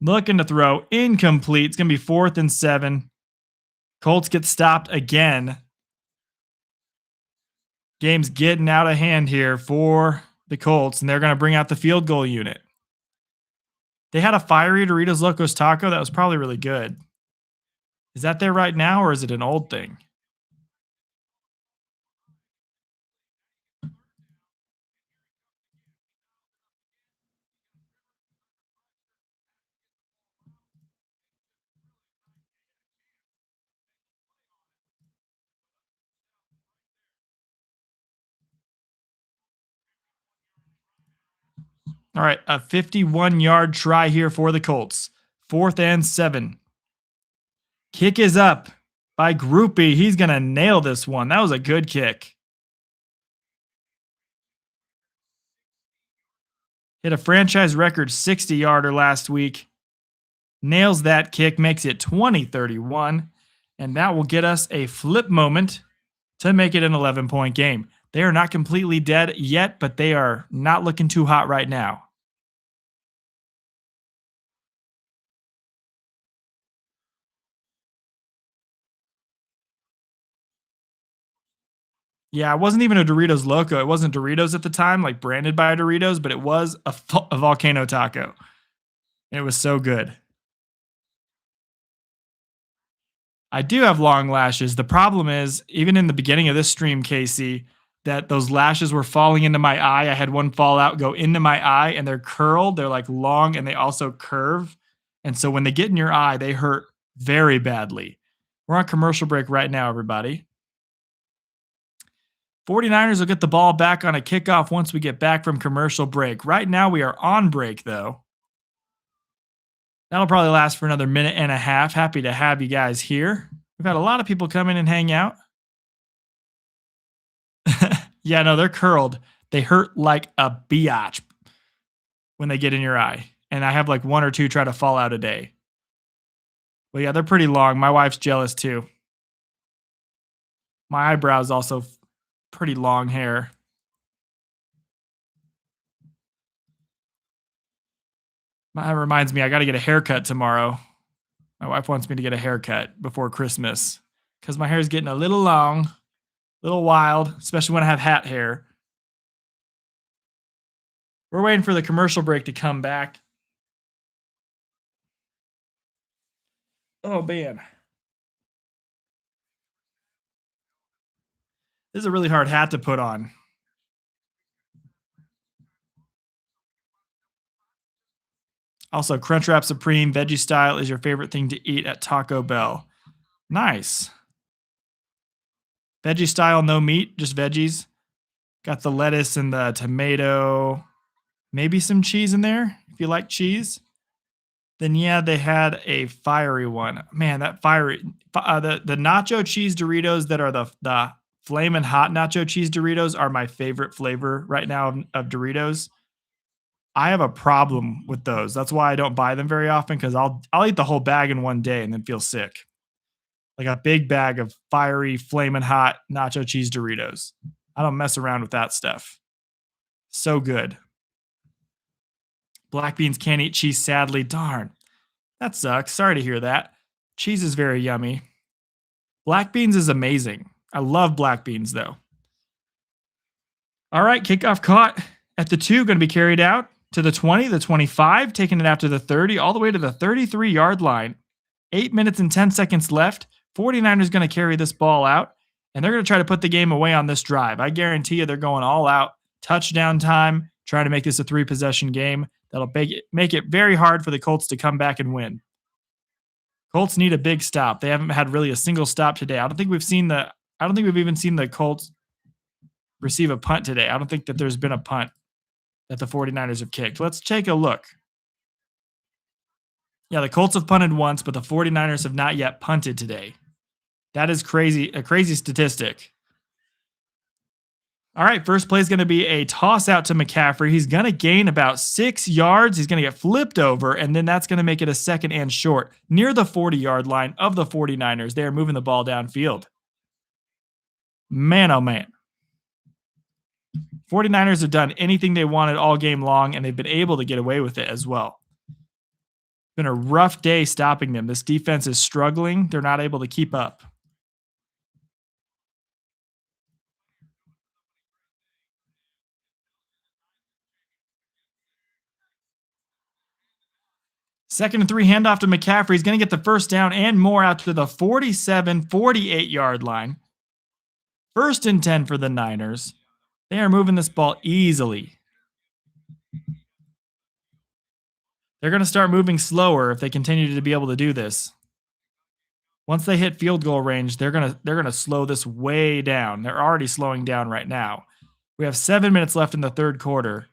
Looking to throw. Incomplete. It's going to be 4th and 7. Colts get stopped again. Game's getting out of hand here for the Colts, and they're going to bring out the field goal unit. They had a fiery Doritos Locos Taco that was probably really good. Is that there right now, or is it an old thing? All right, a 51-yard try here for the Colts. 4th and 7. Kick is up by Groupie. He's going to nail this one. That was a good kick. Hit a franchise record 60-yarder last week. Nails that kick, makes it 20-31. And that will get us a flip moment to make it an 11-point game. They are not completely dead yet, but they are not looking too hot right now. Yeah, it wasn't even a Doritos Loco. It wasn't Doritos at the time, like branded by Doritos, but it was a volcano taco. And it was so good. I do have long lashes. The problem is, even in the beginning of this stream, Casey, that those lashes were falling into my eye. I had one fall out, go into my eye, and they're curled. They're like long and they also curve. And so when they get in your eye, they hurt very badly. We're on commercial break right now, everybody. 49ers will get the ball back on a kickoff once we get back from commercial break. Right now, we are on break, though. That'll probably last for another minute and a half. Happy to have you guys here. We've had a lot of people come in and hang out. Yeah, no, they're curled. They hurt like a biatch when they get in your eye. And I have like one or two try to fall out a day. But yeah, they're pretty long. My wife's jealous too. My eyebrows also pretty long hair. That reminds me, I got to get a haircut tomorrow. My wife wants me to get a haircut before Christmas because my hair is getting a little long, a little wild, especially when I have hat hair. We're waiting for the commercial break to come back. Oh, man. This is a really hard hat to put on. Also, Crunchwrap Supreme Veggie Style is your favorite thing to eat at Taco Bell. Nice. Veggie Style, no meat, just veggies. Got the lettuce and the tomato. Maybe some cheese in there if you like cheese. Then yeah, they had a fiery one. Man, that fiery the nacho cheese Doritos that are the flamin' hot nacho cheese Doritos are my favorite flavor right now of Doritos. I have a problem with those. That's why I don't buy them very often because I'll eat the whole bag in one day and then feel sick. Like a big bag of fiery, flamin' hot nacho cheese Doritos. I don't mess around with that stuff. So good. Black beans can't eat cheese, sadly. Darn. That sucks. Sorry to hear that. Cheese is very yummy. Black beans is amazing. I love black beans, though. All right, kickoff caught at the 2, going to be carried out to the 20, the 25, taking it after the 30, all the way to the 33-yard line. 8 minutes and 10 seconds left. 49ers going to carry this ball out, and they're going to try to put the game away on this drive. I guarantee you they're going all out. Touchdown time, trying to make this a 3-possession game. That'll make it very hard for the Colts to come back and win. Colts need a big stop. They haven't had really a single stop today. I don't think we've even seen the Colts receive a punt today. I don't think that there's been a punt that the 49ers have kicked. Let's take a look. Yeah, the Colts have punted once, but the 49ers have not yet punted today. That is crazy, a crazy statistic. All right, first play is going to be a toss out to McCaffrey. He's going to gain about 6 yards. He's going to get flipped over, and then that's going to make it a second and short near the 40-yard line of the 49ers. They are moving the ball downfield. Man, oh man. 49ers have done anything they wanted all game long, and they've been able to get away with it as well. It's been a rough day stopping them. This defense is struggling. They're not able to keep up. Second and 3 handoff to McCaffrey. He's going to get the first down and more out to the 47, 48-yard line. First and 10 for the Niners. They are moving this ball easily. They're going to start moving slower if they continue to be able to do this. Once they hit field goal range, they're going to slow this way down. They're already slowing down right now. We have 7 minutes left in the third quarter.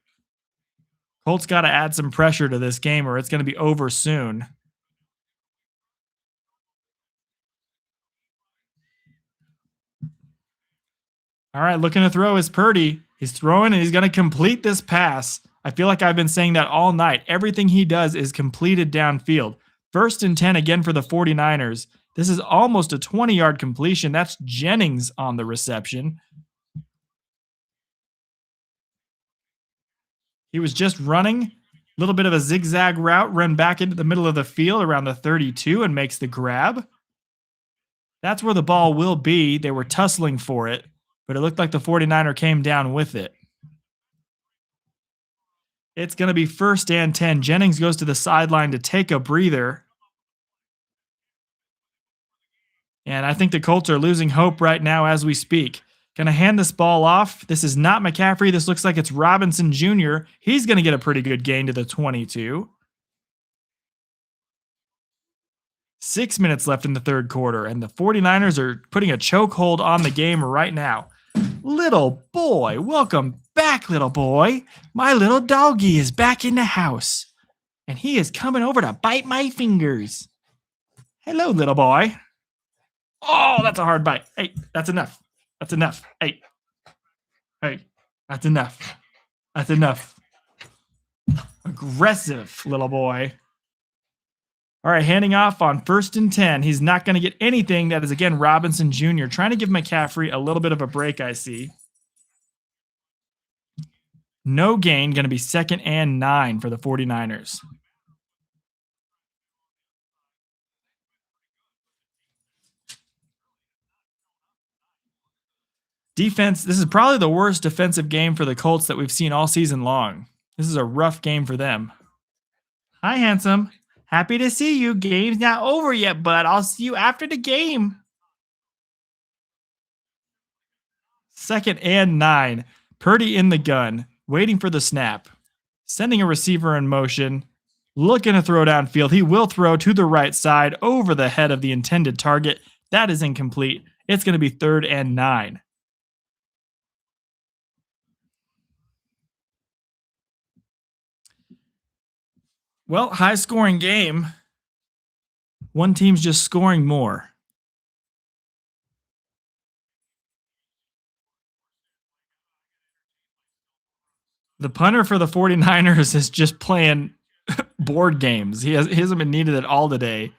Colts got to add some pressure to this game or it's going to be over soon. All right, looking to throw is Purdy. He's throwing and he's going to complete this pass. I feel like I've been saying that all night. Everything he does is completed downfield. First and 10 again for the 49ers. This is almost a 20-yard completion. That's Jennings on the reception. He was just running, a little bit of a zigzag route, run back into the middle of the field around the 32 and makes the grab. That's where the ball will be. They were tussling for it. but it looked like the 49er came down with it. It's going to be 1st and 10. Jennings goes to the sideline to take a breather. And I think the Colts are losing hope right now as we speak. Going to hand this ball off. This is not McCaffrey. This looks like it's Robinson Jr. He's going to get a pretty good gain to the 22. 6 minutes left in the third quarter, and the 49ers are putting a chokehold on the game right now. Little boy, welcome back, little boy. My little doggy is back in the house, and he is coming over to bite my fingers. Hello, little boy. Oh, that's a hard bite. Hey, that's enough. That's enough. Hey, that's enough. That's enough. Aggressive, little boy. All right, handing off on 1st and 10. He's not going to get anything. That is, again, Robinson Jr. trying to give McCaffrey a little bit of a break, I see. No gain, going to be 2nd and 9 for the 49ers. Defense, this is probably the worst defensive game for the Colts that we've seen all season long. This is a rough game for them. Hi, handsome. Happy to see you. Game's not over yet, bud. I'll see you after the game. 2nd and 9. Purdy in the gun, waiting for the snap. Sending a receiver in motion. Looking to throw downfield. He will throw to the right side over the head of the intended target. That is incomplete. It's going to be 3rd and 9. Well, high-scoring game. One team's just scoring more. The punter for the 49ers is just playing board games. He hasn't been needed at all today.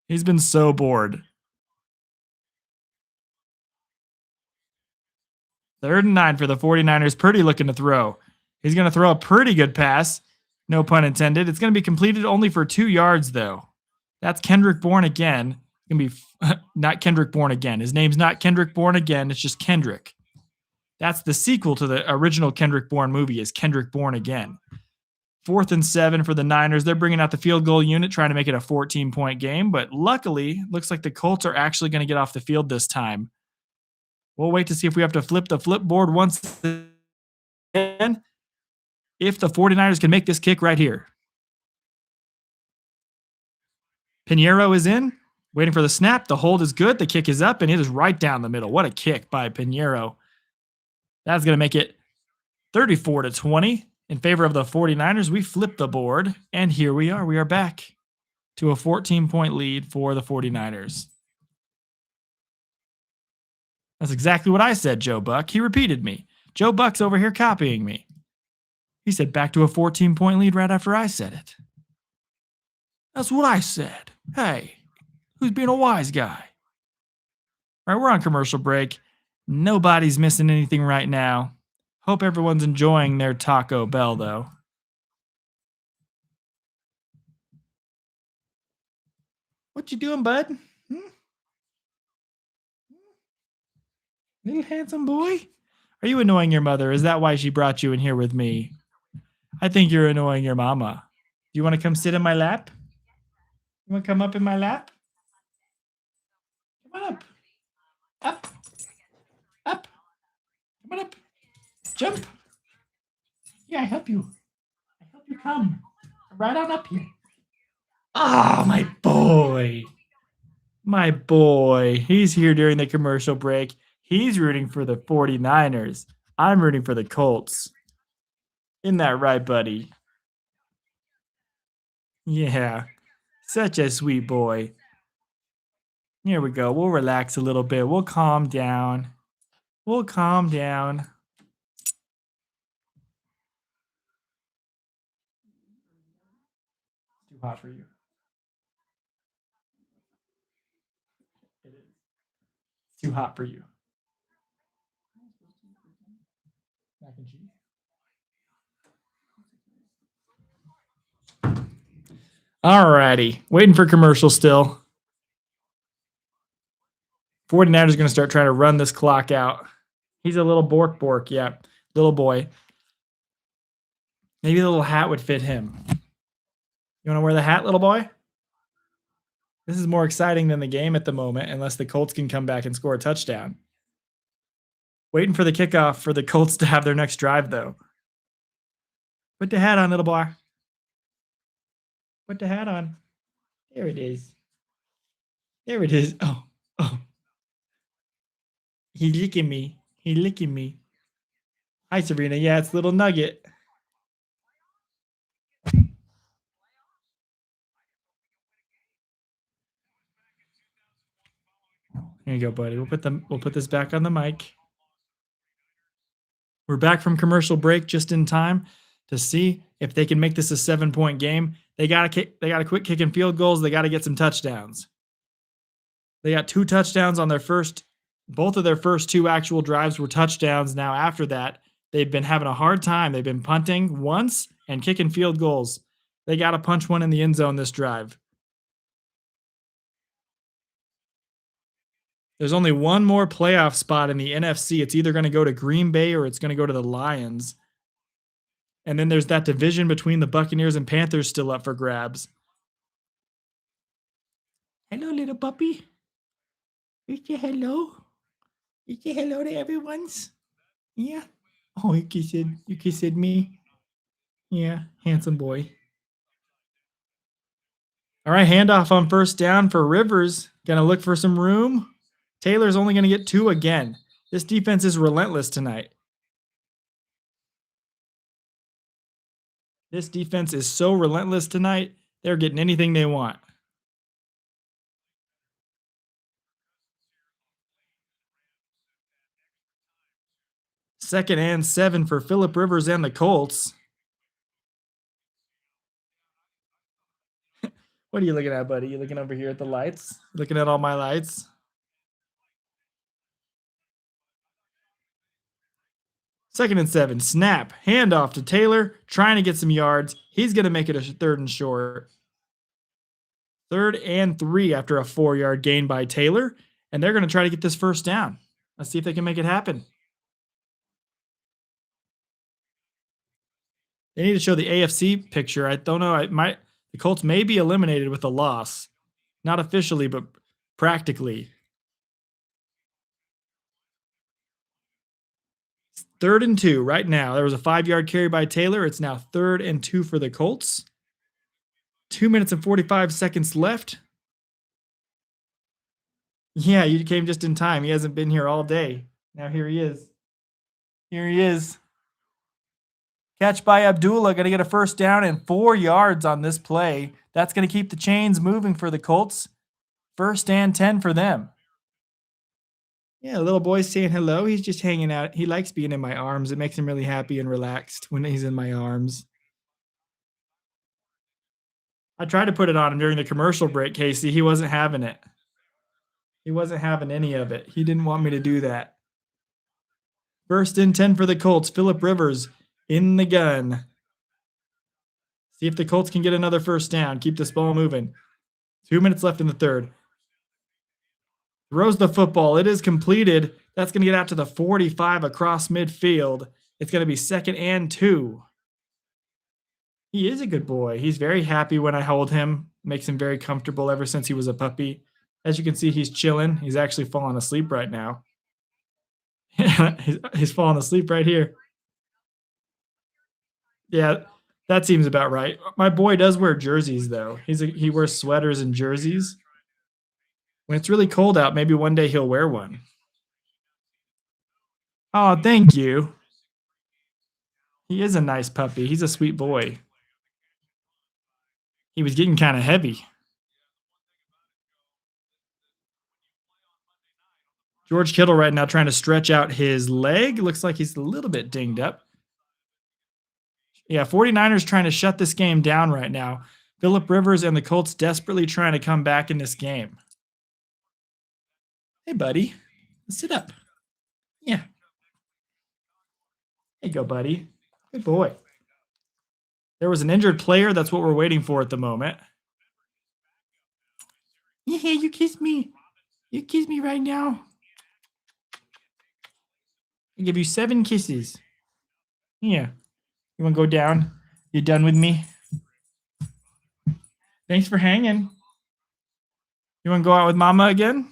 He's been so bored. 3rd and 9 for the 49ers. Purdy looking to throw. He's going to throw a pretty good pass. No pun intended. It's going to be completed only for 2 yards, though. That's Kendrick Bourne again. It's going to be not Kendrick Bourne again. His name's not Kendrick Bourne again. It's just Kendrick. That's the sequel to the original Kendrick Bourne movie, is Kendrick Bourne again. 4th and 7 for the Niners. They're bringing out the field goal unit, trying to make it a 14-point game. But luckily, looks like the Colts are actually going to get off the field this time. We'll wait to see if we have to flip the flipboard once again. If the 49ers can make this kick right here. Pinheiro is in, waiting for the snap. The hold is good. The kick is up, and it is right down the middle. What a kick by Pinheiro. That's going to make it 34-20 in favor of the 49ers. We flip the board, and here we are. We are back to a 14-point lead for the 49ers. That's exactly what I said, Joe Buck. He repeated me. Joe Buck's over here copying me. He said back to a 14-point lead right after I said it. That's what I said. Hey, who's being a wise guy? All right, we're on commercial break. Nobody's missing anything right now. Hope everyone's enjoying their Taco Bell, though. What you doing, bud? Little handsome boy? Are you annoying your mother? Is that why she brought you in here with me? I think you're annoying your mama. Do you want to come sit in my lap? You want to come up in my lap? Come on up. Up. Up. Come on up. Jump. Yeah, I help you. I help you come. Right on up here. Ah, my boy. My boy. He's here during the commercial break. He's rooting for the 49ers. I'm rooting for the Colts. Isn't that right, buddy? Yeah. Such a sweet boy. Here we go. We'll relax a little bit. We'll calm down. We'll calm down. Too hot for you. It is. It's too hot for you. Mac and cheese. Alrighty. Waiting for commercial still. 49ers are going to start trying to run this clock out. He's a little bork. Yeah, little boy. Maybe the little hat would fit him. You want to wear the hat, little boy? This is more exciting than the game at the moment, unless the Colts can come back and score a touchdown. Waiting for the kickoff for the Colts to have their next drive, though. Put the hat on, little boy. Put the hat on. There it is. There it is. Oh. He's licking me. Hi, Sabrina. Yeah, it's little Nugget. Here you go, buddy. We'll put this back on the mic. We're back from commercial break just in time to see if they can make this a 7-point game. They gotta quit kicking field goals. They gotta get some touchdowns. They got 2 touchdowns on both of their first 2 actual drives were touchdowns. Now after that, they've been having a hard time. They've been punting once and kicking field goals. They gotta punch one in the end zone this drive. There's only one more playoff spot in the NFC. It's either going to go to Green Bay or it's going to go to the Lions. And then there's that division between the Buccaneers and Panthers still up for grabs. Hello, little puppy. You say hello? You say hello to everyone's? Yeah. Oh, you kissed me. Yeah, handsome boy. All right, handoff on first down for Rivers. Gonna look for some room. Taylor's only going to get 2 again. This defense is relentless tonight. This defense is so relentless tonight. They're getting anything they want. Second and 7 for Phillip Rivers and the Colts. What are you looking at, buddy? You looking over here at the lights? Looking at all my lights? Second and 7, snap, handoff to Taylor, trying to get some yards. He's going to make it a 3rd and short. 3rd and 3 after a 4-yard gain by Taylor, and they're going to try to get this first down. Let's see if they can make it happen. They need to show the AFC picture. I don't know. The Colts may be eliminated with a loss. Not officially, but practically. 3rd and 2 right now. There was a 5-yard carry by Taylor. It's now 3rd and 2 for the Colts. 2 minutes and 45 seconds left. Yeah, you came just in time. He hasn't been here all day. Now here he is. Here he is. Catch by Abdullah. Going to get a first down and 4 yards on this play. That's going to keep the chains moving for the Colts. 1st and 10 for them. Yeah, little boy's saying hello. He's just hanging out. He likes being in my arms. It makes him really happy and relaxed when he's in my arms. I tried to put it on him during the commercial break, Casey. He wasn't having it. He wasn't having any of it. He didn't want me to do that. 1st and 10 for the Colts. Phillip Rivers in the gun. See if the Colts can get another first down. Keep this ball moving. 2 minutes left in the 3rd. Throws the football. It is completed. That's going to get out to the 45 across midfield. It's going to be 2nd and 2. He is a good boy. He's very happy when I hold him. Makes him very comfortable ever since he was a puppy. As you can see, he's chilling. He's actually falling asleep right now. He's falling asleep right here. Yeah, that seems about right. My boy does wear jerseys, though. He wears sweaters and jerseys. When it's really cold out, maybe one day he'll wear one. Oh, thank you. He is a nice puppy. He's a sweet boy. He was getting kind of heavy. George Kittle right now trying to stretch out his leg. Looks like he's a little bit dinged up. Yeah, 49ers trying to shut this game down right now. Phillip Rivers and the Colts desperately trying to come back in this game. Hey, buddy. Let's sit up. Yeah. There you go, buddy. Good boy. There was an injured player. That's what we're waiting for at the moment. Yeah, you kissed me. You kiss me right now. I give you 7 kisses. Yeah. You want to go down? You done with me? Thanks for hanging. You want to go out with Mama again?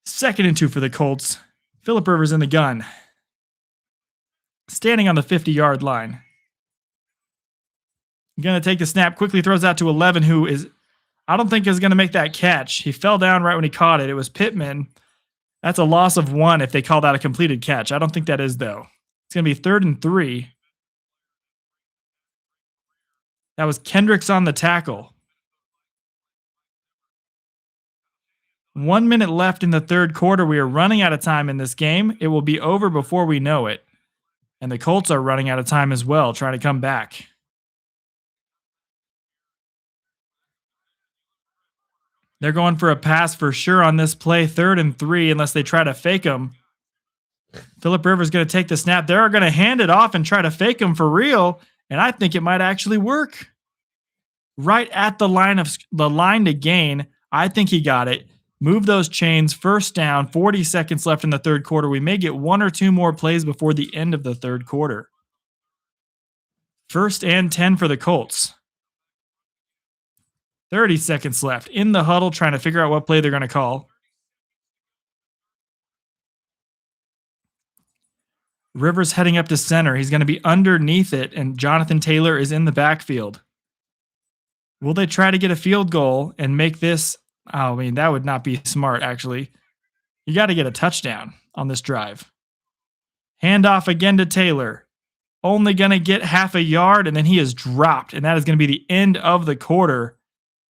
2nd and 2 for the Colts. Phillip Rivers in the gun. Standing on the 50-yard line. Going to take the snap. Quickly throws out to 11, who is, I don't think is going to make that catch. He fell down right when he caught it. It was Pittman. That's a loss of 1 if they call that a completed catch. I don't think that is, though. It's going to be 3rd and 3. That was Kendricks on the tackle. 1 minute left in the 3rd quarter. We are running out of time in this game. It will be over before we know it. And the Colts are running out of time as well, trying to come back. They're going for a pass for sure on this play. 3rd and 3, unless they try to fake him. Phillip Rivers going to take the snap. They're going to hand it off and try to fake him for real. And I think it might actually work. Right at the line to gain. I think he got it. Move those chains. 1st down. 40 seconds left in the 3rd quarter. We may get 1 or 2 more plays before the end of the 3rd quarter. 1st and 10 for the Colts. 30 seconds left in the huddle, trying to figure out what play they're going to call. Rivers heading up to center. He's going to be underneath it, and Jonathan Taylor is in the backfield. Will they try to get a field goal and make this? Oh, I mean, that would not be smart, actually. You got to get a touchdown on this drive. Handoff again to Taylor. Only going to get half a yard, and then he is dropped, and that is going to be the end of the quarter.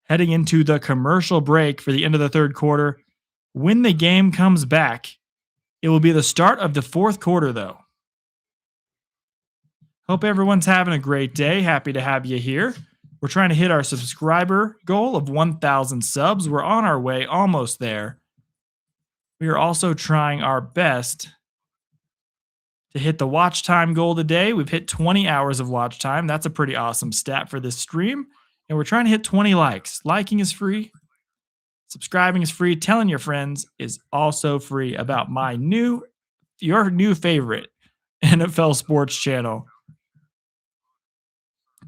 Heading into the commercial break for the end of the 3rd quarter. When the game comes back, it will be the start of the 4th quarter, though. Hope everyone's having a great day. Happy to have you here. We're trying to hit our subscriber goal of 1,000 subs. We're on our way, almost there. We are also trying our best to hit the watch time goal today. We've hit 20 hours of watch time. That's a pretty awesome stat for this stream. And we're trying to hit 20 likes. Liking is free. Subscribing is free. Telling your friends is also free about your new favorite NFL sports channel.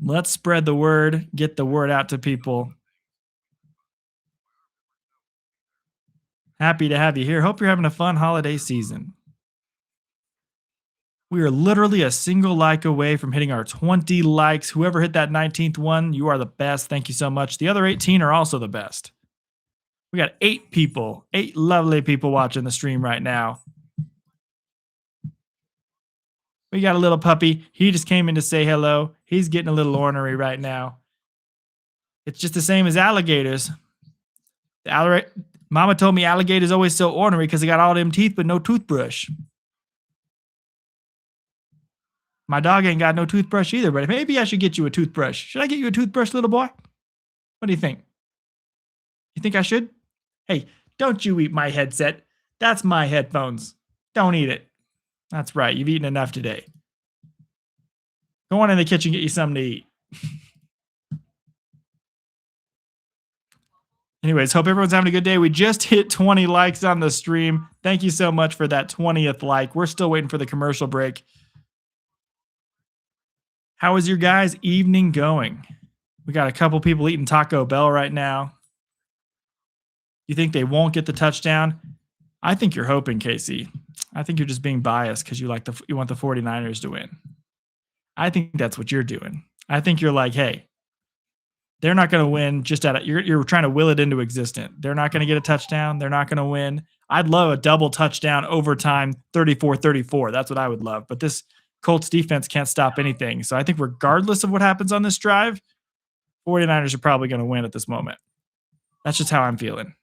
Let's spread the word. Get the word out to people. Happy to have you here. Hope you're having a fun holiday season. We are literally a single like away from hitting our 20 likes. Whoever hit that 19th one, you are the best. Thank you so much. The other 18 are also the best. We got 8 people, 8 lovely people watching the stream right now. We got a little puppy. He just came in to say hello. He's getting a little ornery right now. It's just the same as alligators. Mama told me alligators always so ornery because they got all them teeth but no toothbrush. My dog ain't got no toothbrush either, but maybe I should get you a toothbrush. Should I get you a toothbrush, little boy? What do you think? You think I should? Hey, don't you eat my headset. That's my headphones. Don't eat it. That's right. You've eaten enough today. Go on in the kitchen, get you something to eat. Anyways, hope everyone's having a good day. We just hit 20 likes on the stream. Thank you so much for that 20th like. We're still waiting for the commercial break. How is your guys' evening going? We got a couple people eating Taco Bell right now. You think they won't get the touchdown? I think you're hoping, Casey. I think you're just being biased because you want the 49ers to win. I think that's what you're doing. I think you're like, hey, they're not going to win just you're trying to will it into existence. They're not going to get a touchdown. They're not going to win. I'd love a double touchdown overtime 34-34. That's what I would love. But this Colts defense can't stop anything. So I think regardless of what happens on this drive, 49ers are probably going to win at this moment. That's just how I'm feeling.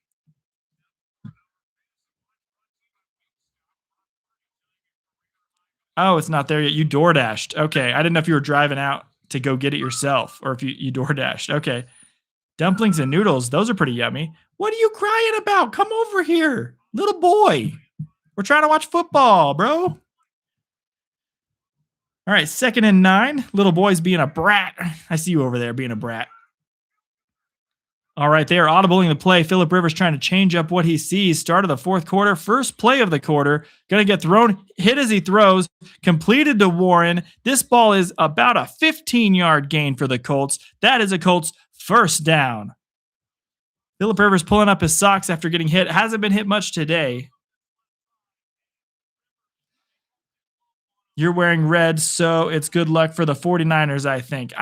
Oh, it's not there yet. You DoorDashed. Okay. I didn't know if you were driving out to go get it yourself or if you DoorDashed. Okay. Dumplings and noodles. Those are pretty yummy. What are you crying about? Come over here. Little boy. We're trying to watch football, bro. All right, 2nd and 9. Little boy's being a brat. I see you over there being a brat. All right, they are audibling the play. Phillip Rivers trying to change up what he sees. Start of the fourth quarter, first play of the quarter. Going to get thrown, hit as he throws, completed to Warren. This ball is about a 15-yard gain for the Colts. That is a Colts first down. Phillip Rivers pulling up his socks after getting hit. Hasn't been hit much today. You're wearing red, so it's good luck for the 49ers, I think.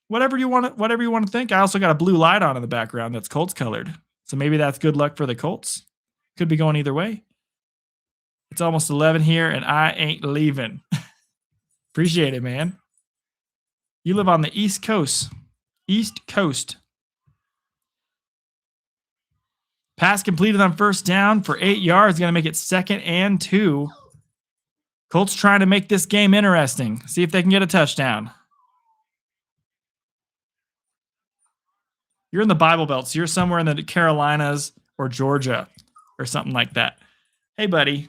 Whatever you want to think. I also got a blue light on in the background that's Colts colored. So maybe that's good luck for the Colts. Could be going either way. It's almost 11 here, and I ain't leaving. Appreciate it, man. You live on the East Coast. East Coast. Pass completed on first down for 8 yards. Going to make it 2nd and 2. Colts trying to make this game interesting. See if they can get a touchdown. You're in the Bible Belt, so you're somewhere in the Carolinas or Georgia or something like that. Hey, buddy.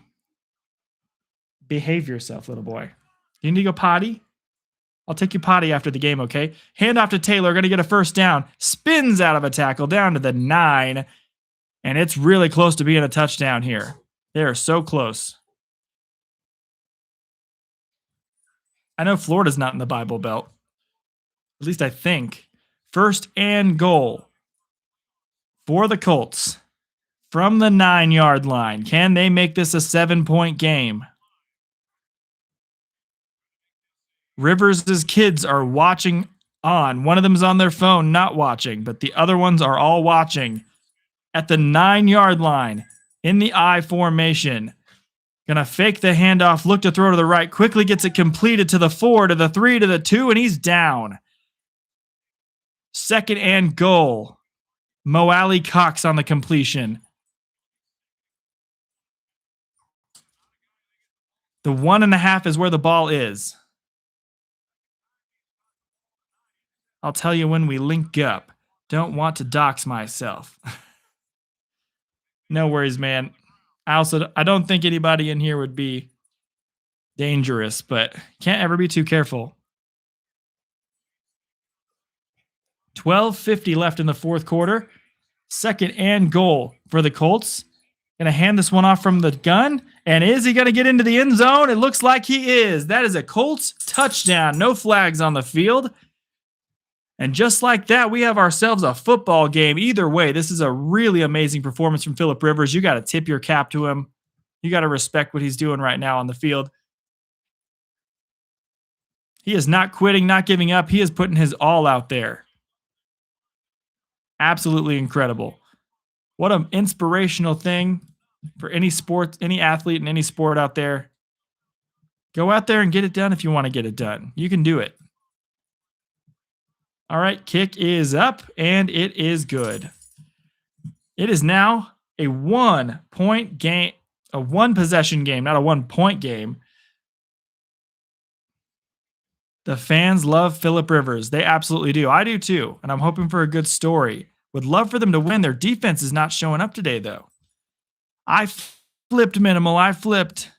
Behave yourself, little boy. You need to go potty? I'll take you potty after the game, okay? Hand off to Taylor. Going to get a first down. Spins out of a tackle down to the 9. And it's really close to being a touchdown here. They are so close. I know Florida's not in the Bible Belt. At least I think. 1st and goal for the Colts from the 9-yard line. Can they make this a 7-point game? Rivers' kids are watching on. One of them's on their phone, not watching, but the other ones are all watching. At the 9-yard line in the I formation. Gonna fake the handoff, look to throw to the right, quickly gets it completed to the 4, to the 3, to the 2, and he's down. 2nd and goal. Mo Alley Cox on the completion. The 1.5 is where the ball is. I'll tell you when we link up. Don't want to dox myself. No worries, man. I don't think anybody in here would be dangerous, but can't ever be too careful. 12:50 left in the fourth quarter. 2nd and goal for the Colts. Going to hand this one off from the gun. And is he going to get into the end zone? It looks like he is. That is a Colts touchdown. No flags on the field. And just like that, we have ourselves a football game. Either way, this is a really amazing performance from Phillip Rivers. You got to tip your cap to him. You got to respect what he's doing right now on the field. He is not quitting, not giving up. He is putting his all out there. Absolutely incredible. What an inspirational thing for any sport, any athlete in any sport out there. Go out there and get it done if you want to get it done. You can do it. All right, kick is up, and it is good. It is now a 1-point game, a 1-possession game, not a 1-point game. The fans love Phillip Rivers. They absolutely do. I do too, and I'm hoping for a good story. Would love for them to win. Their defense is not showing up today, though. I flipped minimal. I flipped.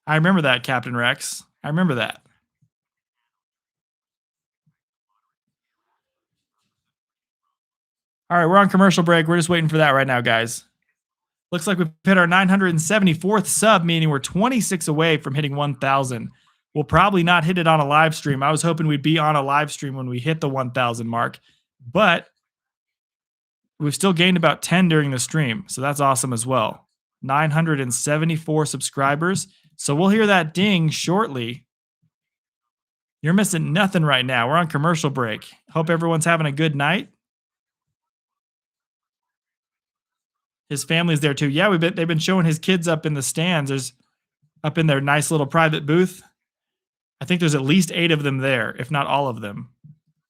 I remember that, Captain Rex. I remember that. All right, we're on commercial break. We're just waiting for that right now, guys. Looks like we've hit our 974th sub, meaning we're 26 away from hitting 1,000. We'll probably not hit it on a live stream. I was hoping we'd be on a live stream when we hit the 1,000 mark, but we've still gained about 10 during the stream, so that's awesome as well. 974 subscribers. So we'll hear that ding shortly. You're missing nothing right now. We're on commercial break. Hope everyone's having a good night. His family's there too. Yeah, they've been showing his kids up in the stands. There's up in their nice little private booth. I think there's at least 8 of them there, if not all of them.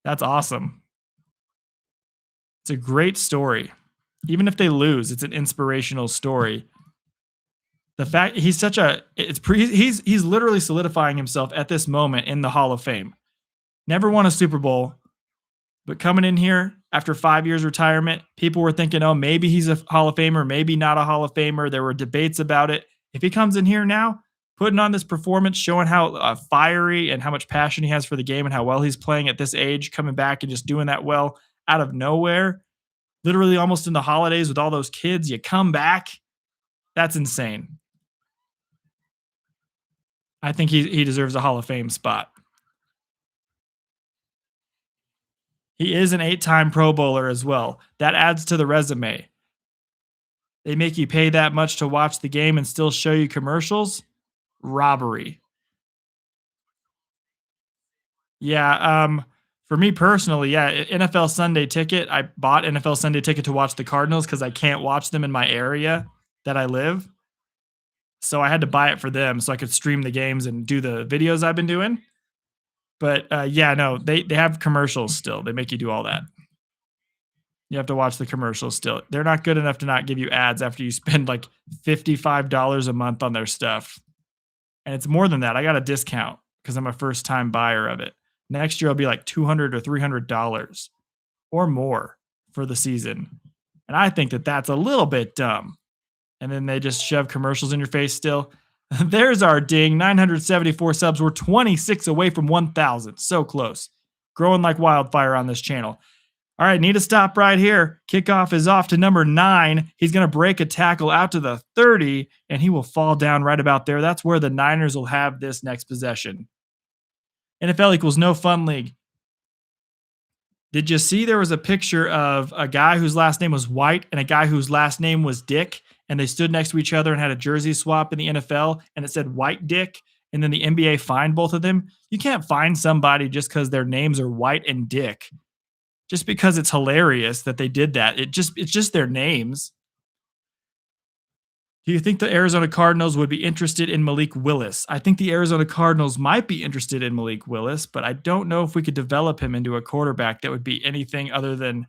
That's awesome. It's a great story. Even if they lose, it's an inspirational story. The fact he's he's literally solidifying himself at this moment in the Hall of Fame. Never won a Super Bowl, but coming in here after 5 years retirement, people were thinking, oh, maybe he's a Hall of Famer, maybe not a Hall of Famer. There were debates about it. If he comes in here now, putting on this performance, showing how fiery and how much passion he has for the game and how well he's playing at this age, coming back and just doing that well out of nowhere, literally almost in the holidays with all those kids. You come back. That's insane. I think he deserves a Hall of Fame spot. He is an 8-time Pro Bowler as well. That adds to the resume. They make you pay that much to watch the game and still show you commercials? Robbery. Yeah, for me personally, yeah, NFL Sunday Ticket. I bought NFL Sunday Ticket to watch the Cardinals because I can't watch them in my area that I live. So I had to buy it for them so I could stream the games and do the videos I've been doing. But yeah, no, they have commercials still. They make you do all that. You have to watch the commercials still. They're not good enough to not give you ads after you spend like $55 a month on their stuff. And it's more than that. I got a discount because I'm a first time buyer of it. Next year, it'll be like $200 or $300 or more for the season. And I think that that's a little bit dumb. And then they just shove commercials in your face still. There's our ding. 974 subs. We're 26 away from 1,000. So close. Growing like wildfire on this channel. All right, need to stop right here. Kickoff is off to number 9. He's going to break a tackle out to the 30, and he will fall down right about there. That's where the Niners will have this next possession. NFL equals no fun league. Did you see there was a picture of a guy whose last name was White and a guy whose last name was Dick, and they stood next to each other and had a jersey swap in the NFL, and it said White Dick, and then the NBA fined both of them? You can't fine somebody just because their names are White and Dick. Just because it's hilarious that they did that. It's just their names. Do you think the Arizona Cardinals would be interested in Malik Willis? I think the Arizona Cardinals might be interested in Malik Willis, but I don't know if we could develop him into a quarterback that would be anything other than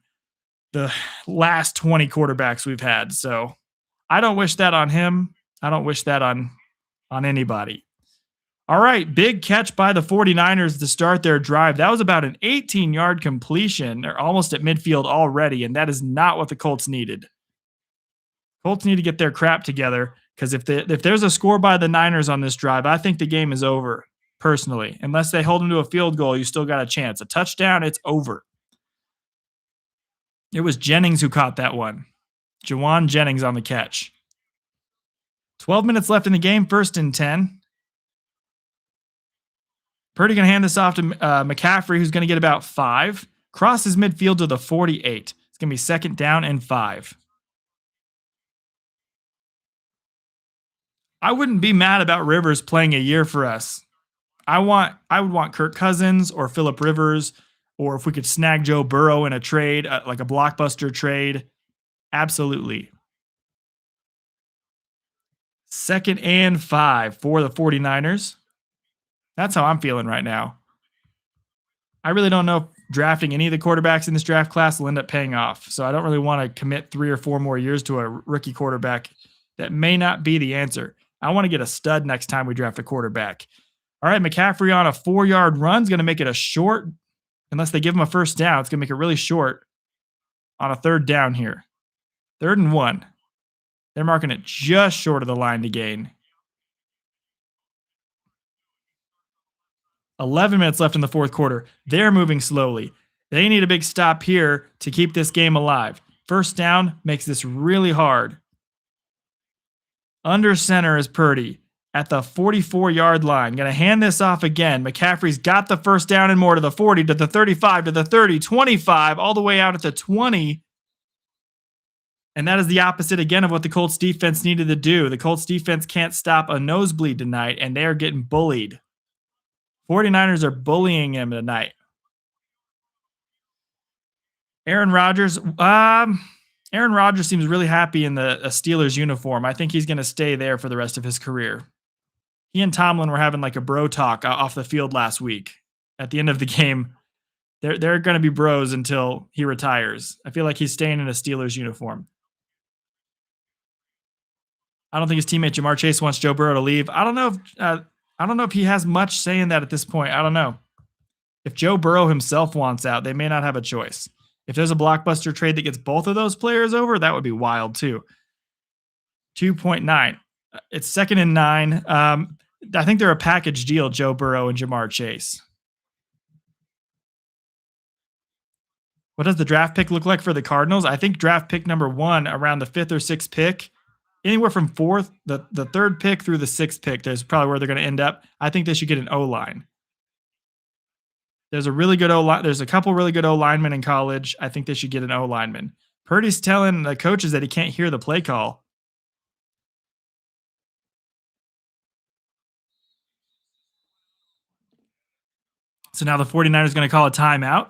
the last 20 quarterbacks we've had. So I don't wish that on him. I don't wish that on anybody. All right, big catch by the 49ers to start their drive. That was about an 18-yard completion. They're almost at midfield already, and that is not what the Colts needed. Colts need to get their crap together because if there's a score by the Niners on this drive, I think the game is over, personally. Unless they hold them to a field goal, you still got a chance. A touchdown, it's over. It was Jennings who caught that one. Jawan Jennings on the catch. 12 minutes left in the game, 1st and 10. Purdy going to hand this off to McCaffrey, who's going to get about 5. Crosses midfield to the 48. It's going to be 2nd down and 5. I wouldn't be mad about Rivers playing a year for us. I would want Kirk Cousins or Phillip Rivers, or if we could snag Joe Burrow in a trade, like a blockbuster trade. Absolutely. 2nd and 5 for the 49ers. That's how I'm feeling right now. I really don't know if drafting any of the quarterbacks in this draft class will end up paying off. So I don't really want to commit 3 or 4 more years to a rookie quarterback. That may not be the answer. I want to get a stud next time we draft a quarterback. All right, McCaffrey on a 4-yard run is going to make it a short, unless they give him a 1st down. It's going to make it really short on a 3rd down here. 3rd and 1. They're marking it just short of the line to gain. 11 minutes left in the 4th quarter. They're moving slowly. They need a big stop here to keep this game alive. 1st down makes this really hard. Under center is Purdy at the 44-yard line. Going to hand this off again. McCaffrey's got the 1st down and more to the 40, to the 35, to the 30, 25, all the way out at the 20. And that is the opposite again of what the Colts defense needed to do. The Colts defense can't stop a nosebleed tonight, and they are getting bullied. 49ers are bullying him tonight. Aaron Rodgers seems really happy in the Steelers uniform. I think he's going to stay there for the rest of his career. He and Tomlin were having like a bro talk off the field last week. At the end of the game, they're going to be bros until he retires. I feel like he's staying in a Steelers uniform. I don't think his teammate Jamar Chase wants Joe Burrow to leave. I don't know if he has much say in that at this point. I don't know. If Joe Burrow himself wants out, they may not have a choice. If there's a blockbuster trade that gets both of those players over, that would be wild too. 2.9. It's 2nd and 9. I think they're a package deal, Joe Burrow and Jamar Chase. What does the draft pick look like for the Cardinals? I think draft pick number 1 around the 5th or 6th pick, anywhere from 4th, the 3rd pick through the 6th pick, there's probably where they're going to end up. I think they should get an O-line. There's a really good O-line. There's a couple really good O-linemen in college. I think they should get an O-lineman. Purdy's telling the coaches that he can't hear the play call. So now the 49ers going to call a timeout.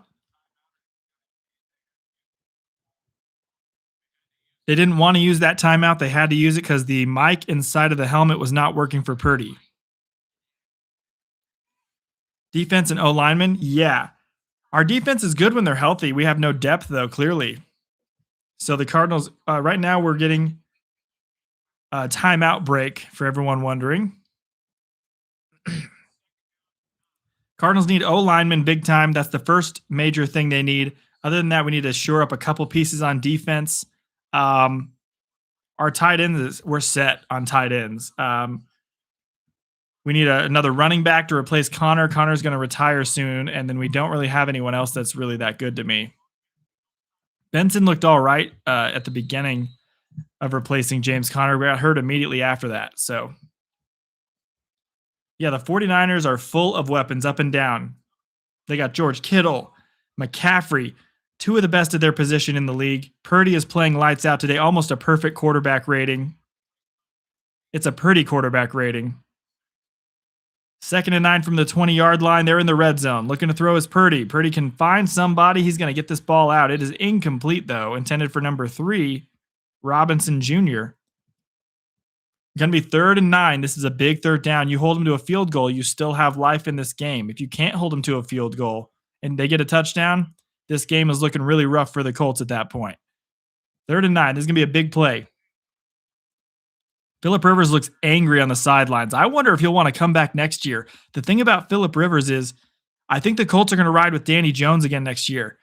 They didn't want to use that timeout. They had to use it because the mic inside of the helmet was not working for Purdy. Defense and O-lineman, yeah. Our defense is good when they're healthy. We have no depth, though, clearly. So the Cardinals, right now we're getting a timeout break for everyone wondering. Cardinals need O-linemen big time. That's the first major thing they need. Other than that, we need to shore up a couple pieces on defense. Our tight ends, we're set on tight ends. We need another running back to replace Connor. Connor's going to retire soon, and then we don't really have anyone else that's really that good to me. Benson looked all right at the beginning of replacing James Conner. We got hurt immediately after that. So, yeah, the 49ers are full of weapons up and down. They got George Kittle, McCaffrey, 2 of the best at their position in the league. Purdy is playing lights out today, almost a perfect quarterback rating. It's a Purdy quarterback rating. 2nd and 9 from the 20-yard line. They're in the red zone. Looking to throw is Purdy. Purdy can find somebody. He's going to get this ball out. It is incomplete, though. Intended for number 3, Robinson Jr. Going to be 3rd and 9. This is a big 3rd down. You hold them to a field goal, you still have life in this game. If you can't hold them to a field goal and they get a touchdown, this game is looking really rough for the Colts at that point. 3rd and 9. This is going to be a big play. Phillip Rivers looks angry on the sidelines. I wonder if he'll want to come back next year. The thing about Phillip Rivers is I think the Colts are going to ride with Danny Jones again next year.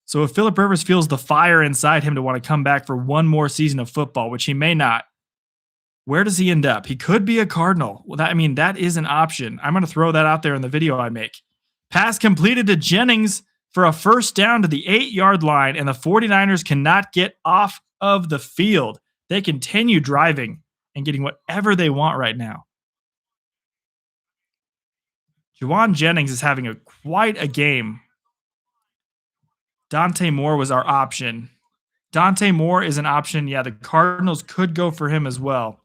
So if Phillip Rivers feels the fire inside him to want to come back for one more season of football, which he may not, where does he end up? He could be a Cardinal. Well, that is an option. I'm going to throw that out there in the video I make. Pass completed to Jennings for a 1st down to the 8-yard line, and the 49ers cannot get off of the field. They continue driving and getting whatever they want right now. Juwan Jennings is having quite a game. Dante Moore was our option. Dante Moore is an option. Yeah, the Cardinals could go for him as well.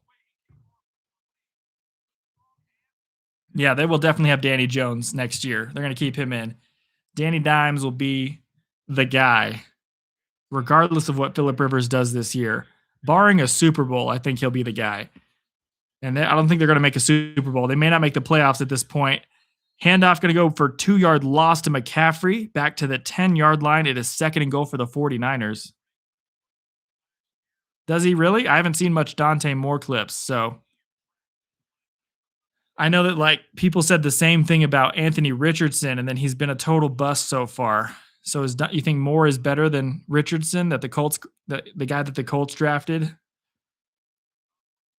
Yeah, they will definitely have Danny Jones next year. They're going to keep him in. Danny Dimes will be the guy, regardless of what Phillip Rivers does this year. Barring a Super Bowl, I think he'll be the guy. And I don't think they're going to make a Super Bowl. They may not make the playoffs at this point. Handoff going to go for 2-yard loss to McCaffrey. Back to the 10-yard line. It is 2nd and goal for the 49ers. Does he really? I haven't seen much Dante Moore clips, so I know that people said the same thing about Anthony Richardson, and then he's been a total bust so far. So you think Moore is better than Richardson, that the Colts, the guy that the Colts drafted?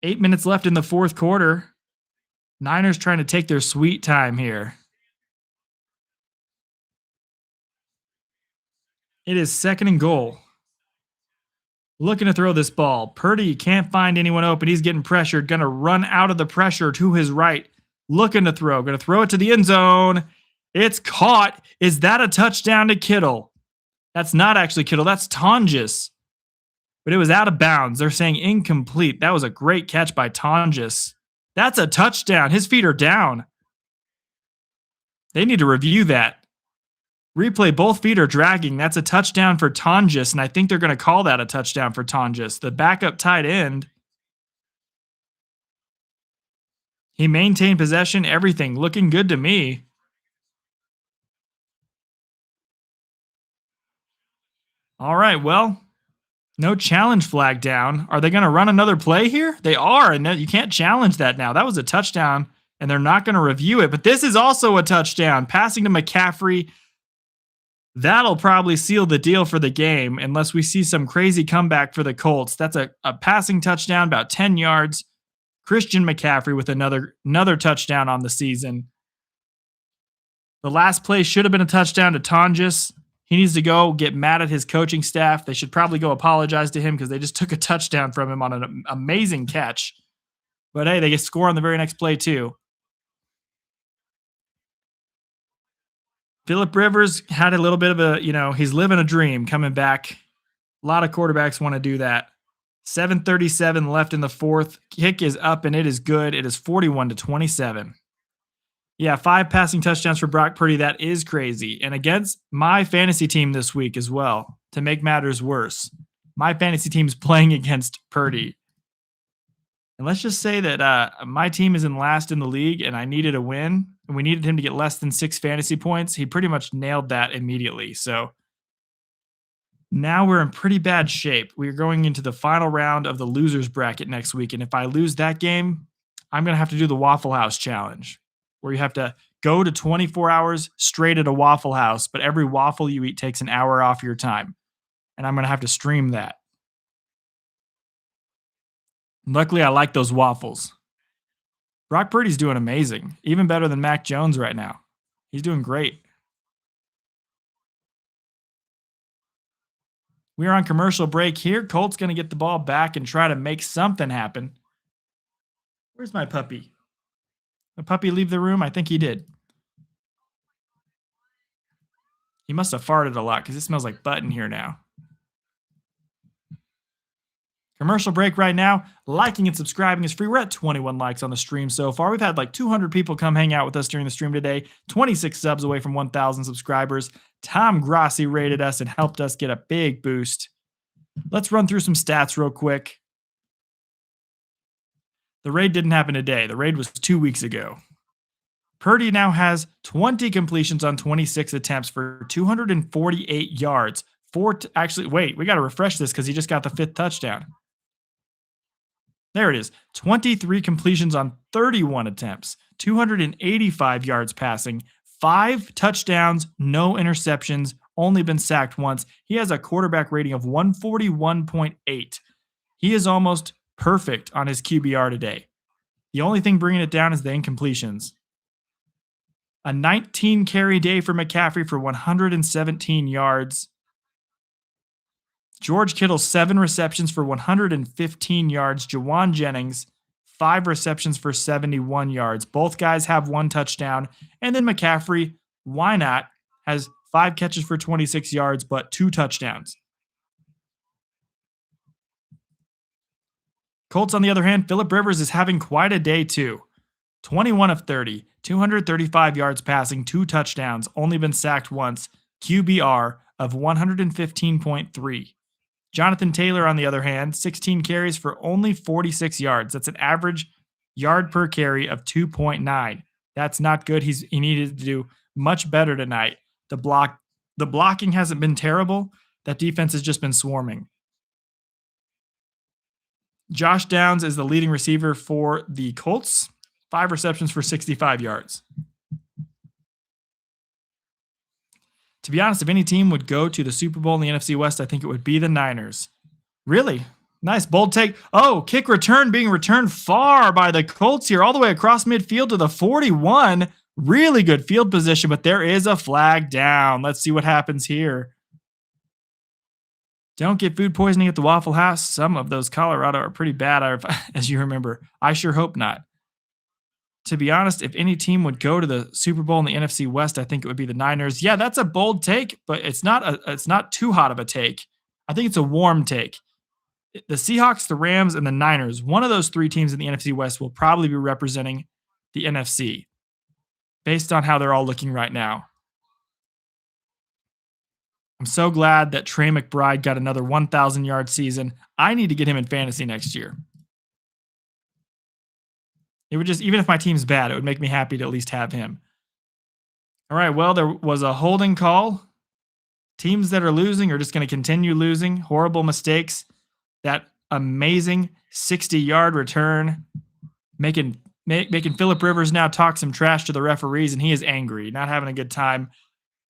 8 minutes left in the 4th quarter. Niners trying to take their sweet time here. It is 2nd and goal. Looking to throw this ball. Purdy can't find anyone open. He's getting pressured. Going to run out of the pressure to his right. Looking to throw. Going to throw it to the end zone. It's caught. Is that a touchdown to Kittle? That's not actually Kittle. That's Tonjes. But it was out of bounds. They're saying incomplete. That was a great catch by Tonjes. That's a touchdown. His feet are down. They need to review that. Replay, both feet are dragging. That's a touchdown for Tonjes, and I think they're going to call that a touchdown for Tonjes. The backup tight end. He maintained possession, everything. Looking good to me. All right, well, no challenge flag down. Are they going to run another play here? They are, and you can't challenge that now. That was a touchdown, and they're not going to review it. But this is also a touchdown. Passing to McCaffrey. That'll probably seal the deal for the game unless we see some crazy comeback for the Colts. That's a passing touchdown, about 10 yards. Christian McCaffrey with another touchdown on the season. The last play should have been a touchdown to Tonjes. He needs to go get mad at his coaching staff. They should probably go apologize to him because they just took a touchdown from him on an amazing catch. But hey, they get score on the very next play too. Phillip Rivers had a little bit of he's living a dream coming back. A lot of quarterbacks want to do that. 7:37 left in the fourth. Kick is up and it is good. It is 41-27. Yeah, 5 passing touchdowns for Brock Purdy. That is crazy. And against my fantasy team this week as well, to make matters worse. My fantasy team's playing against Purdy. And let's just say that my team is in last in the league and I needed a win. And we needed him to get less than 6 fantasy points. He pretty much nailed that immediately. So now we're in pretty bad shape. We're going into the final round of the losers bracket next week. And if I lose that game, I'm going to have to do the Waffle House challenge, where you have to go to 24 hours straight at a Waffle House, but every waffle you eat takes an hour off your time. And I'm going to have to stream that. Luckily, I like those waffles. Brock Purdy's doing amazing, even better than Mac Jones right now. He's doing great. We are on commercial break here. Colt's going to get the ball back and try to make something happen. Where's my puppy? The puppy leave the room? I think he did. He must have farted a lot because it smells like butt in here now. Commercial break right now. Liking and subscribing is free. We're at 21 likes on the stream so far. We've had like 200 people come hang out with us during the stream today. 26 subs away from 1,000 subscribers. Tom Grossi rated us and helped us get a big boost. Let's run through some stats real quick. The raid didn't happen today. The raid was 2 weeks ago. Purdy now has 20 completions on 26 attempts for 248 yards. Actually, wait, we got to refresh this because he just got the 5th touchdown. There it is. 23 completions on 31 attempts, 285 yards passing, 5 touchdowns, no interceptions, only been sacked once. He has a quarterback rating of 141.8. He is almost perfect on his QBR today. The only thing bringing it down is the incompletions. A 19 carry day for McCaffrey for 117 yards. George Kittle, 7 receptions for 115 yards. Jawan Jennings, 5 receptions for 71 yards. Both guys have 1 touchdown. And then McCaffrey, why not, has 5 catches for 26 yards, but 2 touchdowns. Colts, on the other hand, Phillip Rivers is having quite a day too. 21 of 30, 235 yards passing, 2 touchdowns, only been sacked once. QBR of 115.3. Jonathan Taylor, on the other hand, 16 carries for only 46 yards. That's an average yard per carry of 2.9. That's not good. He needed to do much better tonight. The blocking hasn't been terrible. That defense has just been swarming. Josh Downs is the leading receiver for the Colts. 5 receptions for 65 yards. To be honest, if any team would go to the Super Bowl in the NFC West, I think it would be the Niners. Really? Nice. Bold take. Oh, kick return being returned far by the Colts here, all the way across midfield to the 41. Really good field position, but there is a flag down. Let's see what happens here. Don't get food poisoning at the Waffle House. Some of those Colorado are pretty bad, as you remember. I sure hope not. To be honest, if any team would go to the Super Bowl in the NFC West, I think it would be the Niners. Yeah, that's a bold take, but it's not too hot of a take. I think it's a warm take. The Seahawks, the Rams, and the Niners, one of those 3 teams in the NFC West will probably be representing the NFC based on how they're all looking right now. I'm so glad that Trey McBride got another 1,000-yard season. I need to get him in fantasy next year. It would just, even if my team's bad, it would make me happy to at least have him. All right, well, there was a holding call. Teams that are losing are just going to continue losing. Horrible mistakes. That amazing 60-yard return, making Phillip Rivers now talk some trash to the referees, and he is angry, not having a good time.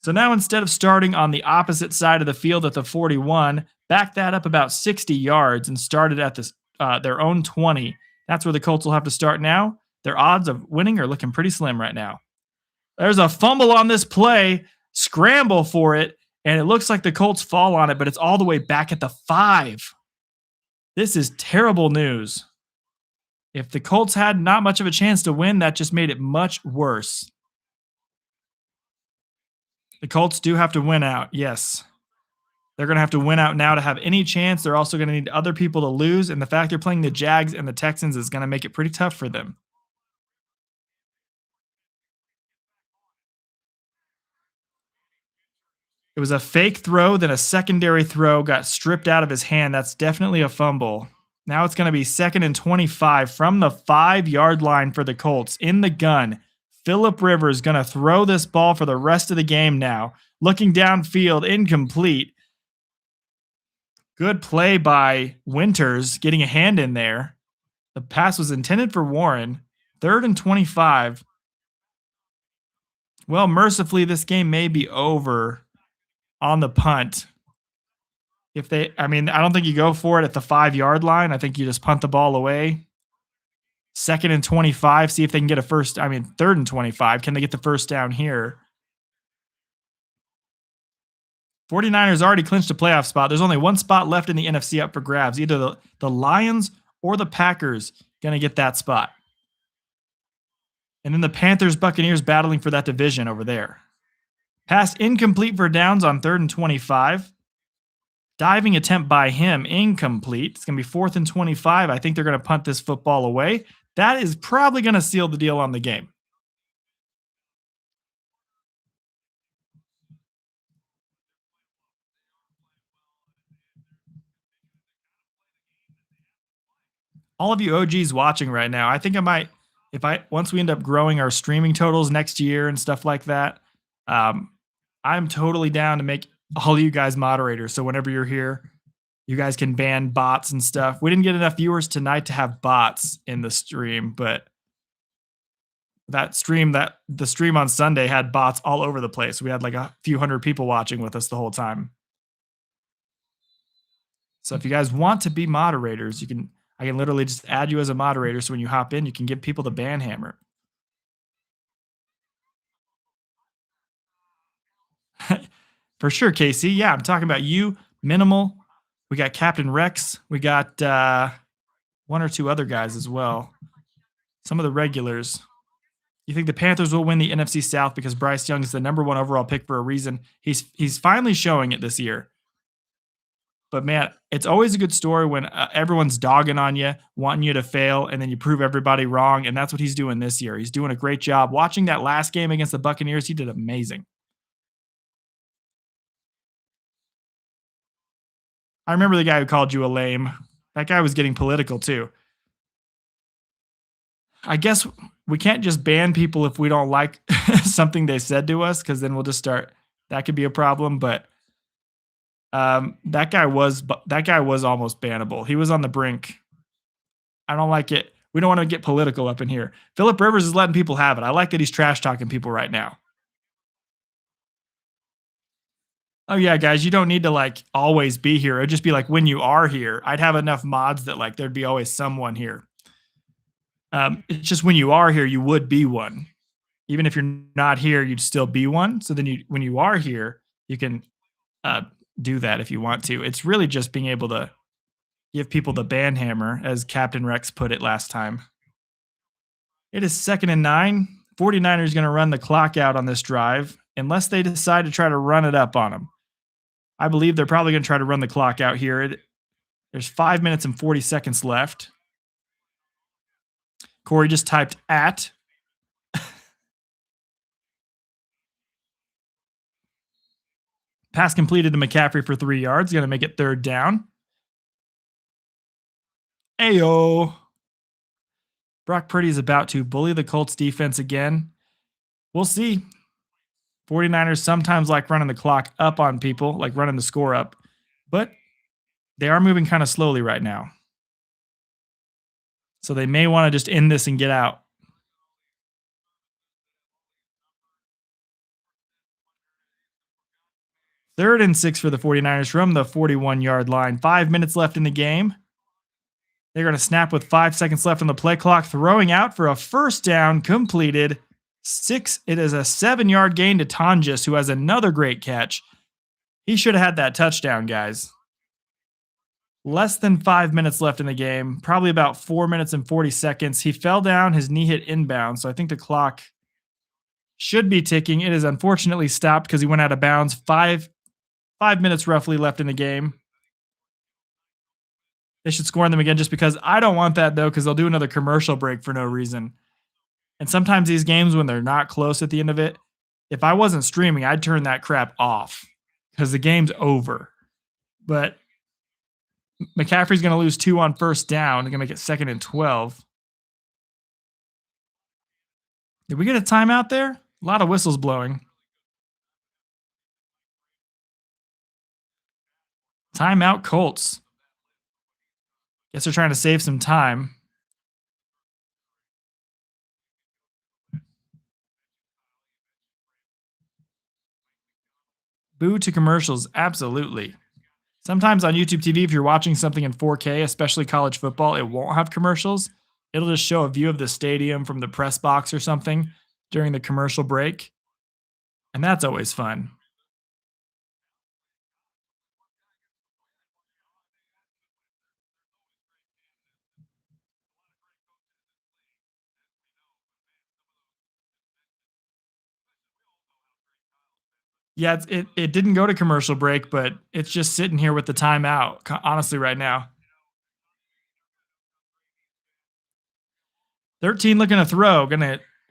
So now instead of starting on the opposite side of the field at the 41, back that up about 60 yards and started at their own 20. That's where the Colts will have to start now. Their odds of winning are looking pretty slim right now. There's a fumble on this play, scramble for it, and it looks like the Colts fall on it, but it's all the way back at the 5. This is terrible news. If the Colts had not much of a chance to win, that just made it much worse. The Colts do have to win out, yes. They're going to have to win out now to have any chance. They're also going to need other people to lose, and the fact they're playing the Jags and the Texans is going to make it pretty tough for them. It was a fake throw, then a secondary throw got stripped out of his hand. That's definitely a fumble. Now it's going to be 2nd and 25 from the 5-yard line for the Colts in the gun. Phillip Rivers going to throw this ball for the rest of the game now. Looking downfield, incomplete. Good play by Winters, getting a hand in there. The pass was intended for Warren. 3rd and 25. Well, mercifully, this game may be over on the punt. I don't think you go for it at the 5-yard line. I think you just punt the ball away. 2nd and 25. See if they can get 3rd and 25. Can they get the first down here? 49ers already clinched a playoff spot. There's only one spot left in the NFC up for grabs. Either the Lions or the Packers going to get that spot. And then the Panthers, Buccaneers battling for that division over there. Pass incomplete for downs on 3rd and 25. Diving attempt by him, incomplete. It's going to be 4th and 25. I think they're going to punt this football away. That is probably going to seal the deal on the game. All of you OGs watching right now, I think I might, once we end up growing our streaming totals next year and stuff like that, I'm totally down to make all of you guys moderators. So whenever you're here, you guys can ban bots and stuff. We didn't get enough viewers tonight to have bots in the stream, but the stream on Sunday had bots all over the place. We had like a few hundred people watching with us the whole time. So if you guys want to be moderators, I can literally just add you as a moderator. So when you hop in, you can give people the ban hammer. For sure, Casey. Yeah, I'm talking about you, Minimal. We got Captain Rex. We got one or two other guys as well. Some of the regulars. You think the Panthers will win the NFC South because Bryce Young is the #1 overall pick for a reason. He's finally showing it this year. But man, it's always a good story when everyone's dogging on you, wanting you to fail, and then you prove everybody wrong. And that's what he's doing this year. He's doing a great job. Watching that last game against the Buccaneers, he did amazing. I remember the guy who called you a lame. That guy was getting political too. I guess we can't just ban people if we don't like something they said to us, because then we'll just start. That could be a problem. But that guy was almost bannable. He was on the brink. I don't like it. We don't want to get political up in here. Phillip Rivers is letting people have it. I like that he's trash talking people right now. Oh yeah, guys, you don't need to like always be here. It'd just be like when you are here. I'd have enough mods that like there'd be always someone here. It's just when you are here, you would be one. Even if you're not here, you'd still be one. So then when you are here, you can do that if you want to. It's really just being able to give people the ban hammer, as Captain Rex put it last time. It is 2nd and 9. 49ers going to run the clock out on this drive unless they decide to try to run it up on them. I believe they're probably going to try to run the clock out here. There's 5 minutes and 40 seconds left. Corey just typed at. Pass completed to McCaffrey for 3 yards. Going to make it 3rd down. Ayo. Brock Purdy is about to bully the Colts defense again. We'll see. 49ers sometimes like running the clock up on people, like running the score up. But they are moving kind of slowly right now. So they may want to just end this and get out. Third and 6 for the 49ers from the 41-yard line. 5 minutes left in the game. They're going to snap with 5 seconds left on the play clock, throwing out for a first down completed. It is a 7-yard gain to Tonjes, who has another great catch. He should have had that touchdown, guys. Less than 5 minutes left in the game, probably about 4 minutes and 40 seconds. He fell down, his knee hit inbound, so I think the clock should be ticking. It is unfortunately stopped because he went out of bounds. 5 minutes roughly left in the game. They should score on them again just because I don't want that, though, because they'll do another commercial break for no reason. And sometimes these games, when they're not close at the end of it, if I wasn't streaming, I'd turn that crap off because the game's over. But McCaffrey's going to lose 2 on first down. They're going to make it 2nd and 12. Did we get a timeout there? A lot of whistles blowing. Timeout Colts. Guess they're trying to save some time. Boo to commercials, absolutely. Sometimes on YouTube TV, if you're watching something in 4K, especially college football, it won't have commercials. It'll just show a view of the stadium from the press box or something during the commercial break. And that's always fun. Yeah, it didn't go to commercial break, but it's just sitting here with the timeout, honestly, right now. 13 looking to throw.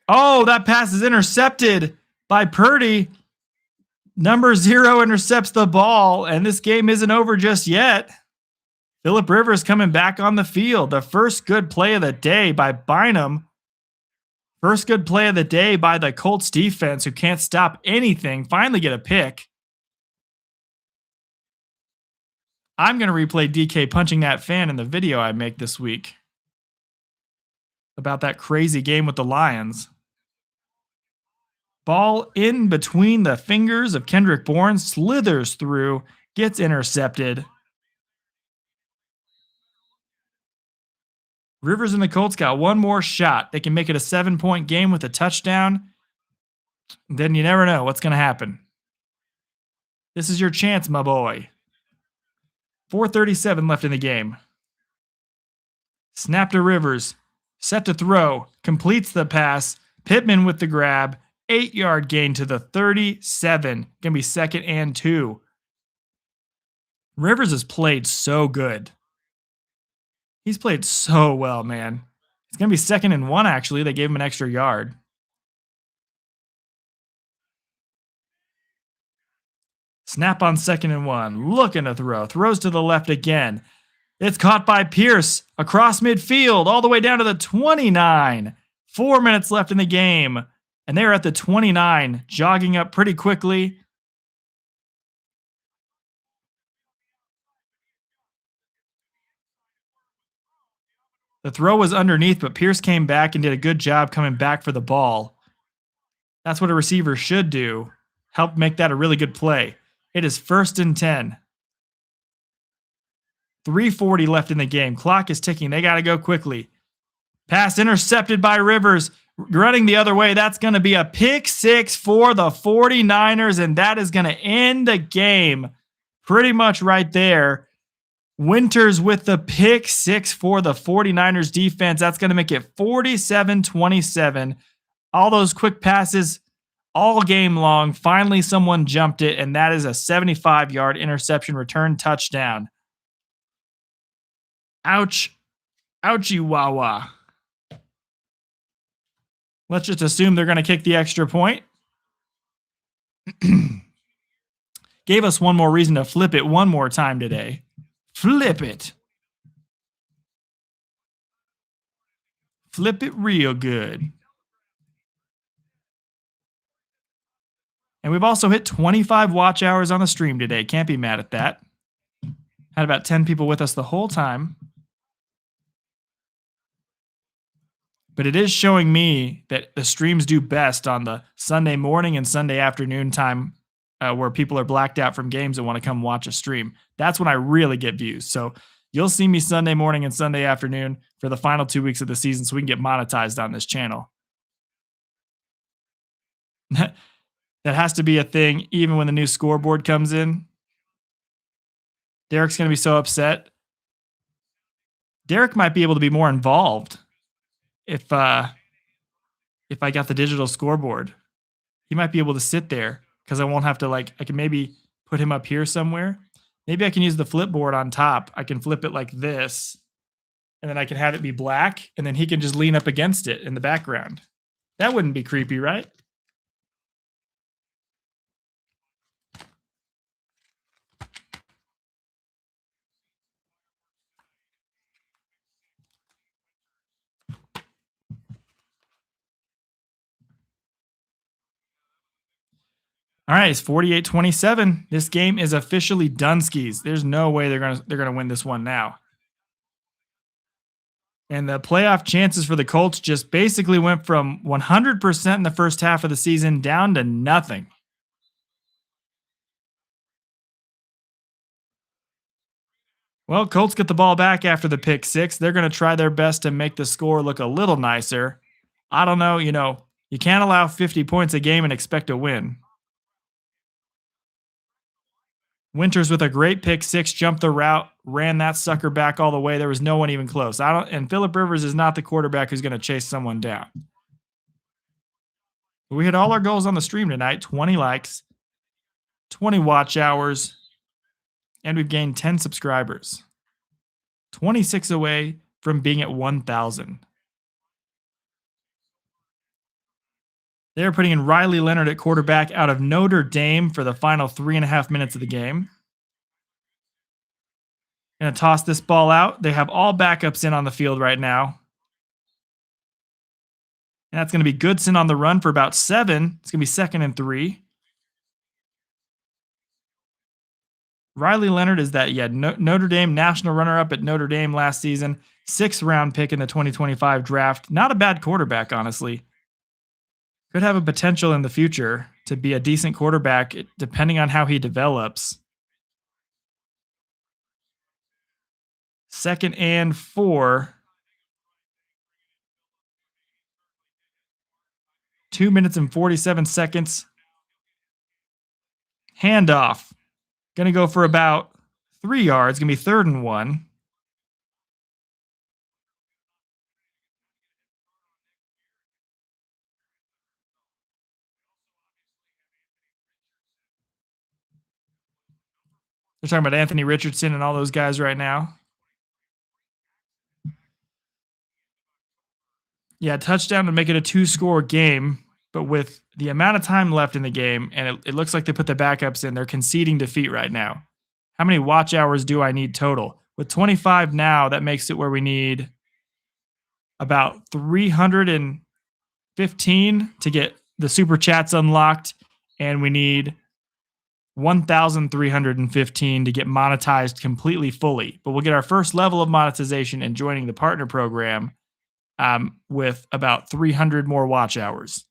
Oh, that pass is intercepted by Purdy. Number 0 intercepts the ball, and this game isn't over just yet. Phillip Rivers coming back on the field. The first good play of the day by Bynum. First good play of the day by the Colts defense, who can't stop anything. Finally get a pick. I'm going to replay DK punching that fan in the video I make this week about that crazy game with the Lions. Ball in between the fingers of Kendrick Bourne, slithers through, gets intercepted. Rivers and the Colts got one more shot. They can make it a 7-point game with a touchdown. Then you never know what's going to happen. This is your chance, my boy. 4:37 left in the game. Snap to Rivers. Set to throw. Completes the pass. Pittman with the grab. 8-yard gain to the 37. Going to be 2nd and 2. Rivers has played so good. He's played so well, man. It's going to be 2nd and 1, actually. They gave him an extra yard. Snap on 2nd and 1. Looking to throw. Throws to the left again. It's caught by Pierce across midfield all the way down to the 29. 4 minutes left in the game. And they're at the 29, jogging up pretty quickly. The throw was underneath, but Pierce came back and did a good job coming back for the ball. That's what a receiver should do. Help make that a really good play. It is 1st and 10. 3:40 left in the game. Clock is ticking. They got to go quickly. Pass intercepted by Rivers. Running the other way. That's going to be a pick 6 for the 49ers, and that is going to end the game pretty much right there. Winters with the pick 6 for the 49ers defense. That's going to make it 47-27. All those quick passes all game long. Finally, someone jumped it, and that is a 75-yard interception return touchdown. Ouch. Ouchie wah. Let's just assume they're going to kick the extra point. Gave us one more reason to flip it one more time today. Flip it. Flip it real good. And we've also hit 25 watch hours on the stream today. Can't be mad at that. Had about 10 people with us the whole time. But it is showing me that the streams do best on the Sunday morning and Sunday afternoon time where people are blacked out from games and want to come watch a stream. That's when I really get views. So You'll see me Sunday morning and Sunday afternoon for the final 2 weeks of the season so we can get monetized on this channel. That has to be a thing even when the new scoreboard comes in. Derek's going to be so upset. Derek might be able to be more involved if I got the digital scoreboard. He might be able to sit there because I won't have to I can maybe put him up here somewhere. Maybe I can use the flip board on top. I can flip it like this, and then I can have it be black, and then he can just lean up against it in the background. That wouldn't be creepy, right? All right, it's 48-27. This game is officially Dunskies. There's no way they're gonna win this one now. And the playoff chances for the Colts just basically went from 100% in the first half of the season down to nothing. Well, Colts get the ball back after the pick six. They're going to try their best to make the score look a little nicer. I don't know, you can't allow 50 points a game and expect a win. Winters with a great pick six, jumped the route, ran that sucker back all the way. There was no one even close. And Phillip Rivers is not the quarterback who's going to chase someone down. We hit all our goals on the stream tonight. 20 likes, 20 watch hours, and we've gained 10 subscribers. 26 away from being at 1,000. They're putting in Riley Leonard at quarterback out of Notre Dame for the final 3.5 minutes of the game. Going to toss this ball out. They have all backups in on the field right now. And that's going to be Goodson on the run for about 7. It's going to be 2nd and 3. Riley Leonard is that, Notre Dame national runner-up at Notre Dame last season. 6th round pick in the 2025 draft. Not a bad quarterback, honestly. Could have a potential in the future to be a decent quarterback, depending on how he develops. 2nd and 4. 2 minutes and 47 seconds. Handoff. Going to go for about 3 yards. Going to be 3rd and 1. They're talking about Anthony Richardson and all those guys right now. Yeah, touchdown to make it a 2-score game. But with the amount of time left in the game, and it looks like they put the backups in, they're conceding defeat right now. How many watch hours do I need total? With 25 now, that makes it where we need about 315 to get the super chats unlocked, and we need 1,315 to get monetized completely fully. But we'll get our first level of monetization and joining the partner program with about 300 more watch hours.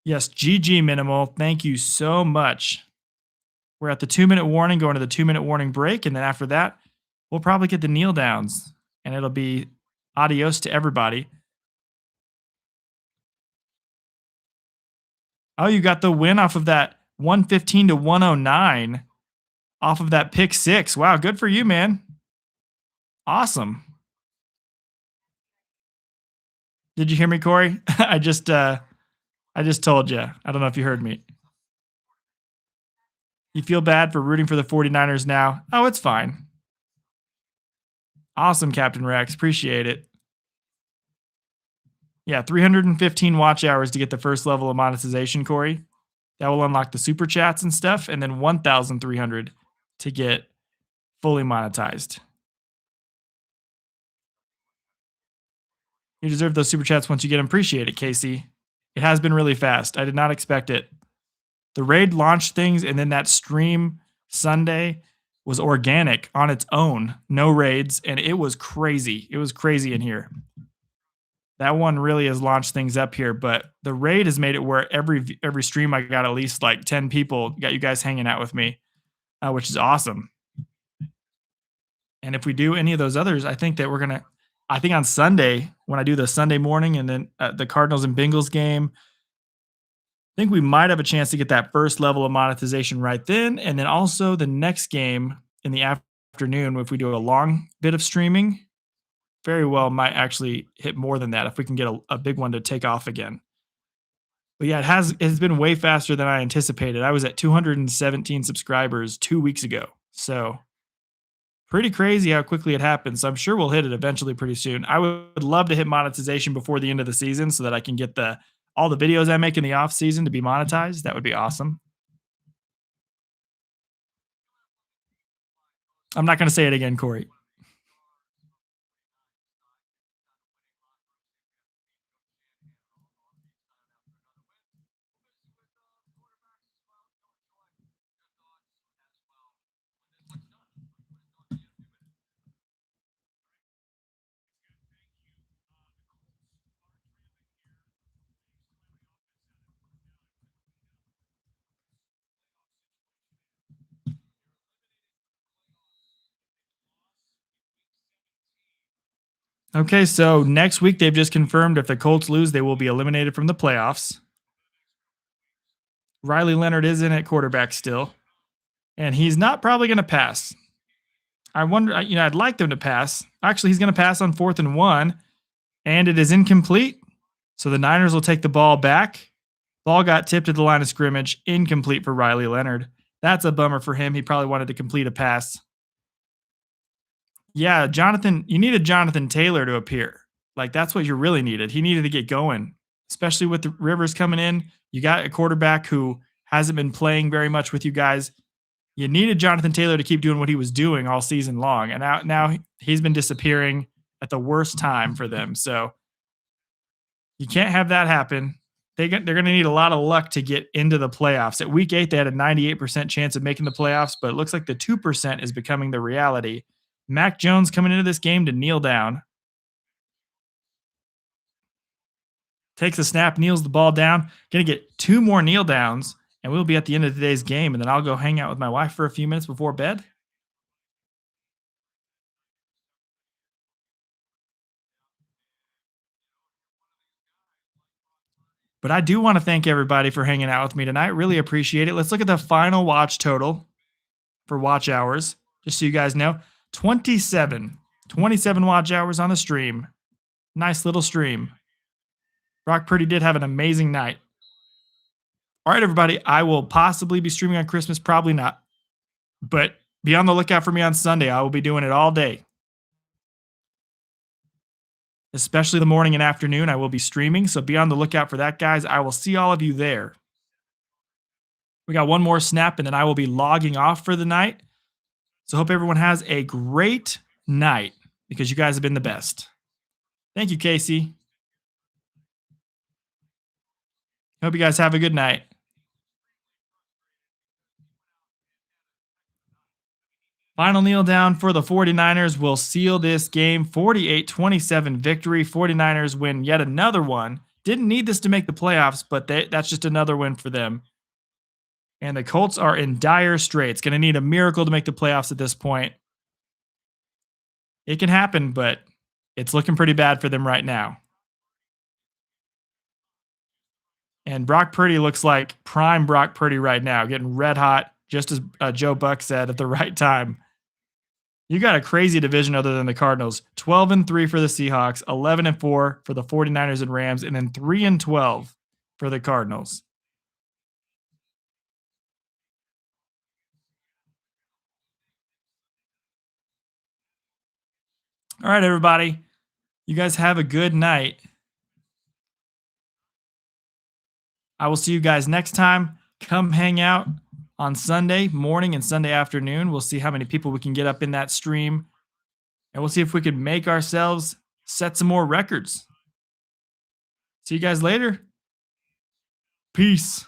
Yes, GG Minimal. Thank you so much. We're at the 2-minute warning, going to the 2-minute warning break. And then after that, we'll probably get the kneel downs. And it'll be adios to everybody. Oh, you got the win off of that 115 to 109 off of that pick six. Wow, good for you, man. Awesome. Did you hear me, Corey? I just told you. I don't know if you heard me. You feel bad for rooting for the 49ers now? Oh, it's fine. Awesome, Captain Rex. Appreciate it. Yeah, 315 watch hours to get the first level of monetization, Corey. That will unlock the super chats and stuff, and then 1,300 to get fully monetized. You deserve those super chats once you get them. Appreciate it, Casey. It has been really fast. I did not expect it. The raid launched things, and then that stream Sunday was organic on its own. No raids, and it was crazy. It was crazy in here. That one really has launched things up here, but the raid has made it where every stream I got at least like 10 people, got you guys hanging out with me, which is awesome. And if we do any of those others, I think that we're gonna. I think on Sunday when I do the Sunday morning and then the Cardinals and Bengals game, I think we might have a chance to get that first level of monetization right then, and then also the next game in the afternoon. If we do a long bit of streaming, very well might actually hit more than that if we can get a big one to take off again. But yeah, it's been way faster than I anticipated. I was at 217 subscribers 2 weeks ago. So pretty crazy how quickly it happened. So I'm sure we'll hit it eventually pretty soon. I would love to hit monetization before the end of the season so that I can get the all the videos I make in the off season to be monetized. That would be awesome. I'm not going to say it again, Corey. Okay, so next week they've just confirmed if the Colts lose, they will be eliminated from the playoffs. Riley Leonard is in at quarterback still, and he's not probably going to pass. I wonder, I'd like them to pass. Actually, he's going to pass on 4th and 1, and it is incomplete. So the Niners will take the ball back. Ball got tipped at the line of scrimmage, incomplete for Riley Leonard. That's a bummer for him. He probably wanted to complete a pass. Yeah, you needed Jonathan Taylor to appear. Like, that's what you really needed. He needed to get going, especially with the Rivers coming in. You got a quarterback who hasn't been playing very much with you guys. You needed Jonathan Taylor to keep doing what he was doing all season long. And now he's been disappearing at the worst time for them. So you can't have that happen. They're going to need a lot of luck to get into the playoffs. At week 8, they had a 98% chance of making the playoffs, but it looks like the 2% is becoming the reality. Mac Jones coming into this game to kneel down. Takes a snap, kneels the ball down. Going to get 2 more kneel downs, and we'll be at the end of today's game, and then I'll go hang out with my wife for a few minutes before bed. But I do want to thank everybody for hanging out with me tonight. Really appreciate it. Let's look at the final watch total for watch hours, just so you guys know. 27 watch hours on the stream. Nice little stream. Brock Purdy did have an amazing night. All right, everybody. I will possibly be streaming on Christmas. Probably not. But be on the lookout for me on Sunday. I will be doing it all day. Especially the morning and afternoon. I will be streaming. So be on the lookout for that, guys. I will see all of you there. We got one more snap, and then I will be logging off for the night. So hope everyone has a great night because you guys have been the best. Thank you, Casey. Hope you guys have a good night. Final kneel down for the 49ers will seal this game. 48-27 victory. 49ers win yet another one. Didn't need this to make the playoffs, but that's just another win for them. And the Colts are in dire straits. Going to need a miracle to make the playoffs at this point. It can happen, but it's looking pretty bad for them right now. And Brock Purdy looks like prime Brock Purdy right now, getting red hot, just as Joe Buck said, at the right time. You got a crazy division other than the Cardinals. 12-3 for the Seahawks, 11-4 for the 49ers and Rams, and then 3-12 for the Cardinals. All right, everybody. You guys have a good night. I will see you guys next time. Come hang out on Sunday morning and Sunday afternoon. We'll see how many people we can get up in that stream. And we'll see if we can make ourselves set some more records. See you guys later. Peace.